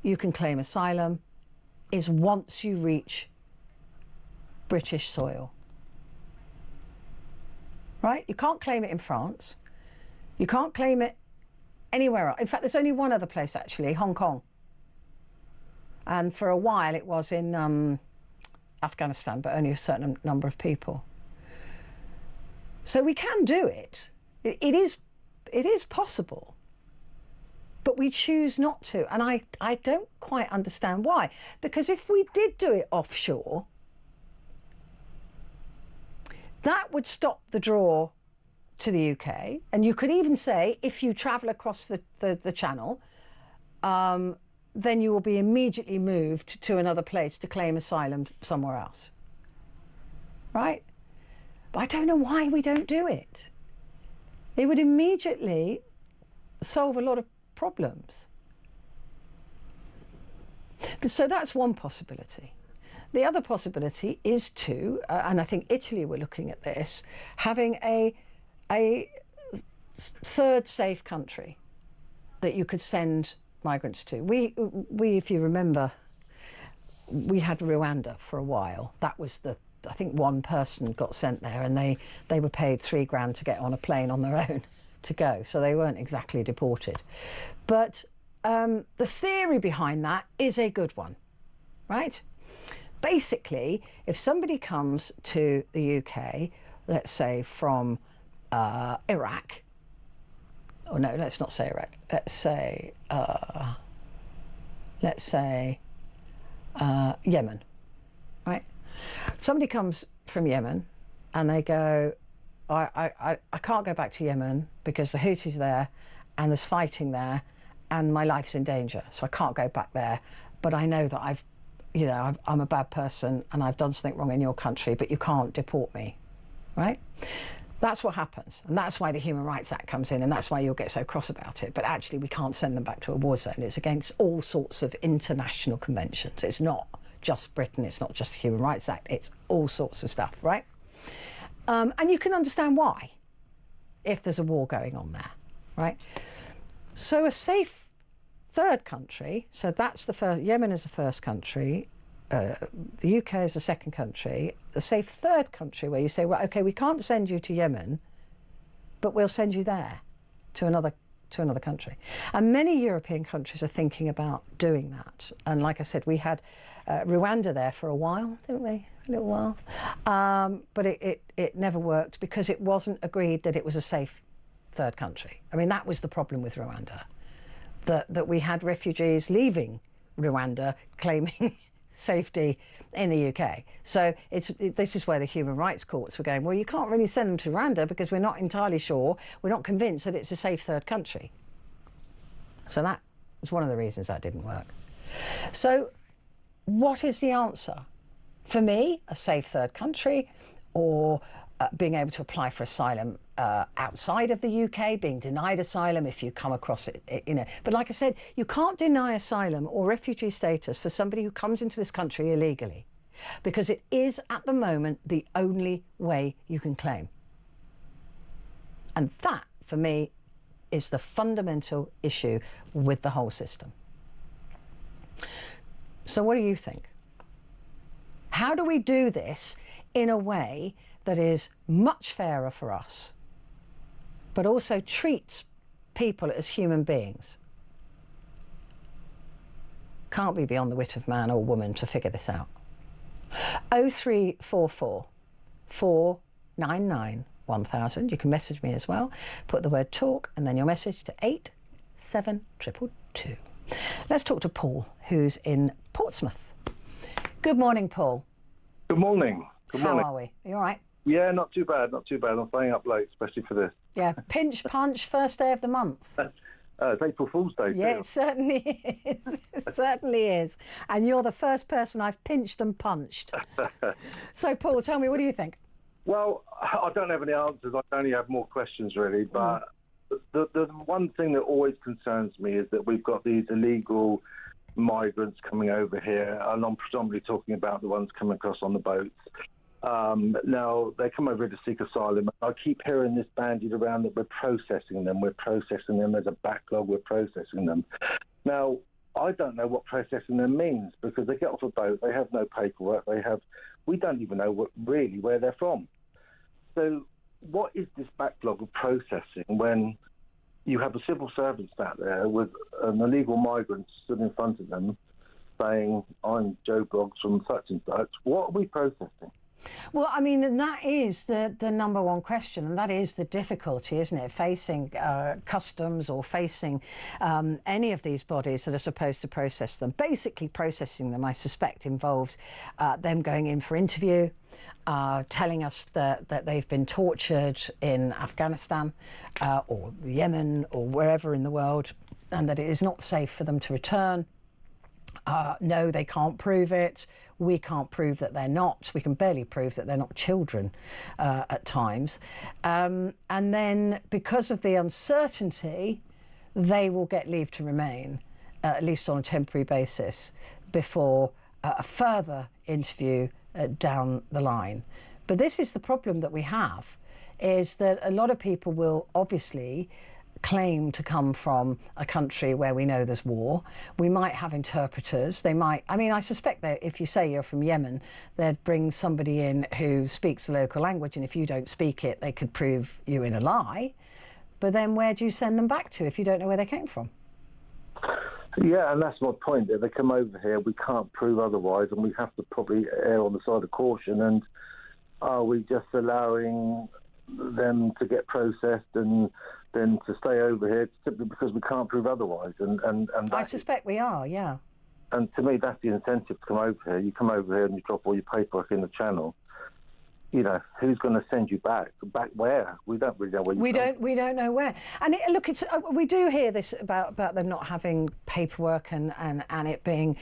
you can claim asylum is once you reach British soil. Right? You can't claim it in France. You can't claim it anywhere else. In fact, there's only one other place actually, Hong Kong. And for a while it was in Afghanistan, but only a certain number of people. So we can do it. It is possible. But we choose not to. And I don't quite understand why. Because if we did do it offshore, that would stop the draw to the UK. And you could even say, if you travel across the channel, then you will be immediately moved to another place to claim asylum somewhere else. Right? But I don't know why we don't do it. It would immediately solve a lot of problems. So that's one possibility. The other possibility is to, and I think Italy were looking at this, having a third safe country that you could send migrants to. We, if you remember, we had Rwanda for a while. That was I think one person got sent there, and they were paid $3,000 to get on a plane on their own to go, so they weren't exactly deported. But the theory behind that is a good one, right? Basically, if somebody comes to the UK, let's say from Iraq, or no, let's not say Iraq, let's say Yemen, right? Somebody comes from Yemen and they go, I can't go back to Yemen because the Houthis are there and there's fighting there and my life's in danger, so I can't go back there. But I know that I'm a bad person and I've done something wrong in your country, but you can't deport me, right? That's what happens, and that's why the Human Rights Act comes in, and that's why you'll get so cross about it. But actually, we can't send them back to a war zone. It's against all sorts of international conventions. It's not just Britain, it's not just the Human Rights Act, it's all sorts of stuff, right? And you can understand why, if there's a war going on there, right? So a safe third country, so that's the first, Yemen is the first country, the UK is the second country, the safe third country where you say, well, okay, we can't send you to Yemen, but we'll send you there to another country. And many European countries are thinking about doing that. And like I said, we had Rwanda there for a while, didn't we? A little while. But it never worked because it wasn't agreed that it was a safe third country. I mean, that was the problem with Rwanda, that we had refugees leaving Rwanda claiming safety in the UK. So this is where the human rights courts were going, well, you can't really send them to Rwanda because we're not entirely sure, we're not convinced that it's a safe third country. So that was one of the reasons that didn't work. So what is the answer? For me, a safe third country, or being able to apply for asylum outside of the UK, being denied asylum if you come across it, you know. But like I said, you can't deny asylum or refugee status for somebody who comes into this country illegally, because it is at the moment the only way you can claim. And that, for me, is the fundamental issue with the whole system. So what do you think? How do we do this in a way that is much fairer for us, but also treats people as human beings? Can't be beyond the wit of man or woman to figure this out. 0344 499 1000. You can message me as well. Put the word talk and then your message to 87222. Let's talk to Paul, who's in Portsmouth. Good morning, Paul. Good morning. Good morning. How are we? Are you all right? Yeah, not too bad, not too bad. I'm staying up late, especially for this. Yeah, pinch punch, first day of the month. It's April Fool's Day. Yeah, too. it certainly is. It certainly is. And you're the first person I've pinched and punched. So, Paul, tell me, what do you think? Well, I don't have any answers. I only have more questions, really. But the one thing that always concerns me is that we've got these illegal migrants coming over here, and I'm predominantly talking about the ones coming across on the boats. Now, they come over to seek asylum. I keep hearing this bandied around that we're processing them. There's a backlog, we're processing them. Now, I don't know what processing them means, because they get off a boat, they have no paperwork, we don't even know really where they're from. So what is this backlog of processing when you have a civil servant sat there with an illegal migrant stood in front of them saying, I'm Joe Broggs from such and such? What are we processing? Well, I mean, that is the number one question, and that is the difficulty, isn't it, facing customs or facing any of these bodies that are supposed to process them. Basically, processing them, I suspect, involves them going in for interview, telling us that they've been tortured in Afghanistan or Yemen or wherever in the world, and that it is not safe for them to return. No, they can't prove it. We can't prove that they're not. We can barely prove that they're not children at times. And then because of the uncertainty, they will get leave to remain, at least on a temporary basis, before a further interview down the line. But this is the problem that we have, is that a lot of people will obviously claim to come from a country where we know there's war. We might have interpreters. They might, I mean, I suspect that if you say you're from Yemen, they'd bring somebody in who speaks the local language, and if you don't speak it, they could prove you in a lie. But then where do you send them back to if you don't know where they came from? Yeah, and that's my point. If they come over here, we can't prove otherwise, and we have to probably err on the side of caution. And are we just allowing them to get processed and then to stay over here simply because we can't prove otherwise? And I suspect we are, yeah. And to me, that's the incentive to come over here. You come over here and you drop all your paperwork in the channel. You know, who's going to send you back? Back where? We don't really know where you come. We don't know where. And look, we do hear this about them not having paperwork and it being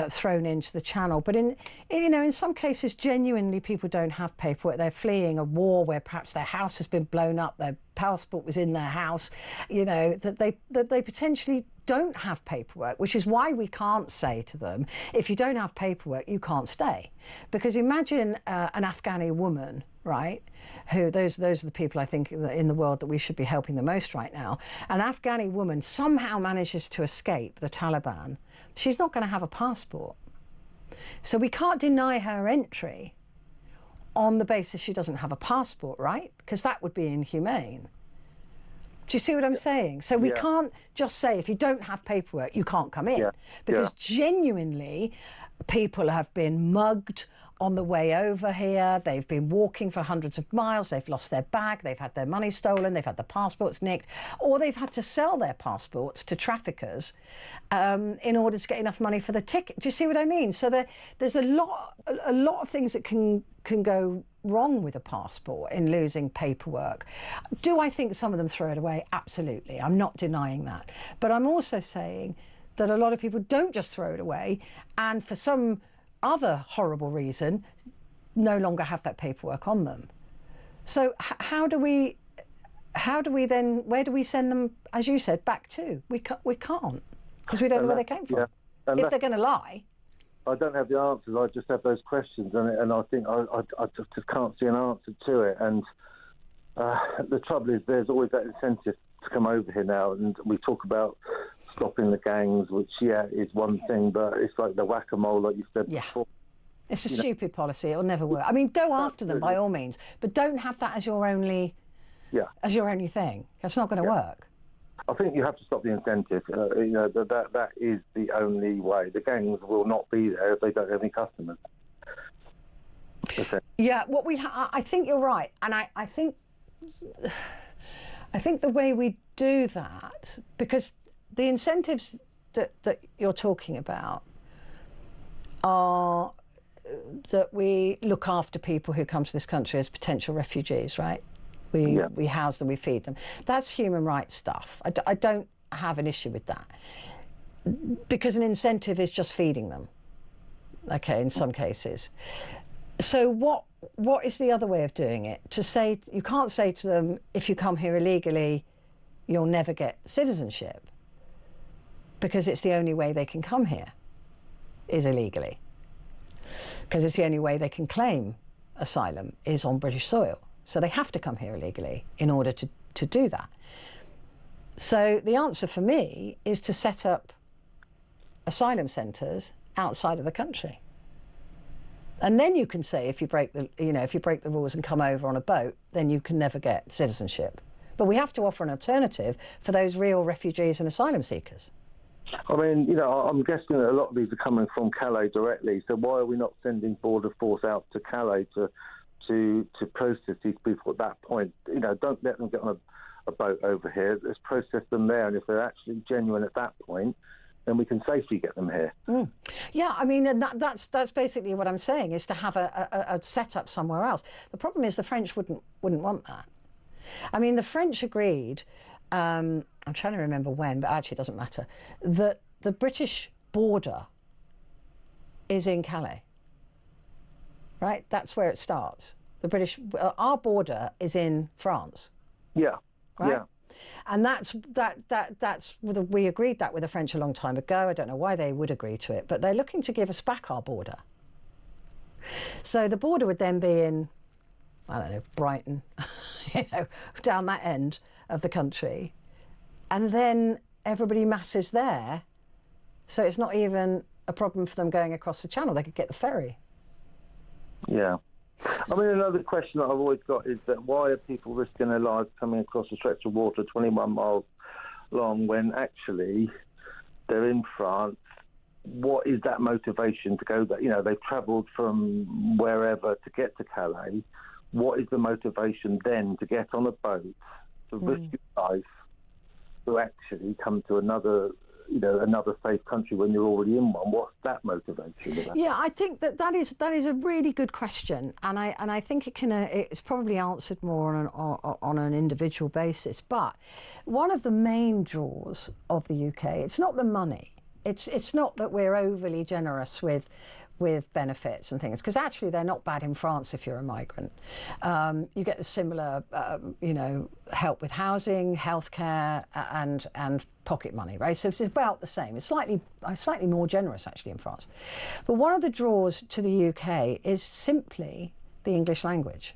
thrown into the channel. But in some cases, genuinely, people don't have paperwork. They're fleeing a war where perhaps their house has been blown up, their passport was in their house. You know, that they potentially don't have paperwork, which is why we can't say to them, if you don't have paperwork, you can't stay. Because imagine an Afghani woman, right, who those are the people I think in the world that we should be helping the most right now. An Afghani woman somehow manages to escape the Taliban. She's not going to have a passport. So we can't deny her entry on the basis she doesn't have a passport, right? Because that would be inhumane. Do you see what I'm saying? So we can't just say, if you don't have paperwork, you can't come in. Because genuinely, people have been mugged on the way over here. They've been walking for hundreds of miles. They've lost their bag. They've had their money stolen. They've had the passports nicked. Or they've had to sell their passports to traffickers in order to get enough money for the ticket. Do you see what I mean? So there's a lot of things that can go wrong with a passport in losing paperwork. Do I think some of them throw it away? Absolutely. I'm not denying that. But I'm also saying that a lot of people don't just throw it away and for some other horrible reason no longer have that paperwork on them. So how do we then, where do we send them, as you said, back to? We can't, because we don't know where they came from. If they're going to lie. I don't have the answers. I just have those questions, and I think I just can't see an answer to it. And the trouble is, there's always that incentive to come over here now. And we talk about stopping the gangs, which is one thing, but it's like the whack-a-mole, like you said before. It's a stupid policy. It'll never work. I mean, go after them by all means, but don't have that as your only thing. That's not going to work. I think you have to stop the incentive. That is the only way. The gangs will not be there if they don't have any customers. Okay. Yeah, I think you're right, and I think the way we do that, because the incentives that you're talking about are that we look after people who come to this country as potential refugees, right? We house them, we feed them. That's human rights stuff. I don't have an issue with that. Because an incentive is just feeding them, okay, in some cases. So what is the other way of doing it? To say, you can't say to them, if you come here illegally, you'll never get citizenship. Because it's the only way they can come here, is illegally. Because it's the only way they can claim asylum is on British soil. So they have to come here illegally in order to do that. So the answer for me is to set up asylum centres outside of the country. And then you can say, if you break the rules and come over on a boat, then you can never get citizenship. But we have to offer an alternative for those real refugees and asylum seekers. I mean, I'm guessing that a lot of these are coming from Calais directly. So why are we not sending border force out to Calais to process these people at that point? Don't let them get on a boat over here. Let's process them there, and if they're actually genuine at that point, then we can safely get them here. Yeah, I mean, and that's basically what I'm saying, is to have a setup somewhere else. The problem is the French wouldn't want that. I mean, the French agreed, I'm trying to remember when, but actually it doesn't matter, that the British border is in Calais. Right? That's where it starts. Our border is in France. Yeah. Right? Yeah. And we agreed that with the French a long time ago. I don't know why they would agree to it, but they're looking to give us back our border. So the border would then be in, I don't know, Brighton, down that end of the country. And then everybody masses there. So it's not even a problem for them going across the channel. They could get the ferry. Yeah. I mean, another question that I've always got is that why are people risking their lives coming across a stretch of water 21 miles long when actually they're in France? What is that motivation to go there? You know, they've travelled from wherever to get to Calais. What is the motivation then to get on a boat, to risk your life, to actually come to another safe country when you're already in one? What's that motivation about? Yeah, I think that is a really good question, and I think it's probably answered more on an individual basis. But one of the main draws of the UK, it's not the money. It's not that we're overly generous with benefits and things, because actually they're not bad in France if you're a migrant. You get the similar, help with housing, healthcare, and pocket money, right? So it's about the same. It's slightly more generous actually in France. But one of the draws to the UK is simply the English language.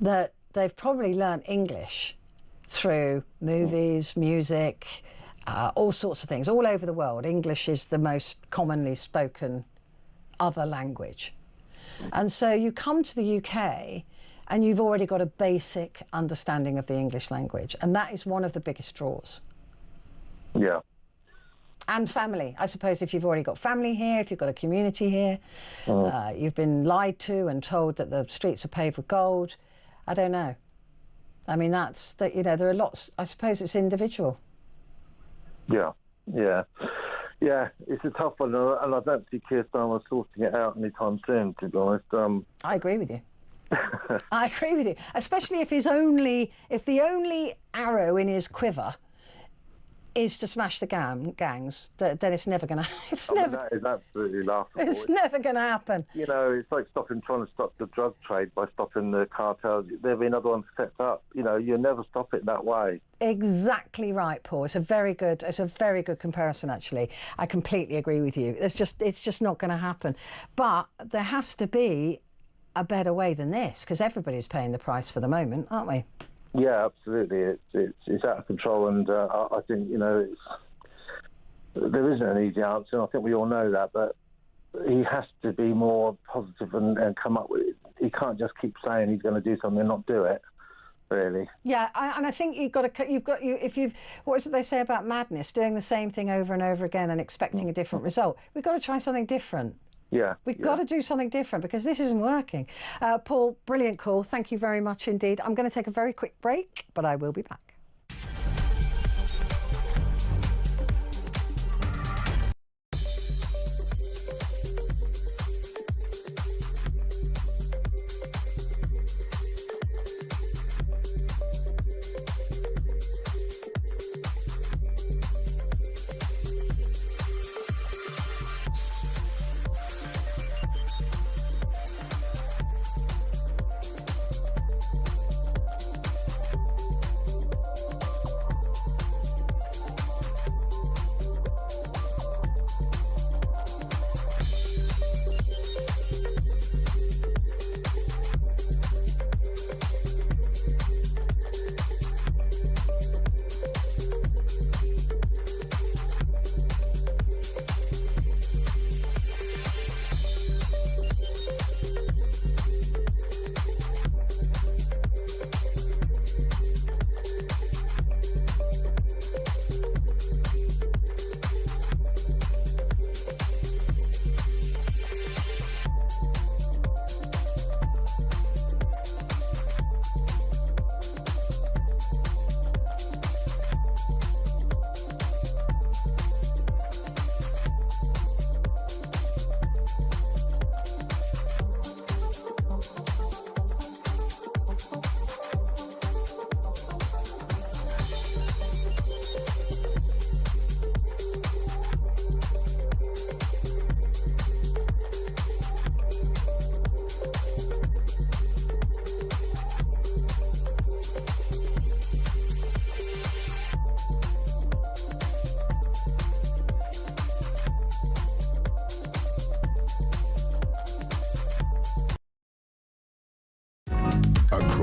That they've probably learnt English through movies, music, all sorts of things all over the world. English is the most commonly spoken other language. And so you come to the UK and you've already got a basic understanding of the English language. And that is one of the biggest draws. Yeah. And family. I suppose if you've already got family here, if you've got a community here, you've been lied to and told that the streets are paved with gold. I don't know. I mean, there are lots. I suppose it's individual. Yeah. Yeah, it's a tough one, and I don't see Keir Starmer sorting it out anytime soon, to be honest. I agree with you. I agree with you, especially if the only arrow in his quiver is to smash the gangs, then it's never going to. That is absolutely laughable. It's never going to happen. You know, it's like trying to stop the drug trade by stopping the cartels. There'll be another one set up. You know, you'll never stop it that way. Exactly right, Paul. It's a very good comparison, actually. I completely agree with you. It's just not going to happen. But there has to be a better way than this, because everybody's paying the price for the moment, aren't we? Yeah, absolutely. It's out of control, and I think there isn't an easy answer. And I think we all know that, but he has to be more positive and come up with it. He can't just keep saying he's going to do something and not do it. Really. Yeah, and I think what is it they say about madness? Doing the same thing over and over again and expecting a different result. We've got to try something different. Yeah. We've got to do something different because this isn't working. Paul, brilliant call. Thank you very much indeed. I'm going to take a very quick break, but I will be back.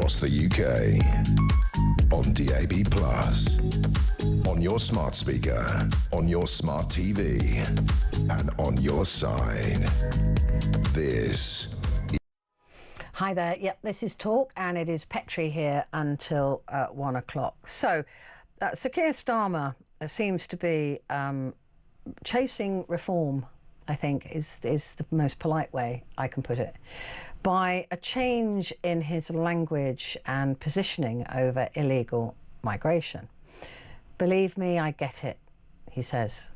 across the UK. On DAB+, on your smart speaker, on your smart TV, and on your side. This. Hi there. Yep, this is Talk, and it is Petrie here until 1 o'clock. So, Sir Keir Starmer seems to be chasing reform, I think, is the most polite way I can put it, by a change in his language and positioning over illegal migration. Believe me, I get it, he says.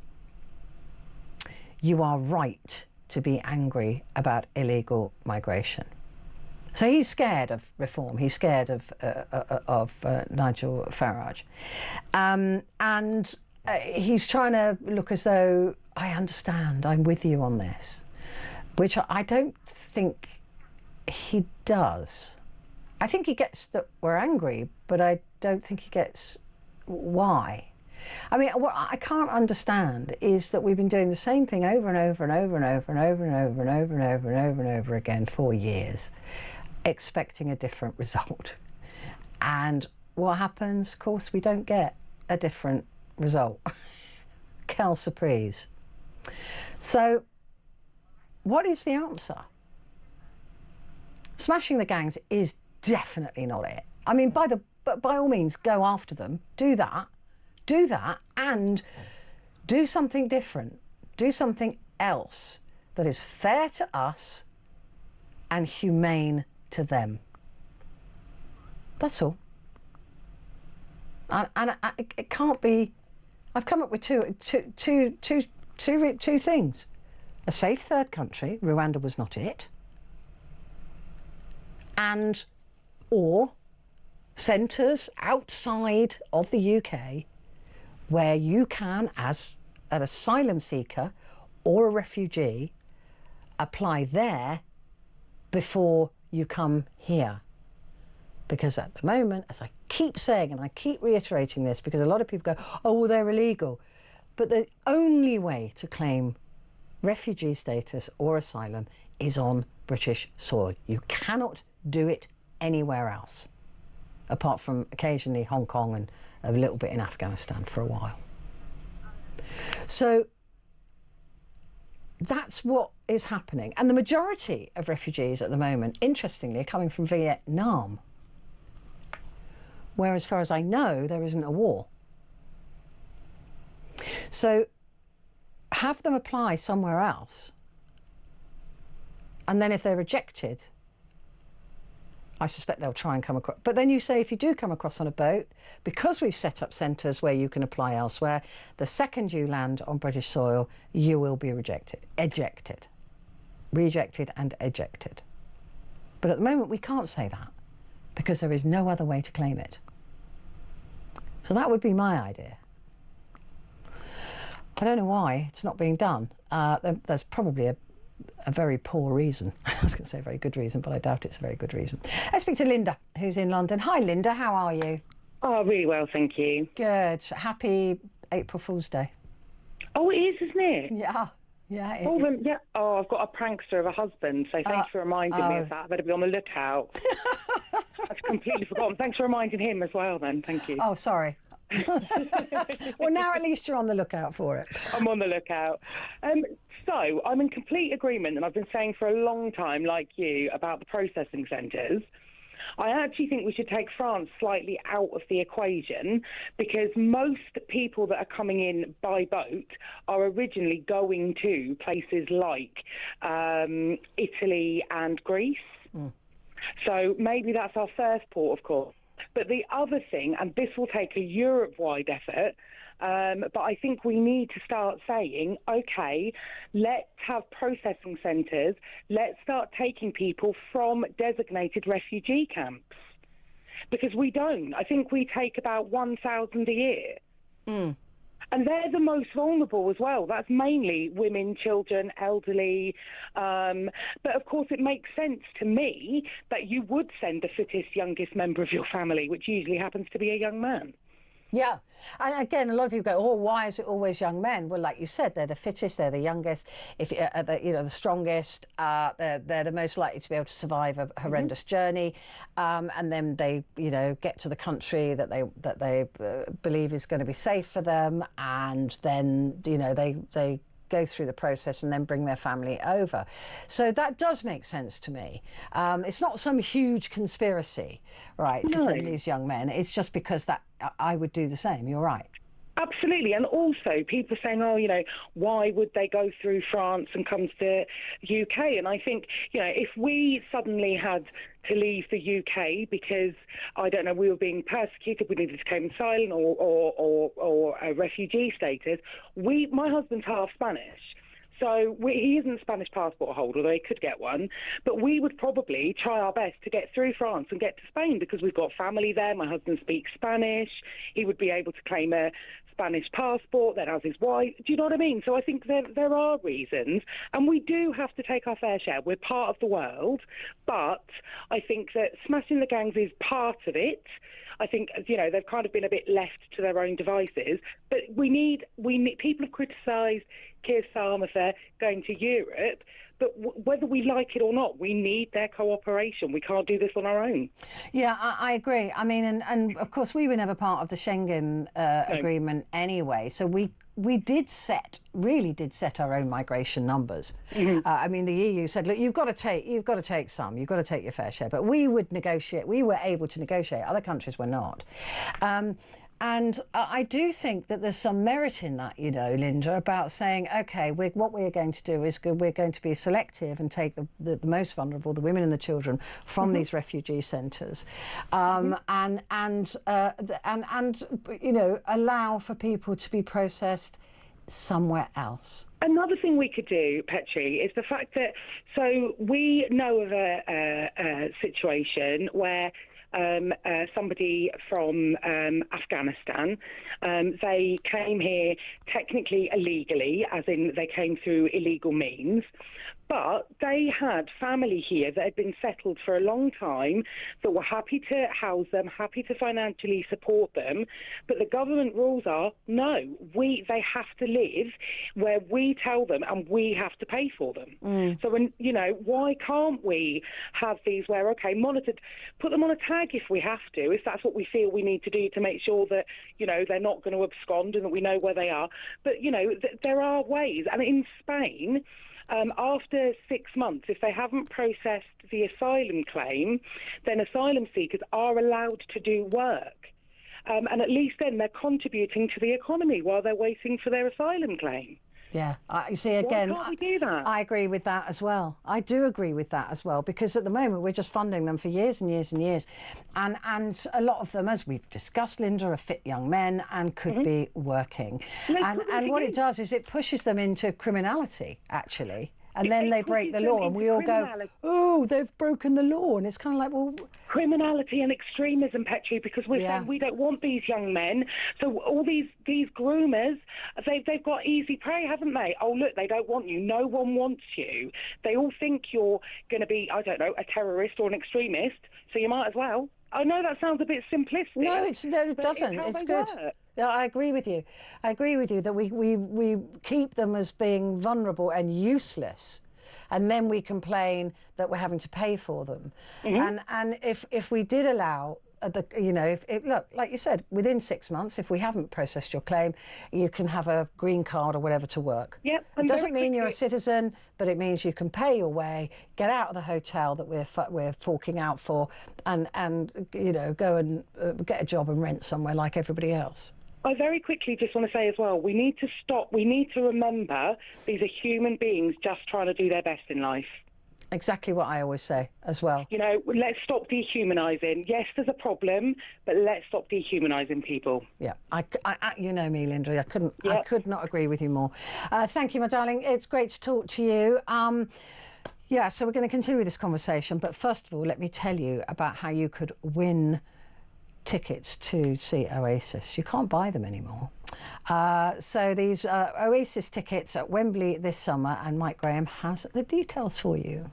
You are right to be angry about illegal migration. So he's scared of reform. He's scared of Nigel Farage. And he's trying to look as though, I understand, I'm with you on this, which I don't think he does. I think he gets that we're angry, but I don't think he gets why. I mean, what I can't understand is that we've been doing the same thing over and over and over and over and over and over and over and over and over and over again for years, expecting a different result. And what happens? Of course, we don't get a different result. Quelle surprise. So, what is the answer? Smashing the gangs is definitely not it. I mean, by all means, go after them. Do that, and do something different. Do something else that is fair to us and humane to them. That's all. And it can't be. I've come up with two things: a safe third country. Rwanda was not it. And or centres outside of the UK where you can, as an asylum seeker or a refugee, apply there before you come here. Because at the moment, as I keep saying, and I keep reiterating this, because a lot of people go, oh, well, they're illegal. But the only way to claim refugee status or asylum is on British soil. You cannot do it anywhere else, apart from occasionally Hong Kong and a little bit in Afghanistan for a while. So that's what is happening. And the majority of refugees at the moment, interestingly, are coming from Vietnam, where, as far as I know, there isn't a war. So have them apply somewhere else, and then if they're rejected, I suspect they'll try and come across. But then you say, if you do come across on a boat, because we've set up centres where you can apply elsewhere, the second you land on British soil, you will be rejected, ejected and ejected. But at the moment, we can't say that because there is no other way to claim it. So that would be my idea. I don't know why it's not being done. There's probably a very poor reason. I was going to say a very good reason, but I doubt it's a very good reason. Let's speak to Linda, who's in London. Hi, Linda. How are you? Oh, really well, thank you. Good. Happy April Fool's Day. Oh, it is, isn't it? Yeah. Yeah. Yeah. Oh, I've got a prankster of a husband, so thanks for reminding me of that. I better be on the lookout. I've completely forgotten. Thanks for reminding him as well, then. Thank you. Oh, sorry. Well, now at least you're on the lookout for it. I'm on the lookout. So I'm in complete agreement, and I've been saying for a long time, like you, about the processing centres. I actually think we should take France slightly out of the equation, because most people that are coming in by boat are originally going to places like Italy and Greece. So maybe that's our first port of call. But the other thing, and this will take a Europe-wide effort, but I think we need to start saying, OK, let's have processing centres. Let's start taking people from designated refugee camps. Because we don't. I think we take about 1,000 a year. And they're the most vulnerable as well. That's mainly women, children, elderly. But of course, it makes sense to me that you would send the fittest, youngest member of your family, which usually happens to be a young man. Yeah, and again, a lot of people go, "Oh, why is it always young men?" Well, like you said, they're the fittest, they're the youngest, if the strongest. They're the most likely to be able to survive a horrendous journey, and then they get to the country that they believe is going to be safe for them, and then they go through the process and then bring their family over. So that does make sense to me. It's not some huge conspiracy, right, to send these young men. It's just because that I would do the same. You're right. Absolutely. And also people saying, why would they go through France and come to the UK? And I think, if we suddenly had to leave the UK because, I don't know, we were being persecuted, we needed to claim asylum or a refugee status, my husband's half Spanish. So he isn't a Spanish passport holder, although he could get one. But we would probably try our best to get through France and get to Spain because we've got family there. My husband speaks Spanish. He would be able to claim a Spanish passport, then as his wife. Do you know what I mean? So I think there are reasons, and we do have to take our fair share. We're part of the world, but I think that smashing the gangs is part of it. I think, they've kind of been a bit left to their own devices. But we need people have criticised Keir Starmer for going to Europe, but whether we like it or not, we need their cooperation. We can't do this on our own. Yeah, I agree. I mean, and of course, we were never part of the Schengen agreement anyway, so we really did set our own migration numbers. I mean, the EU said, look, you've got to take your fair share. But we would negotiate. We were able to negotiate. Other countries were not. And I do think that there's some merit in that, Linda, about saying, OK, what we're going to do is we're going to be selective and take the most vulnerable, the women and the children, from these refugee centres, and allow for people to be processed somewhere else. Another thing we could do, Petrie, is the fact that, so we know of a situation where somebody from Afghanistan, they came here technically illegally, as in they came through illegal means, but they had family here that had been settled for a long time, that were happy to house them, happy to financially support them. But the government rules are, no, they have to live where we tell them, and we have to pay for them. So, why can't we have these where, okay, monitored, put them on a tag if we have to, if that's what we feel we need to do to make sure that, they're not going to abscond and that we know where they are. But, there are ways. And in Spain, after 6 months, if they haven't processed the asylum claim, then asylum seekers are allowed to do work. And at least then they're contributing to the economy while they're waiting for their asylum claim. Yeah, you see, again, why can't we do that? I agree with that as well. I do agree with that as well, because at the moment we're just funding them for years and years and years. And a lot of them, as we've discussed, Linda, are fit young men and could be working. And what it does is it pushes them into criminality, actually. And then they break the law, and we all go, oh, they've broken the law. And it's kind of like, well... Criminality and extremism, Petrie, because we're saying we don't want these young men. So all these groomers, they've got easy prey, haven't they? Oh, look, they don't want you. No one wants you. They all think you're going to be, I don't know, a terrorist or an extremist, so you might as well. I know that sounds a bit simplistic. No, it doesn't. It's good. Yeah, I agree with you. I agree with you that we keep them as being vulnerable and useless, and then we complain that we're having to pay for them. And if we did allow look, like you said, within 6 months, if we haven't processed your claim, you can have a green card or whatever to work. Yep. It doesn't mean you're a citizen, but it means you can pay your way, get out of the hotel that we're forking out for, and go and get a job and rent somewhere like everybody else. I very quickly just want to say as well, we need to stop. We need to remember these are human beings just trying to do their best in life. Exactly what I always say as well. Let's stop dehumanising. Yes, there's a problem, but let's stop dehumanising people. Yeah, I you know me, Linda. I could not agree with you more. Thank you, my darling. It's great to talk to you. So we're going to continue this conversation, but first of all, let me tell you about how you could win tickets to see Oasis. You can't buy them anymore. So these Oasis tickets at Wembley this summer, and Mike Graham has the details for you.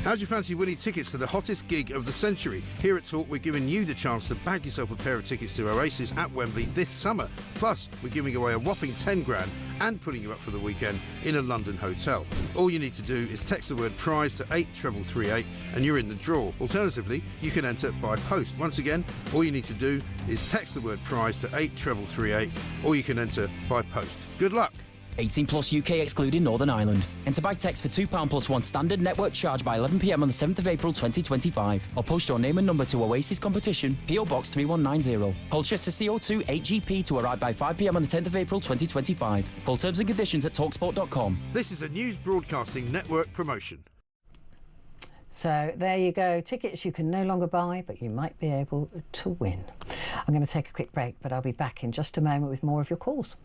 How'd you fancy winning tickets to the hottest gig of the century? Here at Talk, we're giving you the chance to bag yourself a pair of tickets to Oasis at Wembley this summer. Plus, we're giving away a whopping 10 grand and putting you up for the weekend in a London hotel. All you need to do is text the word prize to 83338 and you're in the draw. Alternatively, you can enter by post. Once again, all you need to do is text the word prize to 83338 or you can enter by post. Good luck. 18 plus UK excluding Northern Ireland. Enter by text for £2 plus one standard network charge by 11 p.m. on the 7th of April 2025. Or post your name and number to Oasis competition, PO Box 3190. Colchester CO2 8GP to arrive by 5 p.m. on the 10th of April 2025. Full terms and conditions at talksport.com. This is a News Broadcasting Network promotion. So there you go. Tickets you can no longer buy, but you might be able to win. I'm going to take a quick break, but I'll be back in just a moment with more of your calls.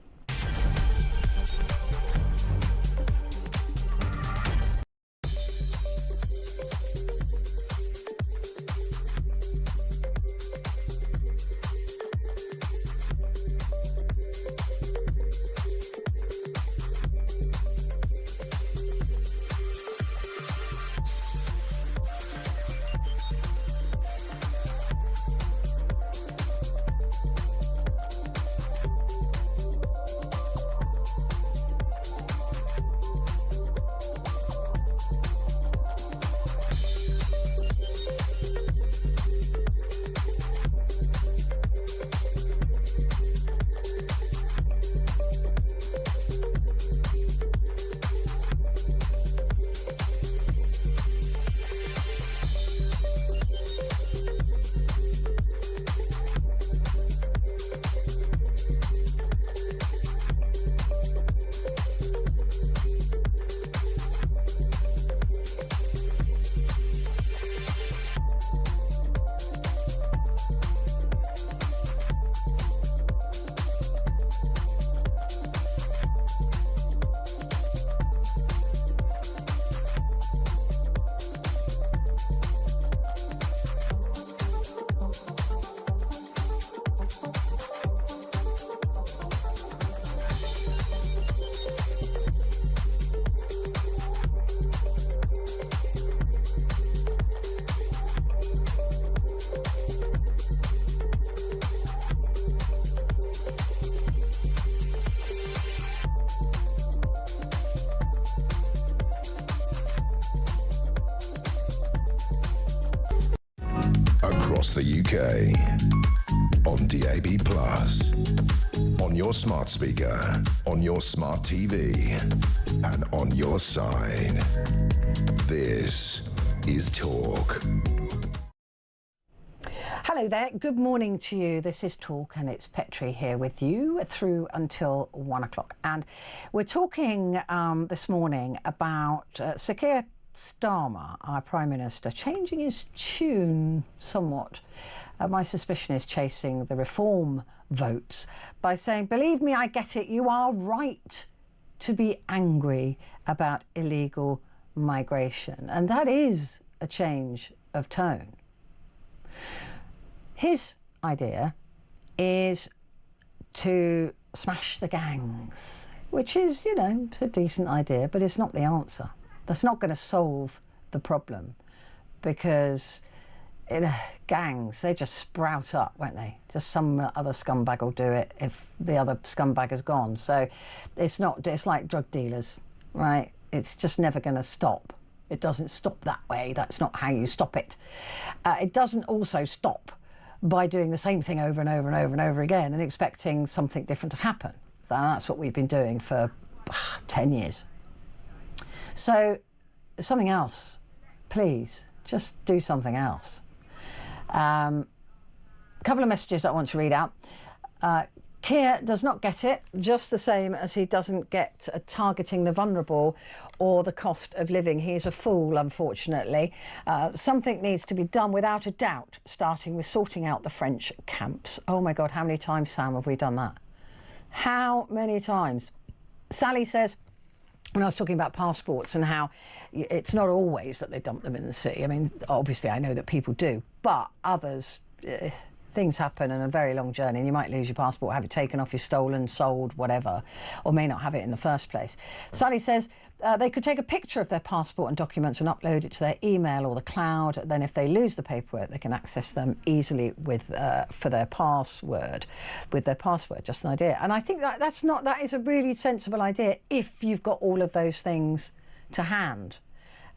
Across the UK, on DAB+, on your smart speaker, on your smart TV, and on your side. This is Talk. Hello there, good morning to you. This is Talk and it's Petrie here with you through until 1 o'clock. And we're talking this morning about Sir Keir Starmer, our Prime Minister, changing his tune somewhat. My suspicion is chasing the reform votes by saying, believe me, I get it, you are right to be angry about illegal migration. And that is a change of tone. His idea is to smash the gangs, which is, you know, it's a decent idea, but it's not the answer. That's not going to solve the problem because gangs, they just sprout up, won't they? Just some other scumbag will do it if the other scumbag is gone. So it's like drug dealers, right? It's just never going to stop. It doesn't stop that way. That's not how you stop it. It doesn't also stop by doing the same thing over and over and over and over again and expecting something different to happen. So that's what we've been doing for 10 years. So something else, please, just do something else. A couple of messages I want to read out. Keir does not get it, just the same as he doesn't get targeting the vulnerable or the cost of living. He is a fool, unfortunately. Something needs to be done without a doubt, starting with sorting out the French camps. Oh my God, how many times, Sam, have we done that? How many times? Sally says, when I was talking about passports and how it's not always that they dump them in the sea. I mean, obviously I know that people do, but others, things happen and a very long journey, and you might lose your passport, have it taken off you, stolen, sold, whatever, or may not have it in the first place. Sally says they could take a picture of their passport and documents and upload it to their email or the cloud. Then if they lose the paperwork, they can access them easily with for their password, with their password. Just an idea. And I think that is a really sensible idea if you've got all of those things to hand.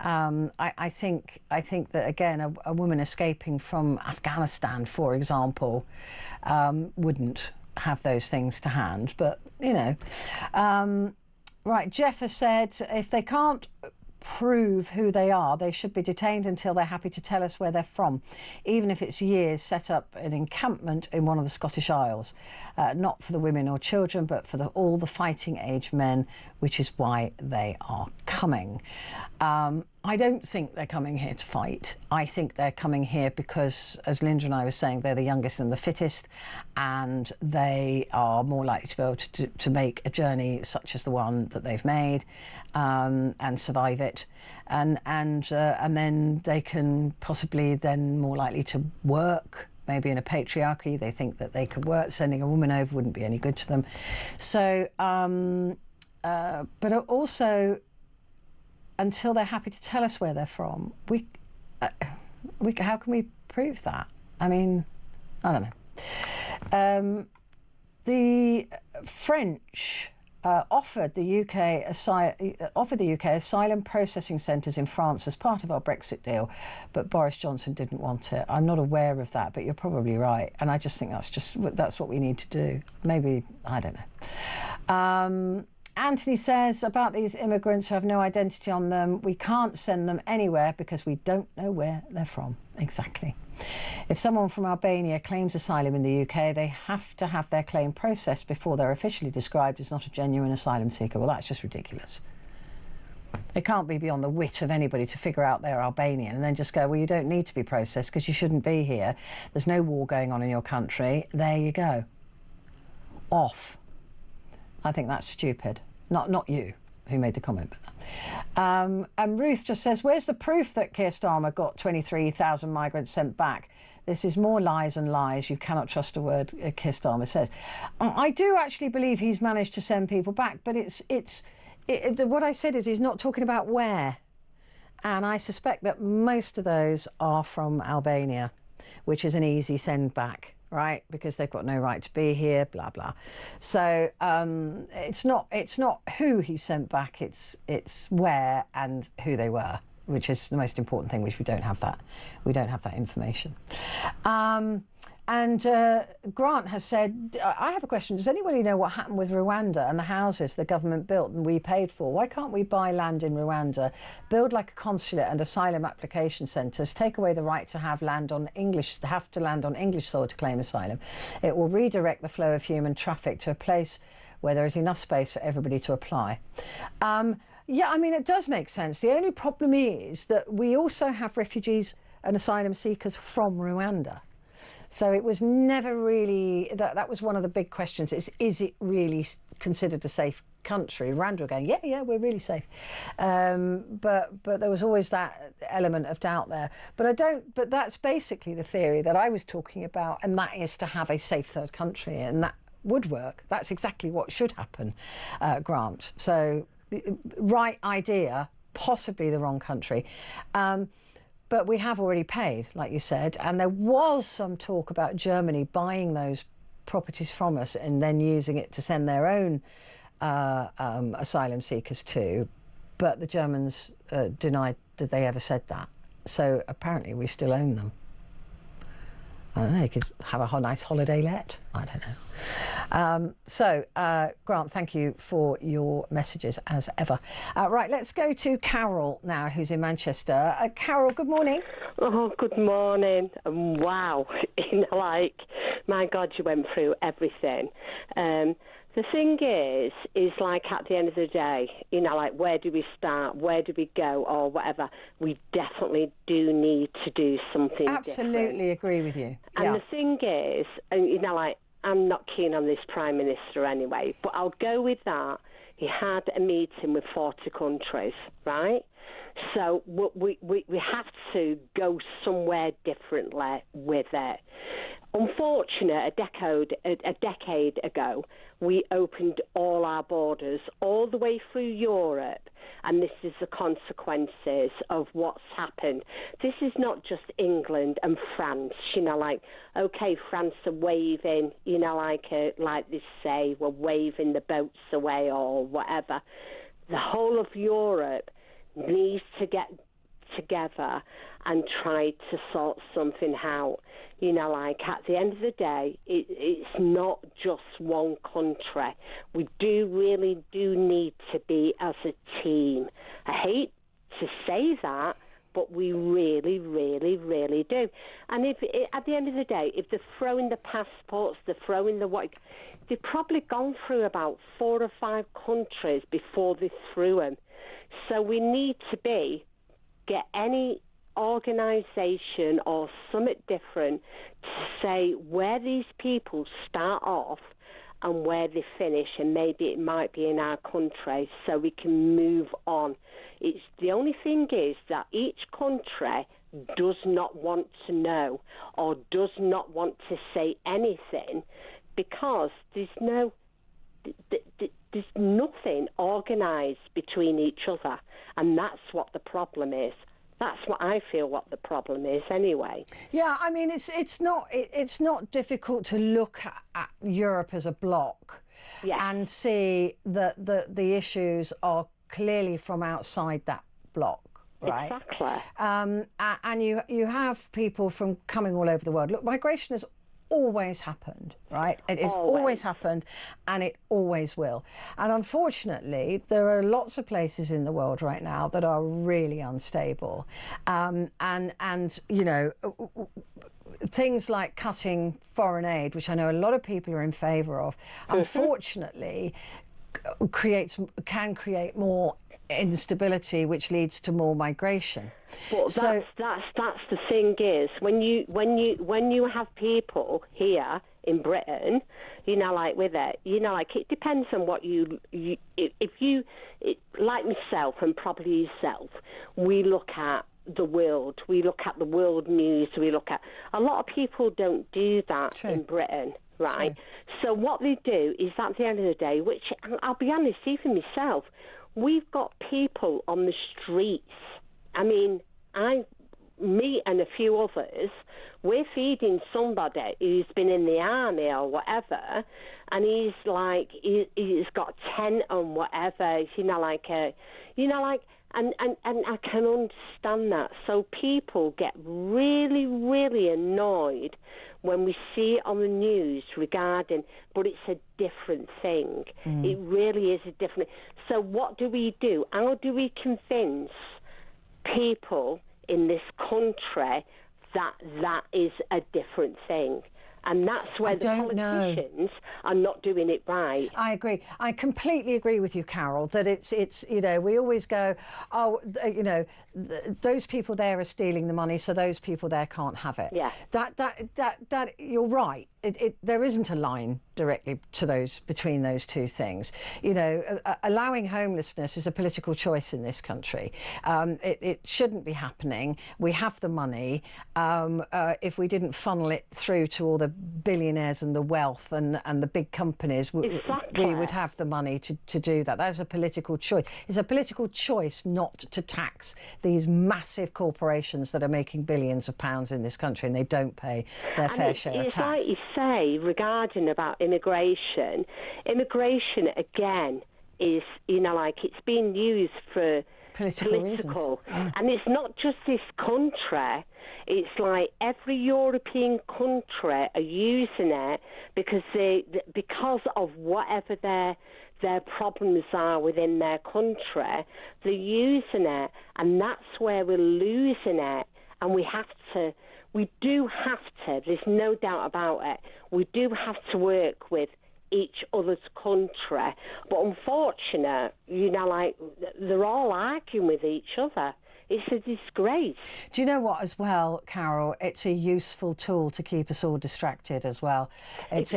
I think that, again, a woman escaping from Afghanistan, for example, wouldn't have those things to hand. But, you know, right, Jeff has said if they can't prove who they are, they should be detained until they're happy to tell us where they're from, even if it's years. Set up an encampment in one of the Scottish Isles, not for the women or children, but for all the fighting age men, which is why they are coming. I don't think they're coming here to fight. I think they're coming here because, as Linda and I were saying, they're the youngest and the fittest, and they are more likely to be able to make a journey such as the one that they've made, and survive it, and then they can possibly then more likely to work. Maybe in a patriarchy, they think that they could work. Sending a woman over wouldn't be any good to them. So, but also, until they're happy to tell us where they're from, how can we prove that? I mean, I don't know. The French offered the UK asylum processing centres in France as part of our Brexit deal, but Boris Johnson didn't want it. I'm not aware of that, but you're probably right, and I just think that's what we need to do. Maybe, I don't know. Anthony says about these immigrants who have no identity on them, we can't send them anywhere because we don't know where they're from. Exactly. If someone from Albania claims asylum in the UK, they have to have their claim processed before they're officially described as not a genuine asylum seeker. Well, that's just ridiculous. It can't be beyond the wit of anybody to figure out they're Albanian and then just go, well, you don't need to be processed because you shouldn't be here. There's no war going on in your country. There you go. Off. I think that's stupid. Not you who made the comment, but and Ruth just says, where's the proof that Keir Starmer got 23,000 migrants sent back? This is more lies and lies. You cannot trust a word Keir Starmer says. I do actually believe he's managed to send people back, but what I said is he's not talking about where. And I suspect that most of those are from Albania, which is an easy send back. Right, because they've got no right to be here, blah blah. So it's not who he sent back, it's where and who they were, which is the most important thing. Which we don't have that information. And Grant has said, I have a question. Does anybody know what happened with Rwanda and the houses the government built and we paid for? Why can't we buy land in Rwanda, build like a consulate and asylum application centres, take away the right to have to land on English soil to claim asylum? It will redirect the flow of human traffic to a place where there is enough space for everybody to apply. Yeah, I mean, it does make sense. The only problem is that we also have refugees and asylum seekers from Rwanda. So it was never really, that was one of the big questions, is it really considered a safe country? Rwanda were going, yeah, we're really safe. But there was always that element of doubt there. But that's basically the theory that I was talking about, and that is to have a safe third country, and that would work. That's exactly what should happen, Grant. So, right idea, possibly the wrong country. But we have already paid, like you said, and there was some talk about Germany buying those properties from us and then using it to send their own asylum seekers to, but the Germans denied that they ever said that. So apparently we still own them. I don't know, you could have a nice holiday let. I don't know. Grant, thank you for your messages as ever. Right, let's go to Carol now, who's in Manchester. Carol, good morning. Oh, good morning. Wow. My God, you went through everything. The thing is like at the end of the day, where do we start, where do we go, or whatever, we definitely do need to do something Absolutely different. Agree with you. And the thing is, I'm not keen on this Prime Minister anyway, but I'll go with that. He had a meeting with 40 countries, right? So we have to go somewhere differently with it. Unfortunate, a decade ago, we opened all our borders all the way through Europe, and this is the consequences of what's happened. This is not just England and France, okay, France are waving, like they say, we're waving the boats away or whatever. The whole of Europe needs to get together and try to sort something out. At the end of the day, it's not just one country. We really do need to be as a team. I hate to say that, but we really, really, really do. And at the end of the day, if they're throwing the passports, they're throwing they've probably gone through about 4 or 5 countries before they threw them. So we need to get any organisation or something different to say where these people start off and where they finish, and maybe it might be in our country so we can move on. It's the only thing is that each country does not want to know or does not want to say anything because there's nothing organised between each other, and that's what the problem is. That's what I feel what the problem is anyway. Yeah, I mean, it's not difficult to look at Europe as a bloc and see that the issues are clearly from outside that bloc, right? Exactly. And you have people from coming all over the world. Look, migration has always happened, right? It has always happened, and it always will. And unfortunately, there are lots of places in the world right now that are really unstable, and things like cutting foreign aid, which I know a lot of people are in favour of, unfortunately, can create more instability, which leads to more migration. But that's the thing is when you have people here in Britain, with it, it depends on what like myself and probably yourself, we look at the world, we look at the world news, we look at a lot of people don't do that in Britain. Right. So what they do is at the end of the day, which I'll be honest, even myself, we've got people on the streets. I mean, me and a few others, we're feeding somebody who's been in the army or whatever, and he's he's got a tent and whatever, and I can understand that. So people get really, really annoyed when we see it on the news regarding, but it's a different thing. It really is a different. So what do we do? How do we convince people in this country that is a different thing? And that's where the politicians are not doing it right. I agree. I completely agree with you, Carol, that it's we always go, those people there are stealing the money, so those people there can't have it. Yeah. That you're right. There isn't a line directly between those two things. Allowing homelessness is a political choice in this country. It shouldn't be happening. We have the money. If we didn't funnel it through to all the billionaires and the wealth and the big companies, we would have the money to do that. That's a political choice. It's a political choice not to tax these massive corporations that are making billions of pounds in this country, and they don't pay their fair share of tax. Like you say regarding about immigration again is it's being used for political reasons. And it's not just this country, it's like every European country are using it because of whatever their problems are within their country, they're using it, and that's where we're losing it. And we do have to, there's no doubt about it, we do have to work with each other's country. But unfortunately, they're all arguing with each other. It's a disgrace. Do you know what, as well, Carol? It's a useful tool to keep us all distracted as well. It's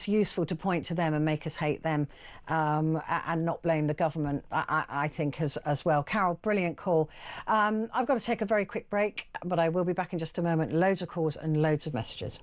useful to point to them and make us hate them, and not blame the government, I think, as well. Carol, brilliant call. I've got to take a very quick break, but I will be back in just a moment. Loads of calls and loads of messages.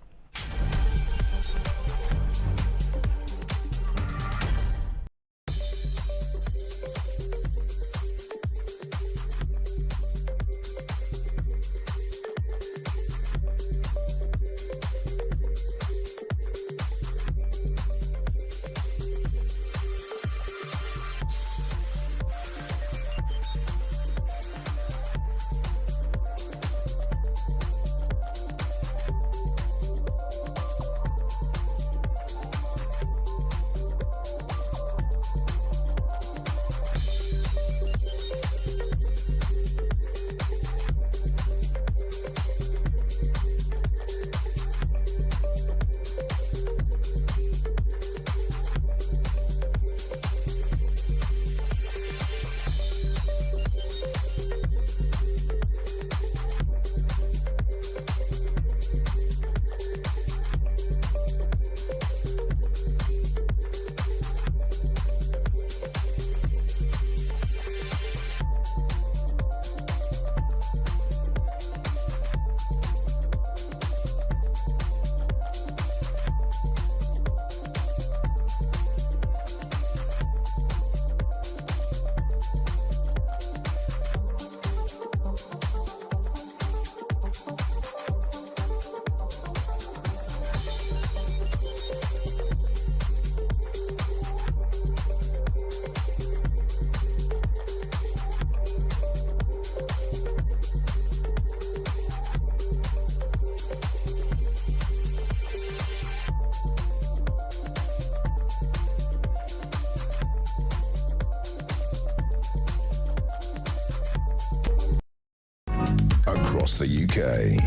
across the UK.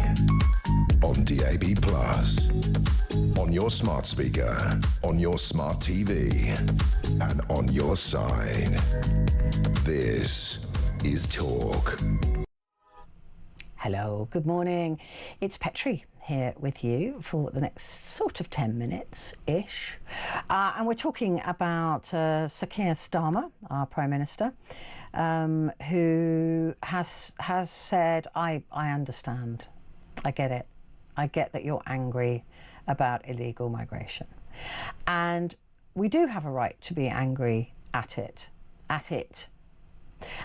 On DAB+, on your smart speaker, on your smart TV, and on your side. This is Talk. Hello, good morning. It's Petrie here with you for the next sort of 10 minutes-ish. And we're talking about Sir Keir Starmer, our Prime Minister, who has said, I understand, I get it. I get that you're angry about illegal migration. And we do have a right to be angry at it,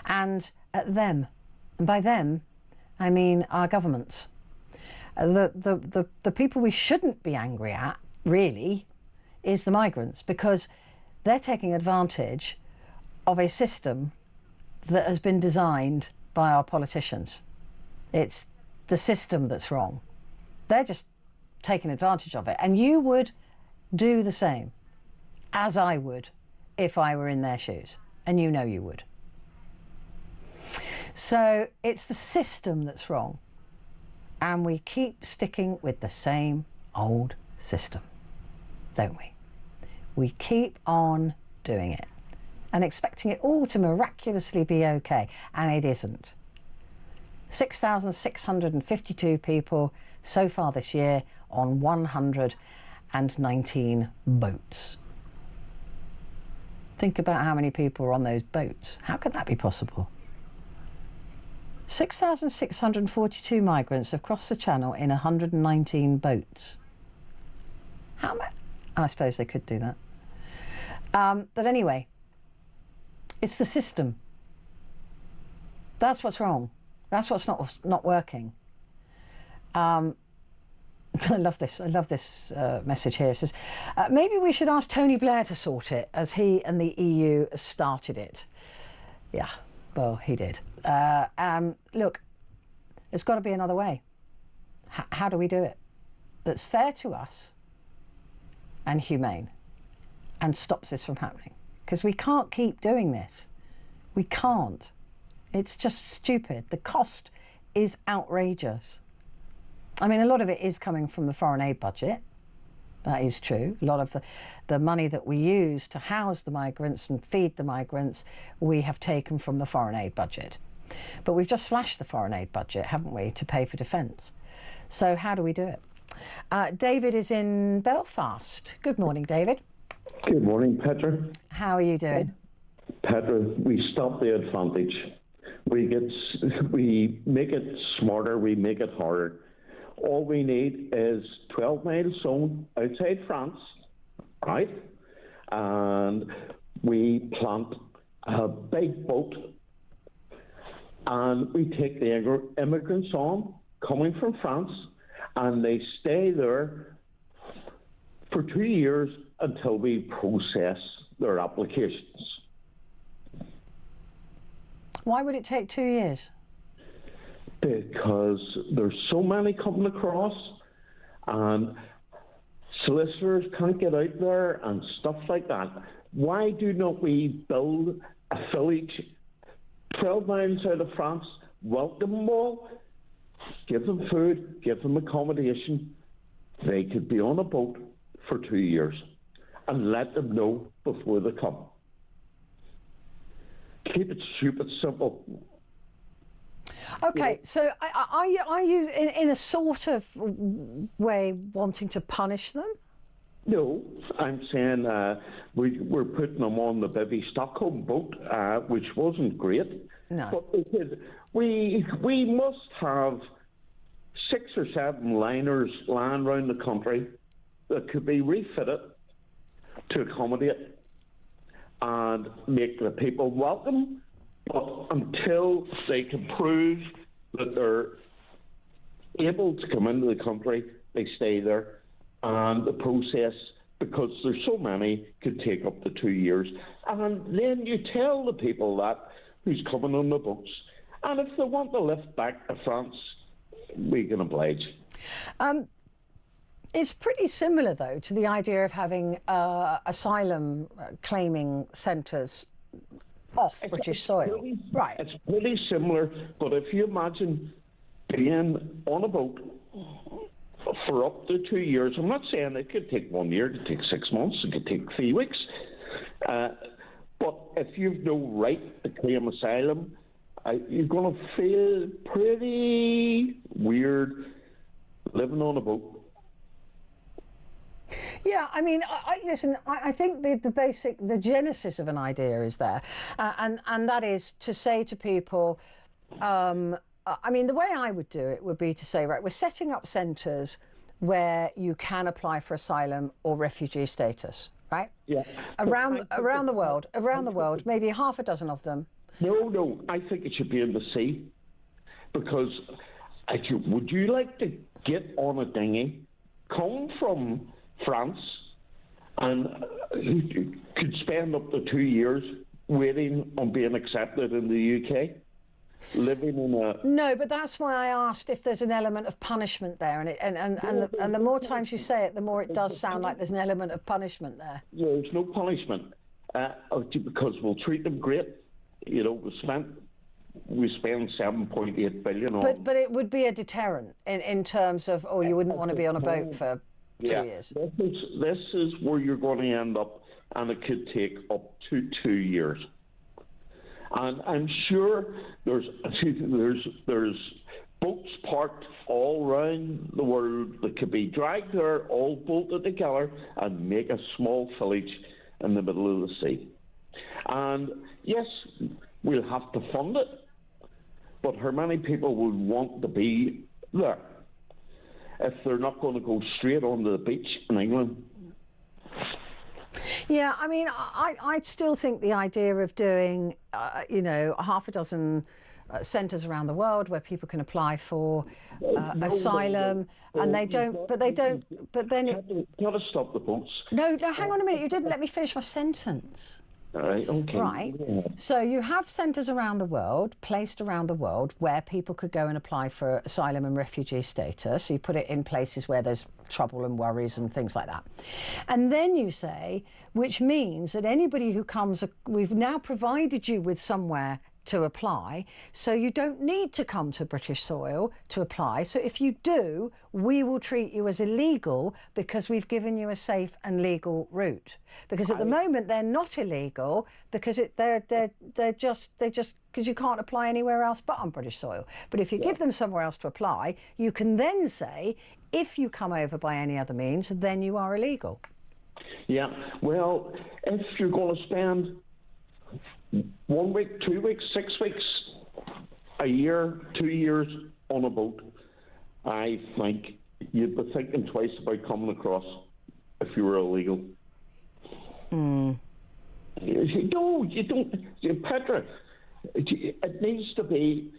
and at them. And by them, I mean our governments. The people we shouldn't be angry at, really, is the migrants, because they're taking advantage of a system that has been designed by our politicians. It's the system that's wrong. They're just taking advantage of it. And you would do the same, as I would, if I were in their shoes. And you know you would. So it's the system that's wrong. And we keep sticking with the same old system, don't we? We keep on doing it and expecting it all to miraculously be okay. And it isn't. 6,652 people so far this year on 119 boats. Think about how many people are on those boats. How could that be possible? 6,642 migrants have crossed the Channel in 119 boats. How much? I suppose they could do that. But anyway, it's the system. That's what's wrong. That's what's not working. I love this. I love this message here. It says, maybe we should ask Tony Blair to sort it, as he and the EU started it. Yeah, well, he did. Look, there's got to be another way. How do we do it? That's fair to us and humane and stops this from happening. Because we can't keep doing this. We can't. It's just stupid. The cost is outrageous. I mean, a lot of it is coming from the foreign aid budget. That is true. A lot of the money that we use to house the migrants and feed the migrants, we have taken from the foreign aid budget. But we've just slashed the foreign aid budget, haven't we, to pay for defence. So how do we do it? David is in Belfast. Good morning, David. Good morning, Petra. How are you doing? Petra, we stop the advantage. We make it smarter, we make it harder. All we need is 12-mile zone outside France, right? And we plant a big boat and we take the immigrants on coming from France and they stay there for 2 years until we process their applications. Why would it take 2 years? Because there's so many coming across and solicitors can't get out there and stuff like that. Why do not we build a village 12 miles out of France, welcome them all, give them food, give them accommodation. They could be on a boat for 2 years and let them know before they come. Keep it stupid simple. Okay, so are you in a sort of way wanting to punish them? No, I'm saying we're putting them on the Bivvy Stockholm boat, which wasn't great. No. But we must have 6 or 7 liners lying around the country that could be refitted to accommodate and make the people welcome. But until they can prove that they're able to come into the country, they stay there. And the process, because there's so many, could take up to 2 years. And then you tell the people that who's coming on the boats. And if they want to lift back to France, we can oblige. It's pretty similar, though, to the idea of having asylum claiming centres off British soil. Right. It's pretty similar, but if you imagine being on a boat for up to 2 years. I'm not saying it could take 1 year, it could take 6 months, it could take 3 weeks. But if you've no right to claim asylum, you're going to feel pretty weird living on a boat. Yeah, I mean, listen, I think the genesis of an idea is there, and that is to say to people, I mean, the way I would do it would be to say, right, we're setting up centres where you can apply for asylum or refugee status, right? Yeah. Around the world, maybe half a dozen of them. No, I think it should be in the sea, because would you like to get on a dinghy, come from France, and you could spend up to 2 years waiting on being accepted in the UK? Living in a... No, but that's why I asked if there's an element of punishment there, and the more times you say it, the more it does sound like there's an element of punishment there. There's no punishment, because we'll treat them great. You know, we spend 7.8 billion on... But it would be a deterrent in terms of, you wouldn't want to be on a boat for 2 years. This is where you're going to end up, and it could take up to 2 years. And I'm sure there's boats parked all around the world that could be dragged there, all bolted together, and make a small village in the middle of the sea. And yes, we'll have to fund it, but how many people would want to be there if they're not going to go straight onto the beach in England? Yeah, I mean, I still think the idea of doing, half a dozen centres around the world where people can apply for asylum, and they don't. But then you got to stop the boats. No, hang on a minute. You didn't let me finish my sentence. All right, okay. Right. Yeah. So you have centres around the world, placed around the world, where people could go and apply for asylum and refugee status. So you put it in places where there's trouble and worries and things like that. And then you say, which means that anybody who comes, we've now provided you with somewhere to apply, so you don't need to come to British soil to apply. So if you do, we will treat you as illegal because we've given you a safe and legal route. Because at the moment they're not illegal because they're just because you can't apply anywhere else but on British soil. But if you give them somewhere else to apply, you can then say, if you come over by any other means, then you are illegal. Yeah, well, if you're going to spend 1 week, 2 weeks, 6 weeks, a year, 2 years on a boat, I think you'd be thinking twice about coming across if you were illegal. No, you don't. Petra, it needs to be